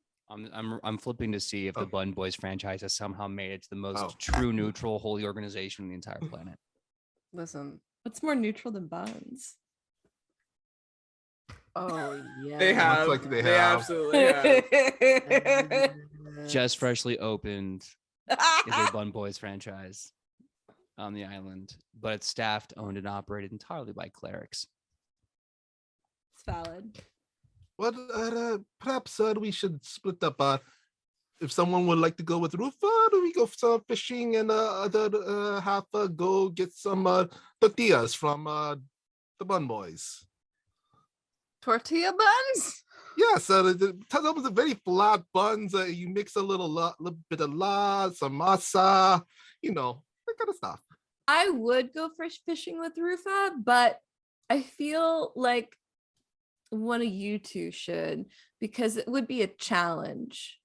I'm flipping to see if the Bun Boys franchise has somehow made it to the most true neutral holy organization on the entire planet. Listen. What's more neutral than buns? Oh yeah. They have. Looks like they They have. absolutely have. Just freshly opened is a Bun Boys franchise on the island, but it's staffed, owned, and operated entirely by clerics. It's valid. Well, perhaps we should split up. If someone would like to go with Rufa, do we go some fishing and other half go get some tortillas from the Bun Boys? Tortilla buns? Yes, those are very flat buns. You mix a little bit of some masa, that kind of stuff. I would go fishing with Rufa, but I feel like one of you two should, because it would be a challenge.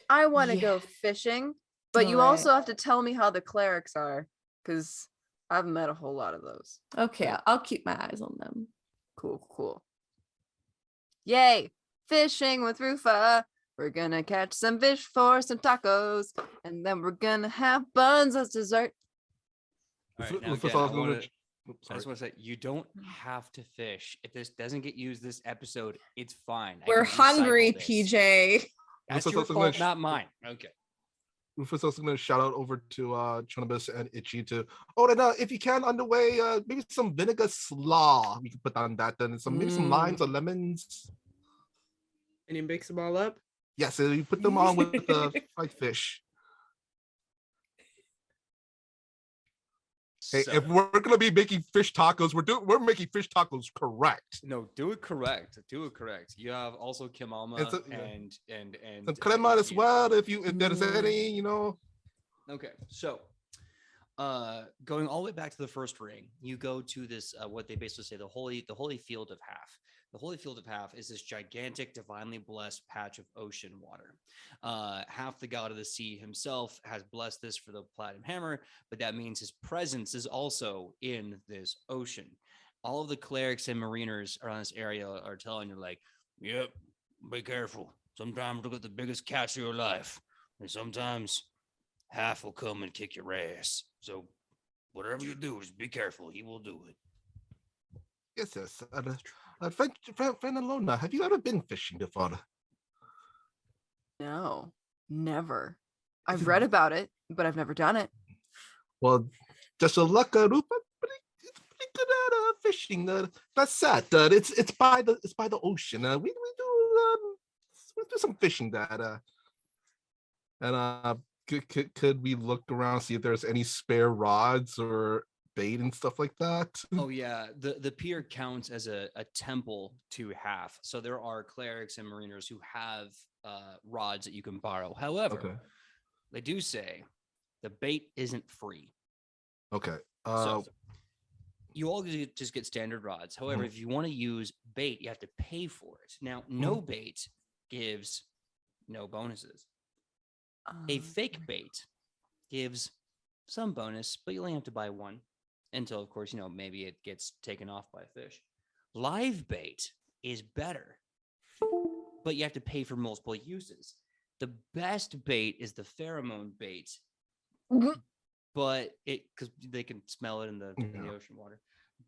I want to Yeah. go fishing, but you All also right. have to tell me how the clerics are, because I've met a whole lot of those. Okay, I'll keep my eyes on them. Cool. Yay! Fishing with Rufa. We're gonna catch some fish for some tacos, and then we're gonna have buns as dessert. All right, now Rufa's again, also I gonna- just want to say, you don't have to fish. If this doesn't get used this episode, it's fine. I We're can recycle hungry, this. PJ. That's Rufa's your also gonna fault, not mine. Okay. Rufus also going to shout out over to Chonibus and Itchy to, and if you can, on the way, maybe some vinegar slaw. We can put on that, then maybe some limes or lemons. And you mix them all up. Yes, you put them on with the fried fish. Hey, So- if we're gonna be making fish tacos, we're making fish tacos correct. No, do it correct. Do it correct. You have also Kimama It's a- and Some crema as Itchy. well, if there's any, Okay, so going all the way back to the first ring, you go to this what they basically say the holy field of half. The holy field of half is this gigantic, divinely blessed patch of ocean water. Half the god of the sea himself has blessed this for the Platinum Hammer, but that means his presence is also in this ocean. All of the clerics and mariners around this area are telling you, like, yep, be careful. Sometimes look at the biggest catch of your life, and sometimes half will come and kick your ass. So whatever you do, just be careful. He will do it. Yes. Friend Alona, have you ever been fishing before? No, never. I've read about it, but I've never done it. Well, just a luck, Rupa. It's pretty good at fishing. That's sad. It's by the ocean. We do some fishing there. And could we look around, see if there's any spare rods or bait and stuff like that? Oh yeah, the pier counts as a temple to half. So there are clerics and mariners who have rods that you can borrow. However, Okay. they do say the bait isn't free. Okay. So you all just get standard rods. However, if you want to use bait, you have to pay for it. Now, no bait gives no bonuses. A fake bait gives some bonus, but you only have to buy one. until, of course, maybe it gets taken off by a fish. Live bait is better, but you have to pay for multiple uses. The best bait is the pheromone bait, but because they can smell it in the ocean water.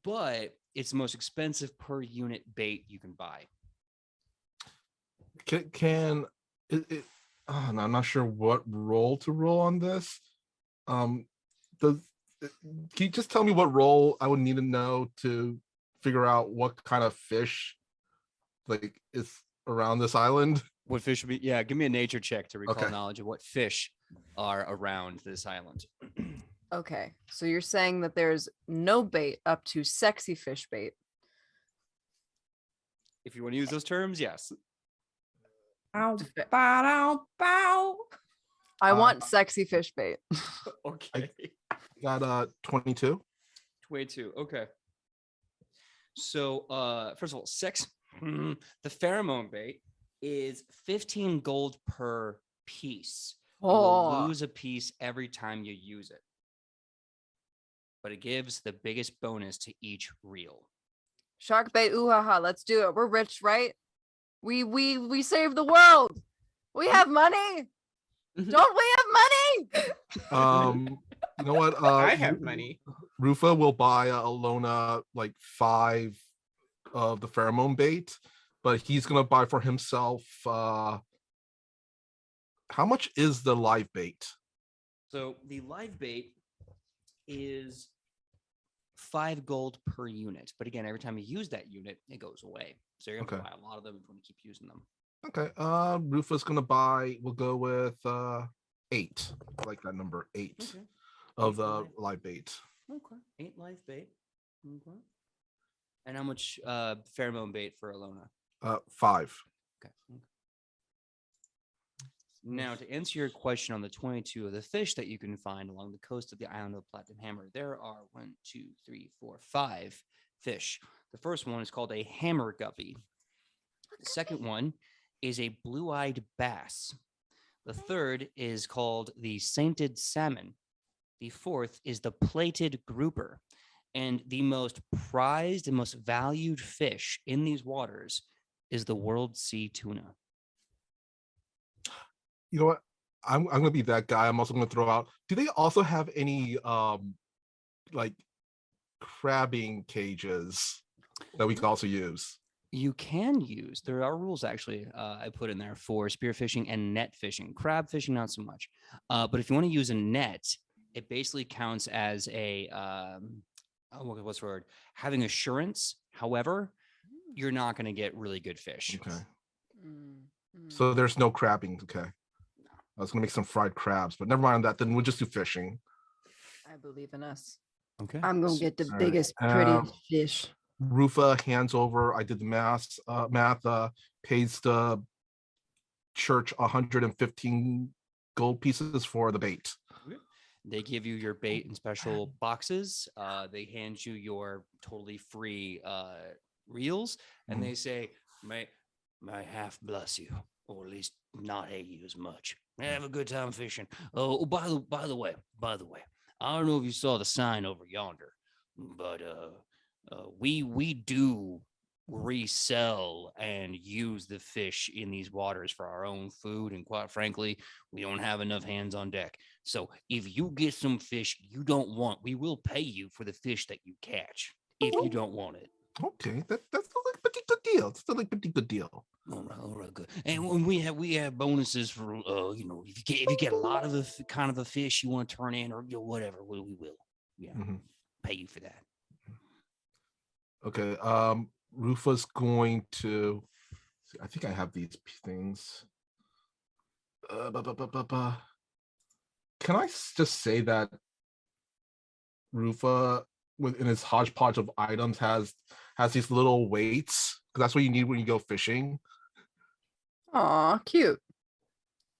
But it's the most expensive per unit bait you can buy. Can it? No, I'm not sure what roll to roll on this. Can you just tell me what roll I would need to know to figure out what kind of fish is around this island? What fish would be? Yeah, give me a nature check to recall Okay. knowledge of what fish are around this island. Okay, so you're saying that there's no bait up to sexy fish bait. If you want to use those terms, yes. Ow, bow, bow. I want sexy fish bait. Okay. Got 22. 22. Okay. So, first of all, the pheromone bait is 15 gold per piece. You will lose a piece every time you use it, but it gives the biggest bonus to each reel. Shark bait, ooh ha ha, let's do it. We're rich, right? We save the world. We have money. Don't we have money? You know what? I have money. Rufa will buy Alona 5 of the pheromone bait, but he's gonna buy for himself. How much is the live bait? So the live bait is 5 gold per unit, but again, every time you use that unit, it goes away. So you're gonna buy a lot of them if you want to keep using them. Okay. Rufa's gonna buy. We'll go with 8. I like that number 8 of the live bait. Okay. 8 live bait. Okay. And how much pheromone bait for Alona? 5. Okay. Now, to answer your question on the 22 of the fish that you can find along the coast of the island of Platinum Hammer, there are 5 fish. The first one is called a hammer guppy. The second one is a blue-eyed bass. The third is called the sainted salmon. The fourth is the plated grouper. And the most prized and most valued fish in these waters is the world sea tuna. You know what? I'm gonna be that guy. I'm also gonna throw out. Do they also have any crabbing cages that we could also use? You can use. There are rules actually I put in there for spearfishing and net fishing. Crab fishing, not so much. But if you want to use a net, it basically counts as a what's the word? Having assurance. However, you're not going to get really good fish. Okay. So there's no crabbing. Okay. I was gonna make some fried crabs, but never mind that. Then we'll just do fishing. I believe in us. Okay. I'm gonna get the All right. biggest, prettiest fish. Rufa hands over. I did the math. Pays the church 115 gold pieces for the bait. They give you your bait in special boxes. They hand you your totally free reels, and they say, "May half bless you, or at least not hate you as much. Have a good time fishing." Oh, by the way, I don't know if you saw the sign over yonder, but we do resell and use the fish in these waters for our own food, and quite frankly, we don't have enough hands on deck. So if you get some fish you don't want, we will pay you for the fish that you catch if you don't want it. Okay, that's still like a pretty good deal. It's still like a pretty good deal. All right, good. And when we have bonuses for if you get a lot of the kind of a fish you want to turn in, or whatever, we will pay you for that. Okay. Rufa's going to. I think I have these things. Can I just say that Rufa, within his hodgepodge of items, has these little weights, because that's what you need when you go fishing. Aw, cute.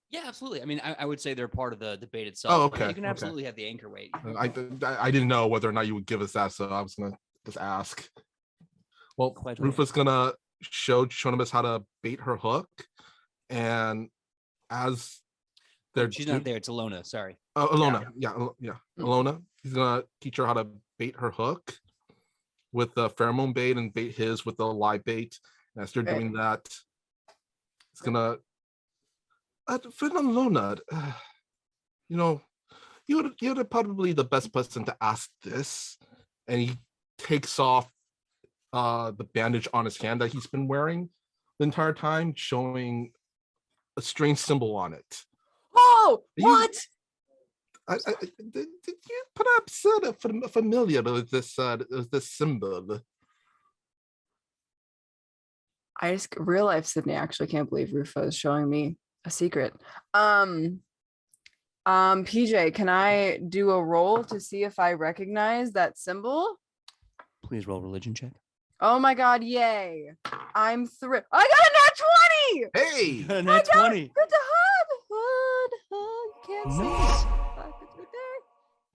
Yeah, absolutely. I mean, I would say they're part of the debate itself. Oh, but okay. You can absolutely have the anchor weight. I didn't know whether or not you would give us that, so I was gonna just ask. Well, Quite Rufa's gonna show Chonimus how to bait her hook, and as they're she's not there. It's Alona. Sorry. Alona, yeah, Alona. he's gonna teach her how to bait her hook with the pheromone bait and bait his with the live bait. And as they're Right. doing that, it's gonna Lona, you're probably the best person to ask this. And he takes off the bandage on his hand that he's been wearing the entire time, showing a strange symbol on it. Oh, what? Did you perhaps familiar with this symbol? I just real life Sidney actually can't believe Rufa is showing me a secret. PJ, can I do a roll to see if I recognize that symbol? Please roll religion check. Oh my god, yay. I'm thrilled. I got a nat 20! Hey! Got a nat 20. Good to hug. Can't see Nice. it. Fuck, it's right there.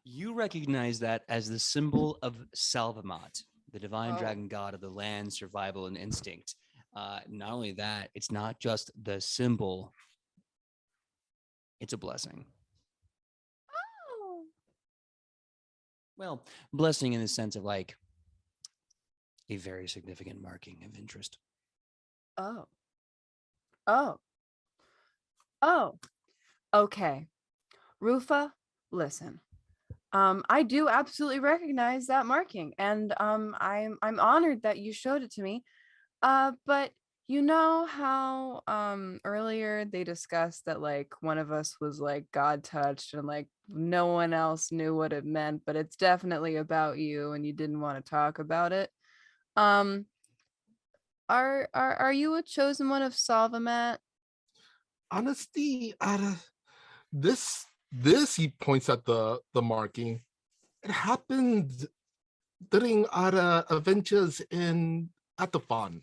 You recognize that as the symbol of Salvamat, the divine Oh. dragon god of the land, survival, and instinct. Not only that, it's not just the symbol, it's a blessing. Oh. Well, blessing in the sense of like a very significant marking of interest. Oh. Oh. Oh. Okay. Rufa, listen. I do absolutely recognize that marking, and I'm honored that you showed it to me. But you know how earlier they discussed that like one of us was like God touched and like no one else knew what it meant, but it's definitely about you and you didn't want to talk about it. Are you a chosen one of Salvamat? Honestly, this he points at the marking. It happened during our adventures at the farm.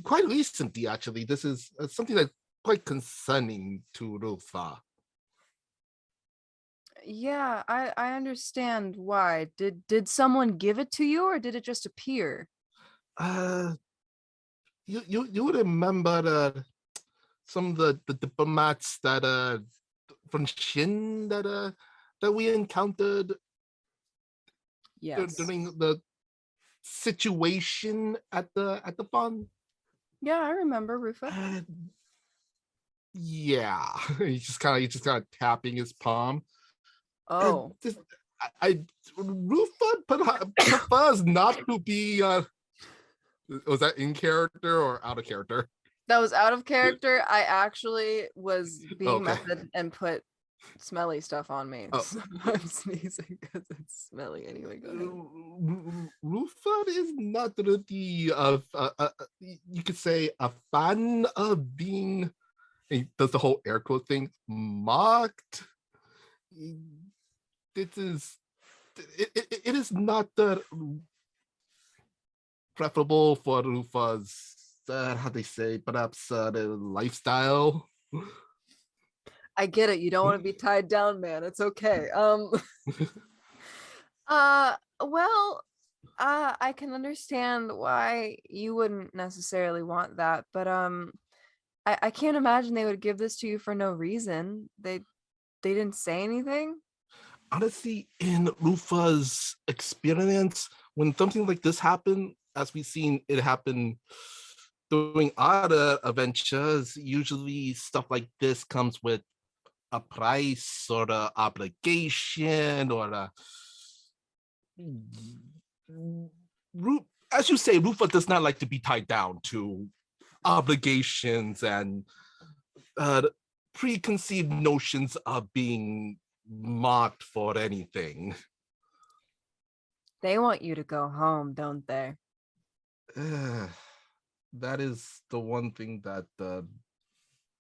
Quite recently, actually. This is something that's quite concerning to Rufa. Yeah, I understand why. Did someone give it to you or did it just appear? You would remember some of the diplomats that from Shin that we encountered Yes. during the situation at the farm. Yeah, I remember Rufa. Yeah, he's just kind of tapping his palm. Oh. Rufa prefers not to be. Was that in character or out of character? That was out of character. I actually was being Okay. method and put smelly stuff on me. Oh. So I'm sneezing because it's smelly anyway. Go ahead. Rufa is not really you could say a fan of being. He does the whole air quote thing, mocked. It is not the preferable for Rufa's how they say perhaps the lifestyle. I get it. You don't want to be tied down, man. It's okay. Well, I can understand why you wouldn't necessarily want that, but I can't imagine they would give this to you for no reason. They didn't say anything. Honestly, in Rufa's experience, when something like this happened, as we've seen it happen during other adventures, usually stuff like this comes with a price or an obligation or as you say, Rufa does not like to be tied down to obligations and preconceived notions of being mocked for anything. They want you to go home, don't they? That is the one thing that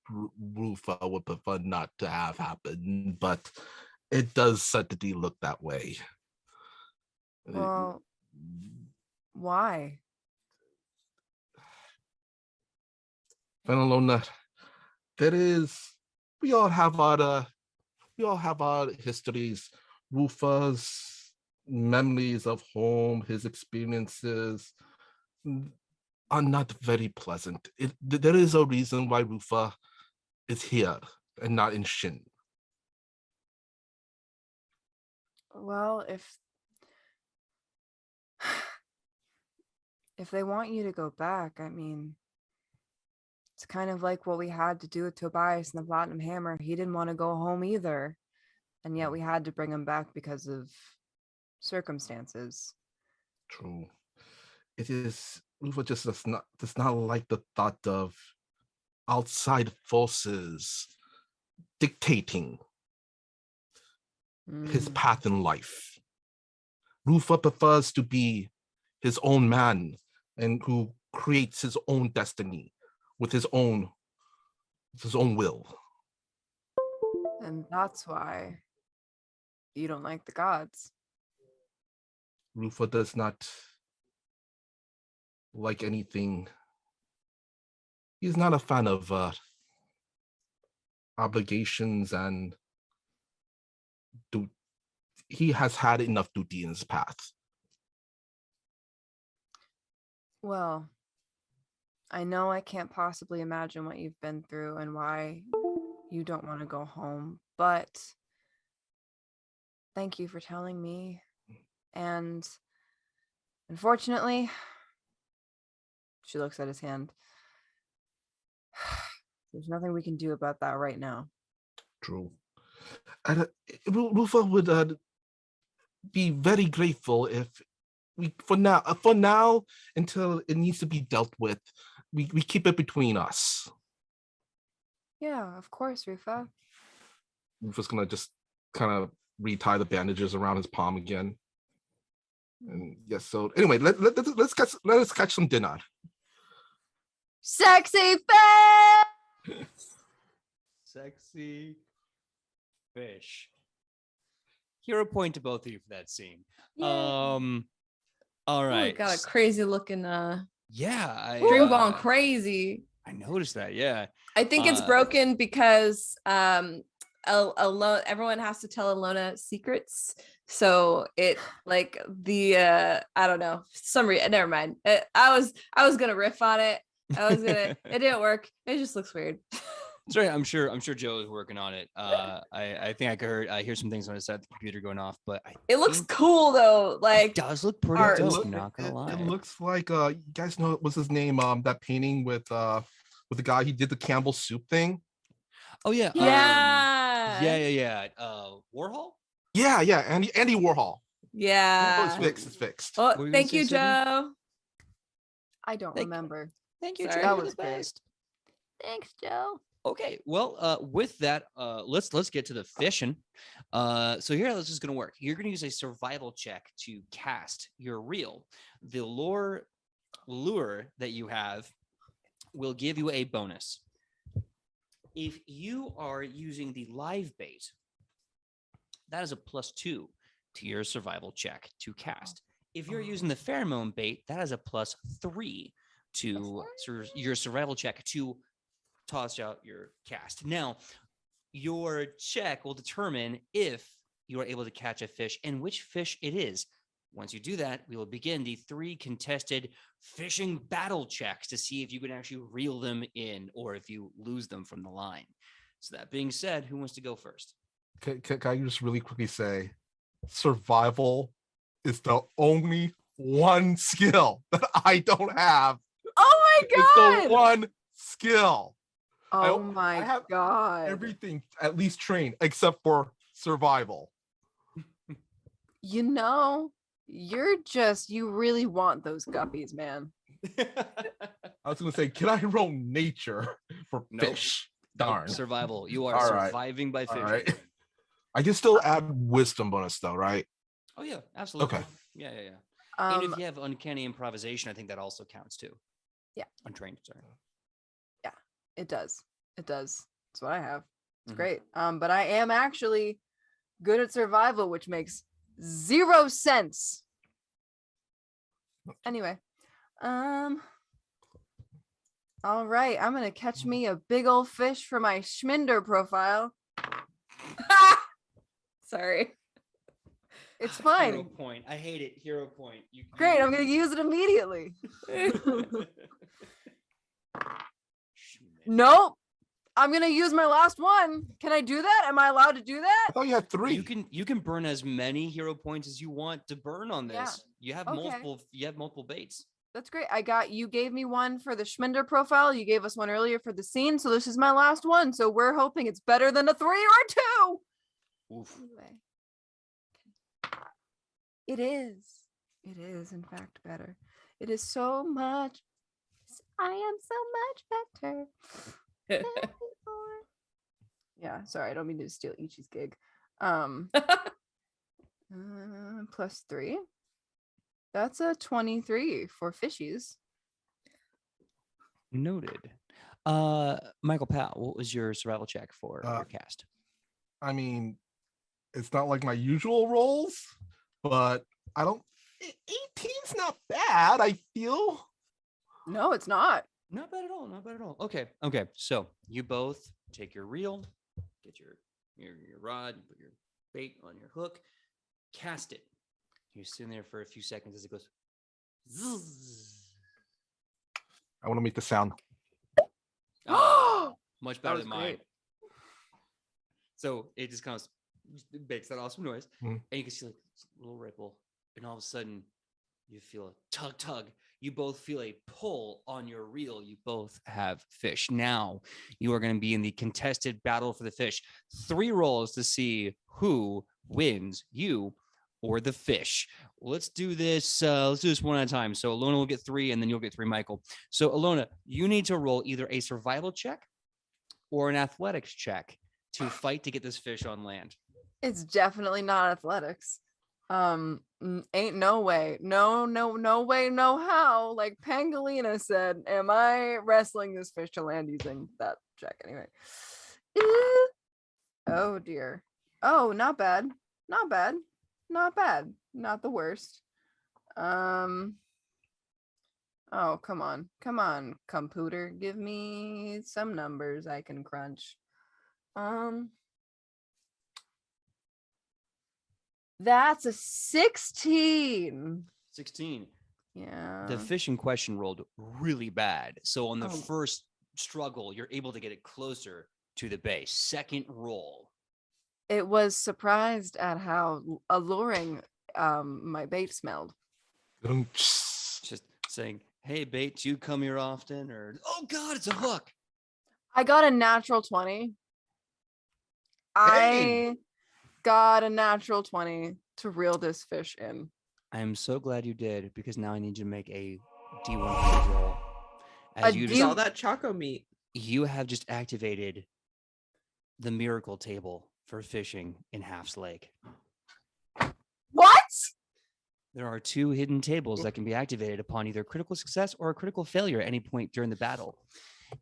Rufa would prefer not to have happen, but it does certainly look that way. Well, why? Fenelona, we all have our histories. Rufa's memories of home, his experiences are not very pleasant. There is a reason why Rufa is here and not in Shin. Well, if they want you to go back, I mean, it's kind of like what we had to do with Tobias and the Platinum Hammer. He didn't want to go home either, and yet we had to bring him back because of circumstances. True. It is. Rufa just does not like the thought of outside forces dictating his path in life. Rufa prefers to be his own man and who creates his own destiny with his own will. And that's why you don't like the gods. Rufa does not like anything. He's not a fan of obligations and he has had enough duty in his path. Well, I know I can't possibly imagine what you've been through and why you don't want to go home, but thank you for telling me. And unfortunately, she looks at his hand. There's nothing we can do about that right now. True. And Rufa would be very grateful if we, for now, until it needs to be dealt with, we keep it between us. Yeah, of course, Rufa. Rufa's gonna just kind of retie the bandages around his palm again. And yes, so anyway, let's catch some dinner. Sexy fish! Sexy fish. Hero point to both of you for that scene. All right. Got a crazy looking Yeah. dream gone crazy. I noticed that. Yeah. I think it's broken because everyone has to tell Alona secrets. So it like the I don't know, never mind. I was gonna riff on it. It didn't work. It just looks weird. Sorry, I'm sure Joe is working on it. I think I could hear some things on his side, the computer going off, but it looks cool though. Like it does look pretty art. dope. Not gonna lie. It looks like you guys know what's his name? That painting with the guy he did the Campbell soup thing. Oh yeah. Yeah. Warhol. Yeah. Andy Warhol. Yeah. Oh, it's fixed. Oh, thank you, Joe. I don't remember. Thank you, Sorry. Joe. That You're was the great. best. Thanks, Joe. Okay, well, with that, let's get to the fishing. So here, this is going to work. You're going to use a survival check to cast your reel. The lure that you have will give you a bonus. If you are using the live bait, that is a +2 to your survival check to cast. If you're using the pheromone bait, that is a +3 to your survival check to toss out your cast. Now, your check will determine if you are able to catch a fish and which fish it is. Once you do that, we will begin the 3 contested fishing battle checks to see if you can actually reel them in or if you lose them from the line. So that being said, who wants to go first? Can I just really quickly say, survival is the only one skill that I don't have. Oh my god! It's the one skill. Oh I my have god. Everything at least trained except for survival. You know, you really want those guppies, man. I was gonna say, can I roll nature for fish? Darn. Survival. You are All right. surviving by fishing. Right. I can still add wisdom bonus though, right? Oh yeah, absolutely. Okay. Yeah. And if you have uncanny improvisation, I think that also counts too. Yeah. Untrained, sorry. Yeah, it does. That's what I have. It's great. But I am actually good at survival, which makes 0 sense. Anyway, all right, I'm gonna catch me a big old fish for my Schminder profile. Sorry. It's fine. Hero point. I hate it. Hero point. Great, I'm gonna use it immediately. Nope. I'm gonna use my last one. Can I do that? Am I allowed to do that? I thought you had 3. You can burn as many hero points as you want to burn on this. Yeah. You have Okay. multiple baits. That's great. You gave me one for the Schminder profile. You gave us one earlier for the scene. So this is my last one. So we're hoping it's better than a 3 or a 2. Oof. Anyway. It is. It is, in fact, better. It is so much. I am so much better. than before. Yeah, sorry, I don't mean to steal Ichi's gig. Plus 3. That's a 23 for fishies. Noted. Michael Powell, what was your survival check for your cast? I mean, it's not like my usual rolls, but I don't. 18's not bad. I feel. No, it's not. Not bad at all. Not bad at all. Okay. So you both take your reel, get your rod, put your bait on your hook, cast it. You're sitting there for a few seconds as it goes. Zzz. I want to make the sound. Much better was than mine. great. So it just kind of makes that awesome noise, Mhm. and you can see like this little ripple, and all of a sudden you feel a tug. You both feel a pull on your reel. You both have fish. Now you are going to be in the contested battle for the fish. 3 rolls to see who wins, you or the fish. Let's do this. Let's do this one at a time. So Alona will get 3, and then you'll get 3, Michael. So Alona, you need to roll either a survival check or an athletics check to fight to get this fish on land. It's definitely not athletics. Ain't no way. No way, no how. Like Pangolina said, am I wrestling this fish to land using that check anyway? Oh dear. Oh, not bad. Not bad. Not bad. Not the worst. Oh, come on. Come on, computer. Give me some numbers I can crunch. That's a 16. 16. Yeah. The fish in question rolled really bad. So on the Oh. first struggle, you're able to get it closer to the base. Second roll. It was surprised at how alluring my bait smelled. Just saying, hey, bait, do you come here often? Or, oh, God, it's a hook. I got a natural 20. I got a natural 20 to reel this fish in. I am so glad you did, because now I need you to make a D100 roll. As A you D- Use just, all that choco meat. you have just activated the miracle table for fishing in Half's Lake. What? There are 2 hidden tables that can be activated upon either critical success or a critical failure at any point during the battle.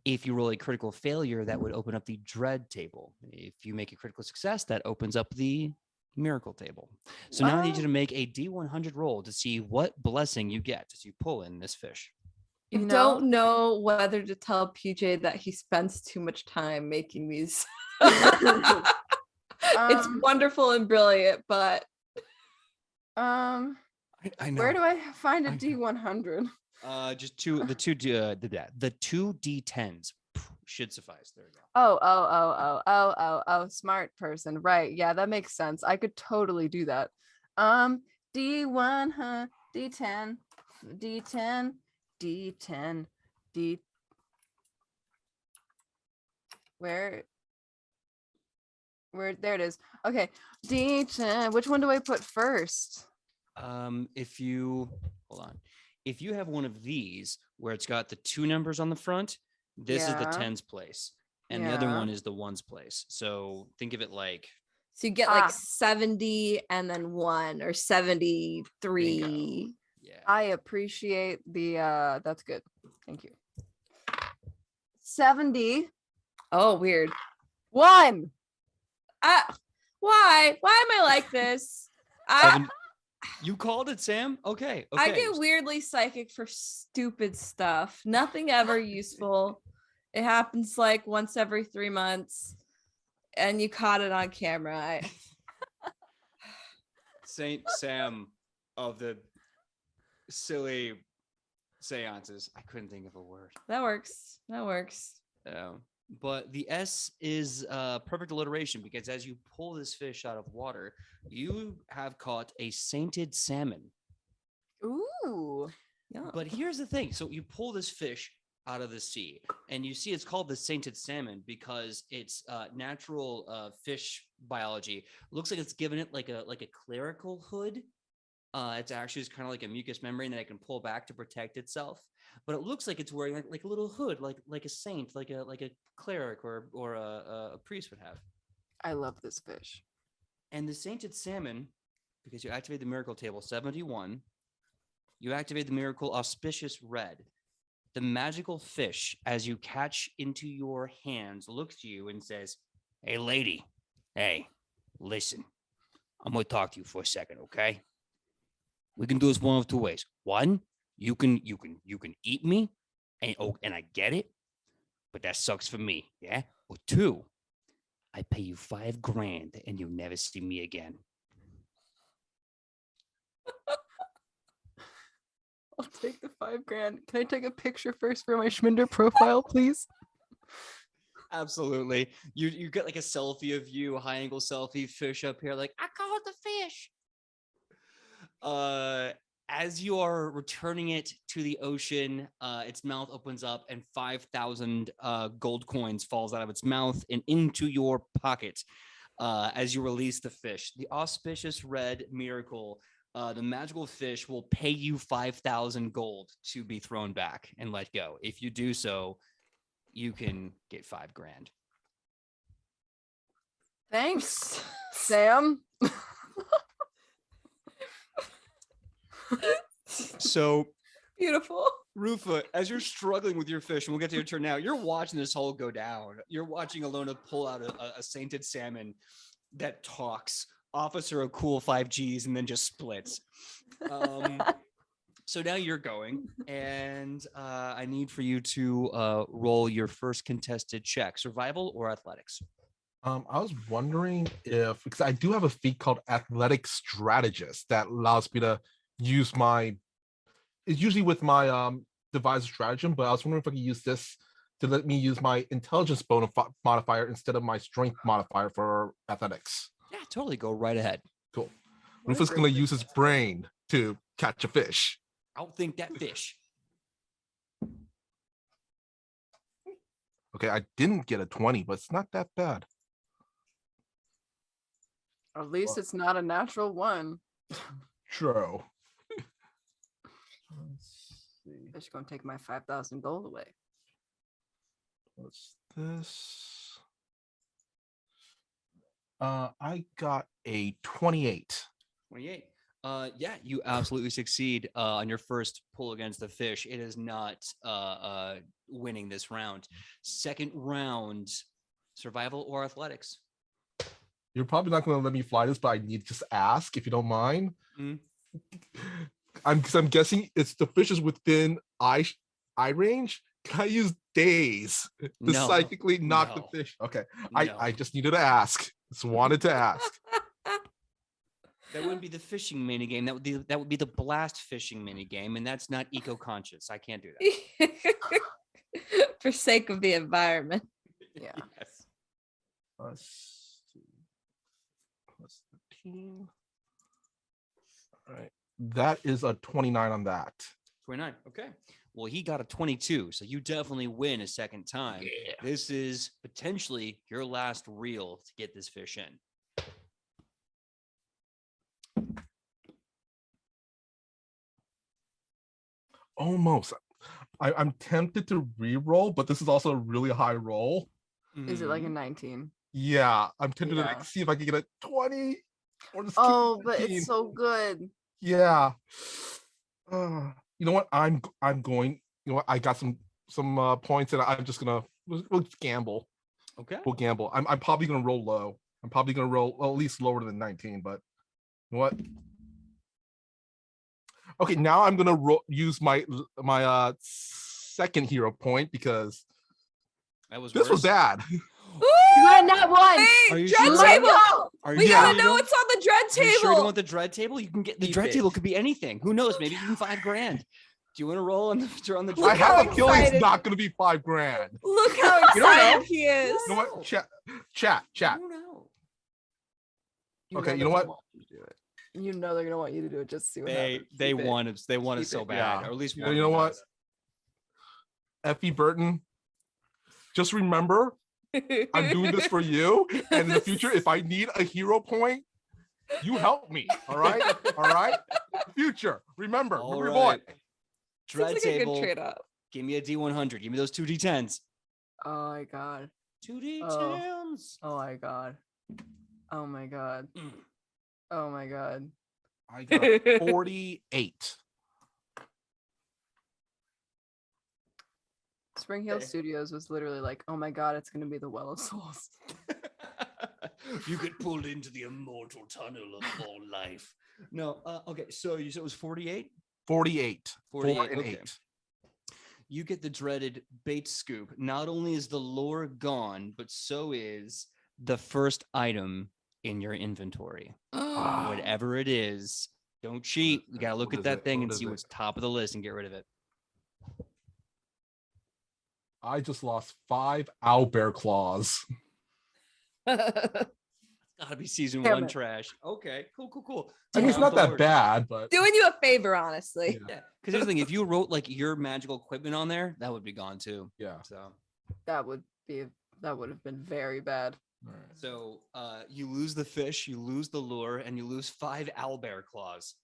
If you roll a critical failure, that would open up the dread table. If you make a critical success, that opens up the miracle table. So now I need you to make a D100 roll to see what blessing you get as you pull in this fish. I You don't know whether to tell PJ that he spends too much time making these. It's wonderful and brilliant, but I know. Where do I find a I know. D100? Just the two D10s should suffice. There we go. Oh, smart person. Right. Yeah, that makes sense. I could totally do that. D100, D10, D10, D10, D. Where there it is. Okay. D10. Which one do I put first? If you hold on, if you have one of these where it's got the 2 numbers on the front, this is the Yeah. 10s place, and the other Yeah. one is the 1s place. So think of it like so you get like 70 and then 1 or 73. yeah. I appreciate the that's good. Thank you. 70. Oh, weird. 1. Why? Why am I like this? You called it, Sam? Okay. I get weirdly psychic for stupid stuff. Nothing ever useful. It happens like once every 3 months, and you caught it on camera. Saint Sam of the silly seances. I couldn't think of a word. That works. That works. But the S is perfect alliteration because as you pull this fish out of water, you have caught a sainted salmon. Ooh. Yeah. But here's the thing. So you pull this fish out of the sea and you see it's called the sainted salmon because its natural fish biology looks like it's given it like a clerical hood. It's actually just kind of like a mucous membrane that it can pull back to protect itself. But it looks like it's wearing like a little hood, like a saint, like a cleric or a priest would have. I love this fish. And the sainted salmon, because you activate the miracle table 71, you activate the miracle auspicious red. The magical fish, as you catch into your hands, looks to you and says, "Hey, lady, hey, listen, I'm gonna talk to you for a second, okay? We can do this one of two ways. One, you can eat me, and I get it, but that sucks for me, yeah. Or two, I pay you $5 grand and you'll never see me again." I'll take the $5 grand. Can I take a picture first for my Schminder profile, please? Absolutely. You get like a selfie of you, a high angle selfie, fish up here, like, "I caught the fish." As you are returning it to the ocean, its mouth opens up and 5,000 gold coins falls out of its mouth and into your pocket as you release the fish. The auspicious red miracle, the magical fish will pay you 5,000 gold to be thrown back and let go. If you do so, you can get $5 grand. Thanks, Sam. So, Beautiful. Rufa, as you're struggling with your fish, and we'll get to your turn now, you're watching this whole go down. You're watching Alona pull out a sainted salmon that talks, offers her a cool 5Gs, and then just splits. So now you're going, and I need for you to roll your first contested check, survival or athletics. I was wondering if, because I do have a feat called Athletic Strategist that allows me to use it's usually with my devised stratagem, but I was wondering if I could use this to let me use my intelligence modifier instead of my strength modifier for athletics. Yeah, totally. Go right ahead. Cool. Rufus going to use his brain to catch a fish. Outthink that fish. Okay, I didn't get a 20, but it's not that bad. At least it's not a natural one. True. Let's see. Fish gonna take my 5,000 gold away. What's this? I got a 28. 28. Yeah, you absolutely succeed on your first pull against the fish. It is not winning this round. Second round, survival or athletics? You're probably not going to let me fly this, but I need to just ask if you don't mind. Mm. I'm guessing it's the fish is within eye range. Can I use days to No. psychically knock No. the fish? Okay, No. I just needed to ask. Just wanted to ask. That wouldn't be the fishing minigame. That would be the blast fishing minigame, and that's not eco-conscious. I can't do that. For sake of the environment. Yeah. Yes. Plus 13. All right. That is a 29 on that. 29. Okay. Well, he got a 22, so you definitely win a second time. Yeah. This is potentially your last reel to get this fish in. Almost. I'm tempted to re-roll, but this is also a really high roll. Is it like a Mhm. 19? Yeah, I'm tempted to Yeah. like, see if I can get a 20 or just keep Oh, it but 15. it's so good. Yeah. You know what? I'm going. You know what? I got some points, and I'm just gonna we'll just gamble. Okay. We'll gamble. I'm probably gonna roll low. I'm probably gonna roll at least lower than 19. But you know what? Okay, now I'm gonna use my second hero point because That was this was worse. bad. You got not one. Hey, Are you dread sure? table. Are We you gotta sure you know don't- what's on the dread Are you sure you don't table. want the dread table? You can get the Keep dread it. table. Could be anything. Who knows? Maybe even $5 grand. you want to roll on the I Look have how a feeling it's excited- not going to be $5,000. Look how You don't know. excited he is. You know what? Chat. I don't know. Okay, you know what? You know they're gonna want you to do it just to see what happens. They Keep it. want it. They want it Keep so it. bad, Yeah. or at least You one. know of them what? does. Effie Burton, just remember, I'm doing this for you. And in the future, if I need a hero point, you help me. All right? All right? Future. Remember. All Remember your right. boy. Dread Seems like a table. good trade-off. Give me a D100. Give me those 2 D10s. Oh my god. 2 D10s. Oh my god. Oh my god. Mm. Oh my god. I got 48. Spring Hill Okay. Studios was literally like, oh my god, it's gonna be the Well of Souls. You get pulled into the immortal tunnel of all life. No, okay. So you said it was 48? 48. 48, 4 and okay. 8. You get the dreaded bait scoop. Not only is the lore gone, but so is the first item in your inventory. Whatever it is, don't cheat. You gotta look What at is that it? thing What and is see it? what's top of the list and get rid of it. I just lost 5 owlbear claws. Gotta be season Damn 1 it. trash. Okay, cool. I mean, it's not that bad, but Doing you a favor, honestly. Yeah. Yeah, because here's the thing: if you wrote like your magical equipment on there, that would be gone too. yeah. So, That would have been very bad. All right. so you lose the fish, you lose the lure, and you lose 5 owlbear claws.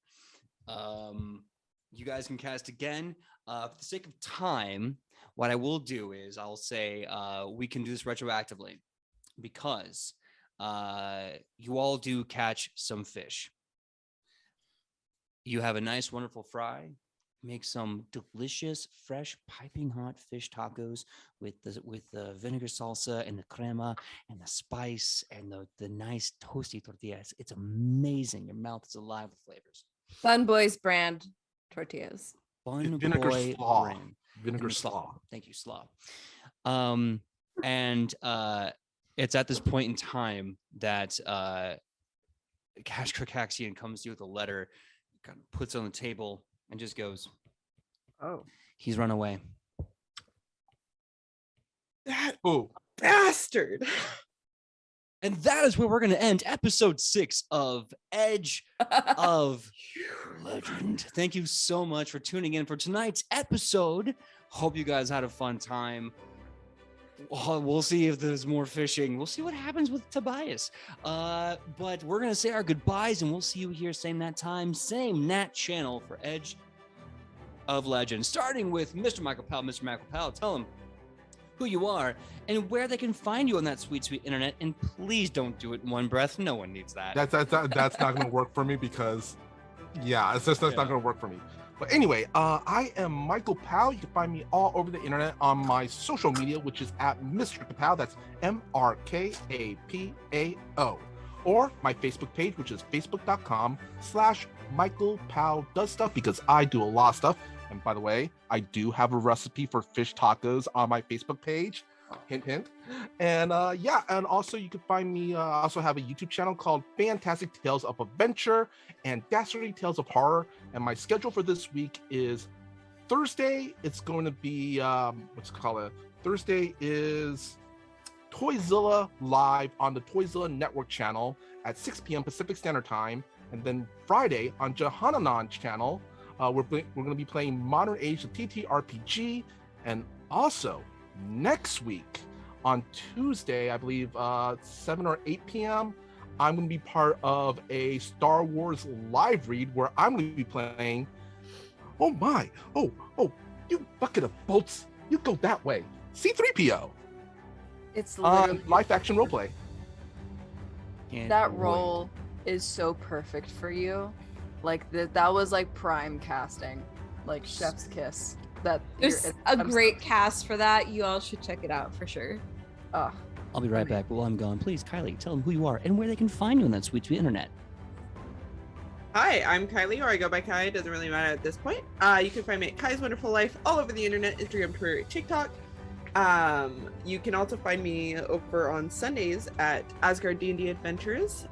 You guys can cast again. For the sake of time, what I will do is I'll say we can do this retroactively because you all do catch some fish. You have a nice, wonderful fry. Make some delicious, fresh, piping hot fish tacos with the vinegar salsa and the crema and the spice and the nice toasty tortillas. It's amazing. Your mouth is alive with flavors. Fun Boys brand tortillas. Fun Vinegar boy slaw. brand. Vinegar Vinegar slaw. Thank you, slaw. And it's at this point in time that Cash Krakaxian comes to you with a letter, kind of puts it on the table, and just goes, Oh. he's run away. That Oh, bastard. And that is where we're going to end episode 6 of Edge of Legend. Thank you so much for tuning in for tonight's episode. Hope you guys had a fun time. We'll see if there's more fishing. We'll see what happens with Tobias. But we're going to say our goodbyes, and we'll see you here same that time, same Nat channel for Edge of Legend. Starting with Mr. Michael Powell. Mr. Michael Powell, tell him who you are and where they can find you on that sweet, sweet internet. And please don't do it in one breath. No one needs that. that's not going to work for me because, yeah, it's just not going to work for me. But anyway, I am Michael Powell. You can find me all over the internet on my social media, which is at Mr. Kapow. That's MRKAPAO. Or my Facebook page, which is facebook.com/Michael Powell does stuff, because I do a lot of stuff. And by the way, I do have a recipe for fish tacos on my Facebook page. Hint, hint. And yeah, and also you can find me. I also have a YouTube channel called Fantastic Tales of Adventure and Dastardly Tales of Horror. And my schedule for this week is Thursday. It's going to be Thursday is Toyzilla Live on the Toyzilla Network channel at 6 p.m. Pacific Standard Time. And then Friday on Jahananon channel, we're going to be playing Modern Age, the TTRPG. And also next week on Tuesday, I believe 7 or 8 p.m., I'm going to be part of a Star Wars live read where I'm going to be playing. Oh my! Oh! You bucket of bolts! You go that way. C-3PO. It's literally Live action roleplay. Can't that wait. role is so perfect for you. Like that was like prime casting, like chef's kiss. That There's a great cast for that. You all should check it out for sure. Oh, I'll be right back. While I'm gone, please, Kylie, tell them who you are and where they can find you on that sweet, sweet internet. Hi, I'm Kylie, or I go by Kai. It doesn't really matter at this point. You can find me at Kai's Wonderful Life all over the internet, Instagram, Twitter, TikTok. You can also find me over on Sundays at Asgard D&D Adventures.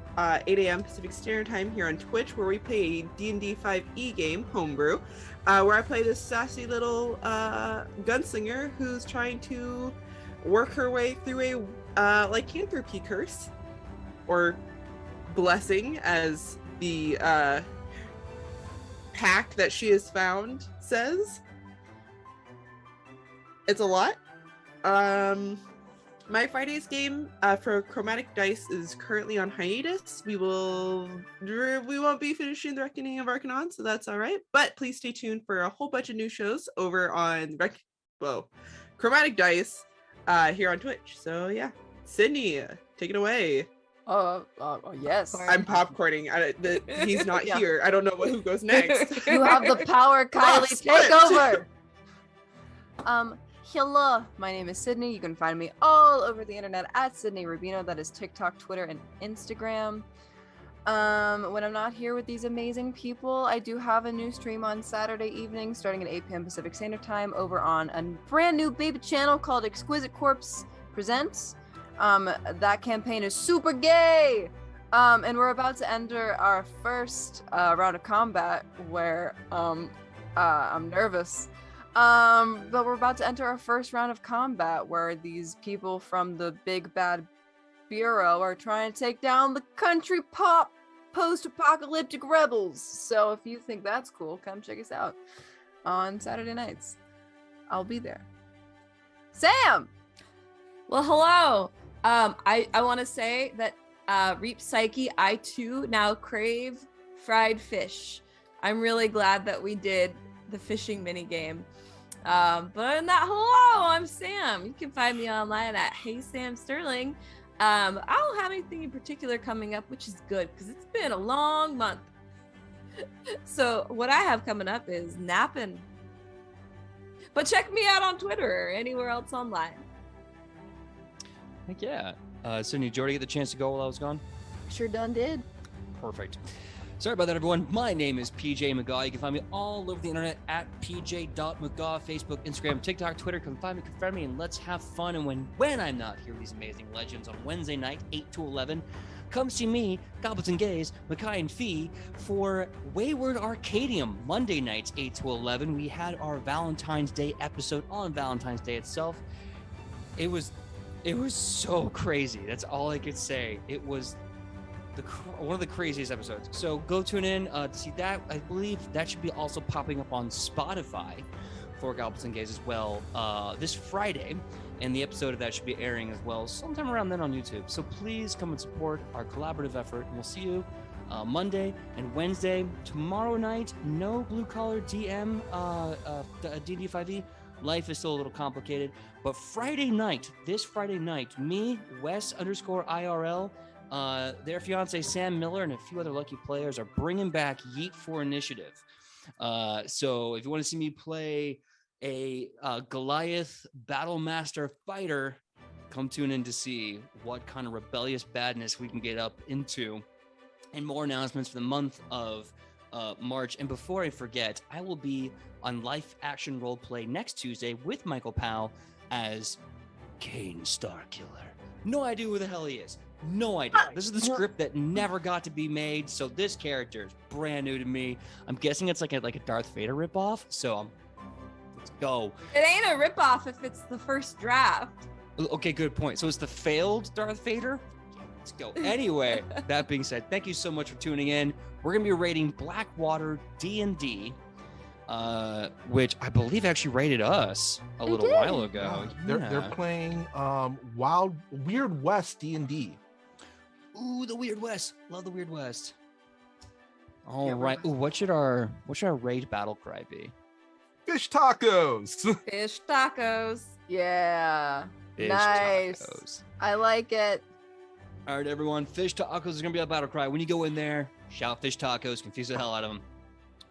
8 a.m. Pacific Standard Time here on Twitch, where we play a D&D 5e game, Homebrew, where I play this sassy little gunslinger who's trying to work her way through a lycanthropy curse, or blessing, as the pact that she has found says. It's a lot. My Friday's game for Chromatic Dice is currently on hiatus. We won't be finishing the Reckoning of Arcanon, so that's all right. But please stay tuned for a whole bunch of new shows over on Chromatic Dice here on Twitch. So yeah, Sidney, take it away. Yes. I'm popcorning. He's not Yeah. here. I don't know who goes next. You have the power, Kylie. Take over. Hello, my name is Sidney. You can find me all over the internet at Sidney Rubino. That is TikTok, Twitter, and Instagram. When I'm not here with these amazing people, I do have a new stream on Saturday evening starting at 8 p.m. Pacific Standard Time over on a brand new baby channel called Exquisite Corpse Presents. That campaign is super gay. And we're about to enter our first round of combat where I'm nervous. But we're about to enter our first round of combat where these people from the Big Bad Bureau are trying to take down the country pop post-apocalyptic rebels. So if you think that's cool, come check us out on Saturday nights. I'll be there. Sam! Well, hello. I want to say that Reap Psyche, I too now crave fried fish. I'm really glad that we did the fishing mini game. But other than that, hello, I'm Sam. You can find me online at Hey Sam Sterling. I don't have anything in particular coming up, which is good because it's been a long month. So what I have coming up is napping. But check me out on Twitter or anywhere else online. Heck yeah. Sidney, did you already get the chance to go while I was gone? Sure done did. Perfect. Sorry about that, everyone. My name is PJ Megaw. You can find me all over the internet at pj.megaw, Facebook, Instagram, TikTok, Twitter. Come find me, confirm me, and let's have fun. And when I'm not here with these amazing legends on Wednesday night, 8 to 11, come see me, Goblins and Gays, Makai and Fee, for Wayward Arcadium, Monday nights, 8 to 11. We had our Valentine's Day episode on Valentine's Day itself. It was so crazy. That's all I could say. It was one of the craziest episodes. So go tune in to see that. I believe that should be also popping up on Spotify for Goblins and Gays as well this Friday. And the episode of that should be airing as well sometime around then on YouTube. So please come and support our collaborative effort. And we'll see you Monday and Wednesday. Tomorrow night, no blue collar DM D&D 5e. Life is still a little complicated. But Friday night, this Friday night, me, Wes_IRL, their fiance Sam Miller, and a few other lucky players are bringing back Yeet for Initiative. So if you want to see me play a Goliath Battle Master fighter, come tune in to see what kind of rebellious badness we can get up into. And more announcements for the month of March. And before I forget, I will be on Life Action Roleplay next Tuesday with Michael Powell as Kane Starkiller. No idea who the hell he is. No idea. This is the script that never got to be made, so this character is brand new to me. I'm guessing it's like a Darth Vader ripoff. So let's go. It ain't a ripoff if it's the first draft. Okay, good point. So it's the failed Darth Vader. Let's go. Anyway, that being said, thank you so much for tuning in. We're gonna be rating Blackwater D&D, which I believe actually rated us a little while ago. They're playing Weird West D&D. Ooh, the Weird West. Love the Weird West. All right. Ooh, what should our raid battle cry be? Fish tacos. Fish tacos. Yeah. Fish Nice. tacos. I like it. All right, everyone. Fish tacos is gonna be a battle cry. When you go in there, shout fish tacos, confuse the hell out of them.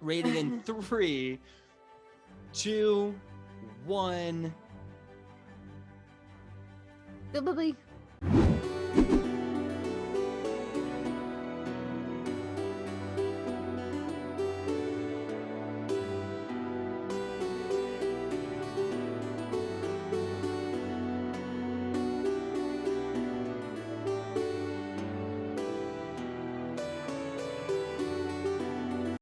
Rating in 3, 2, 1. Bye.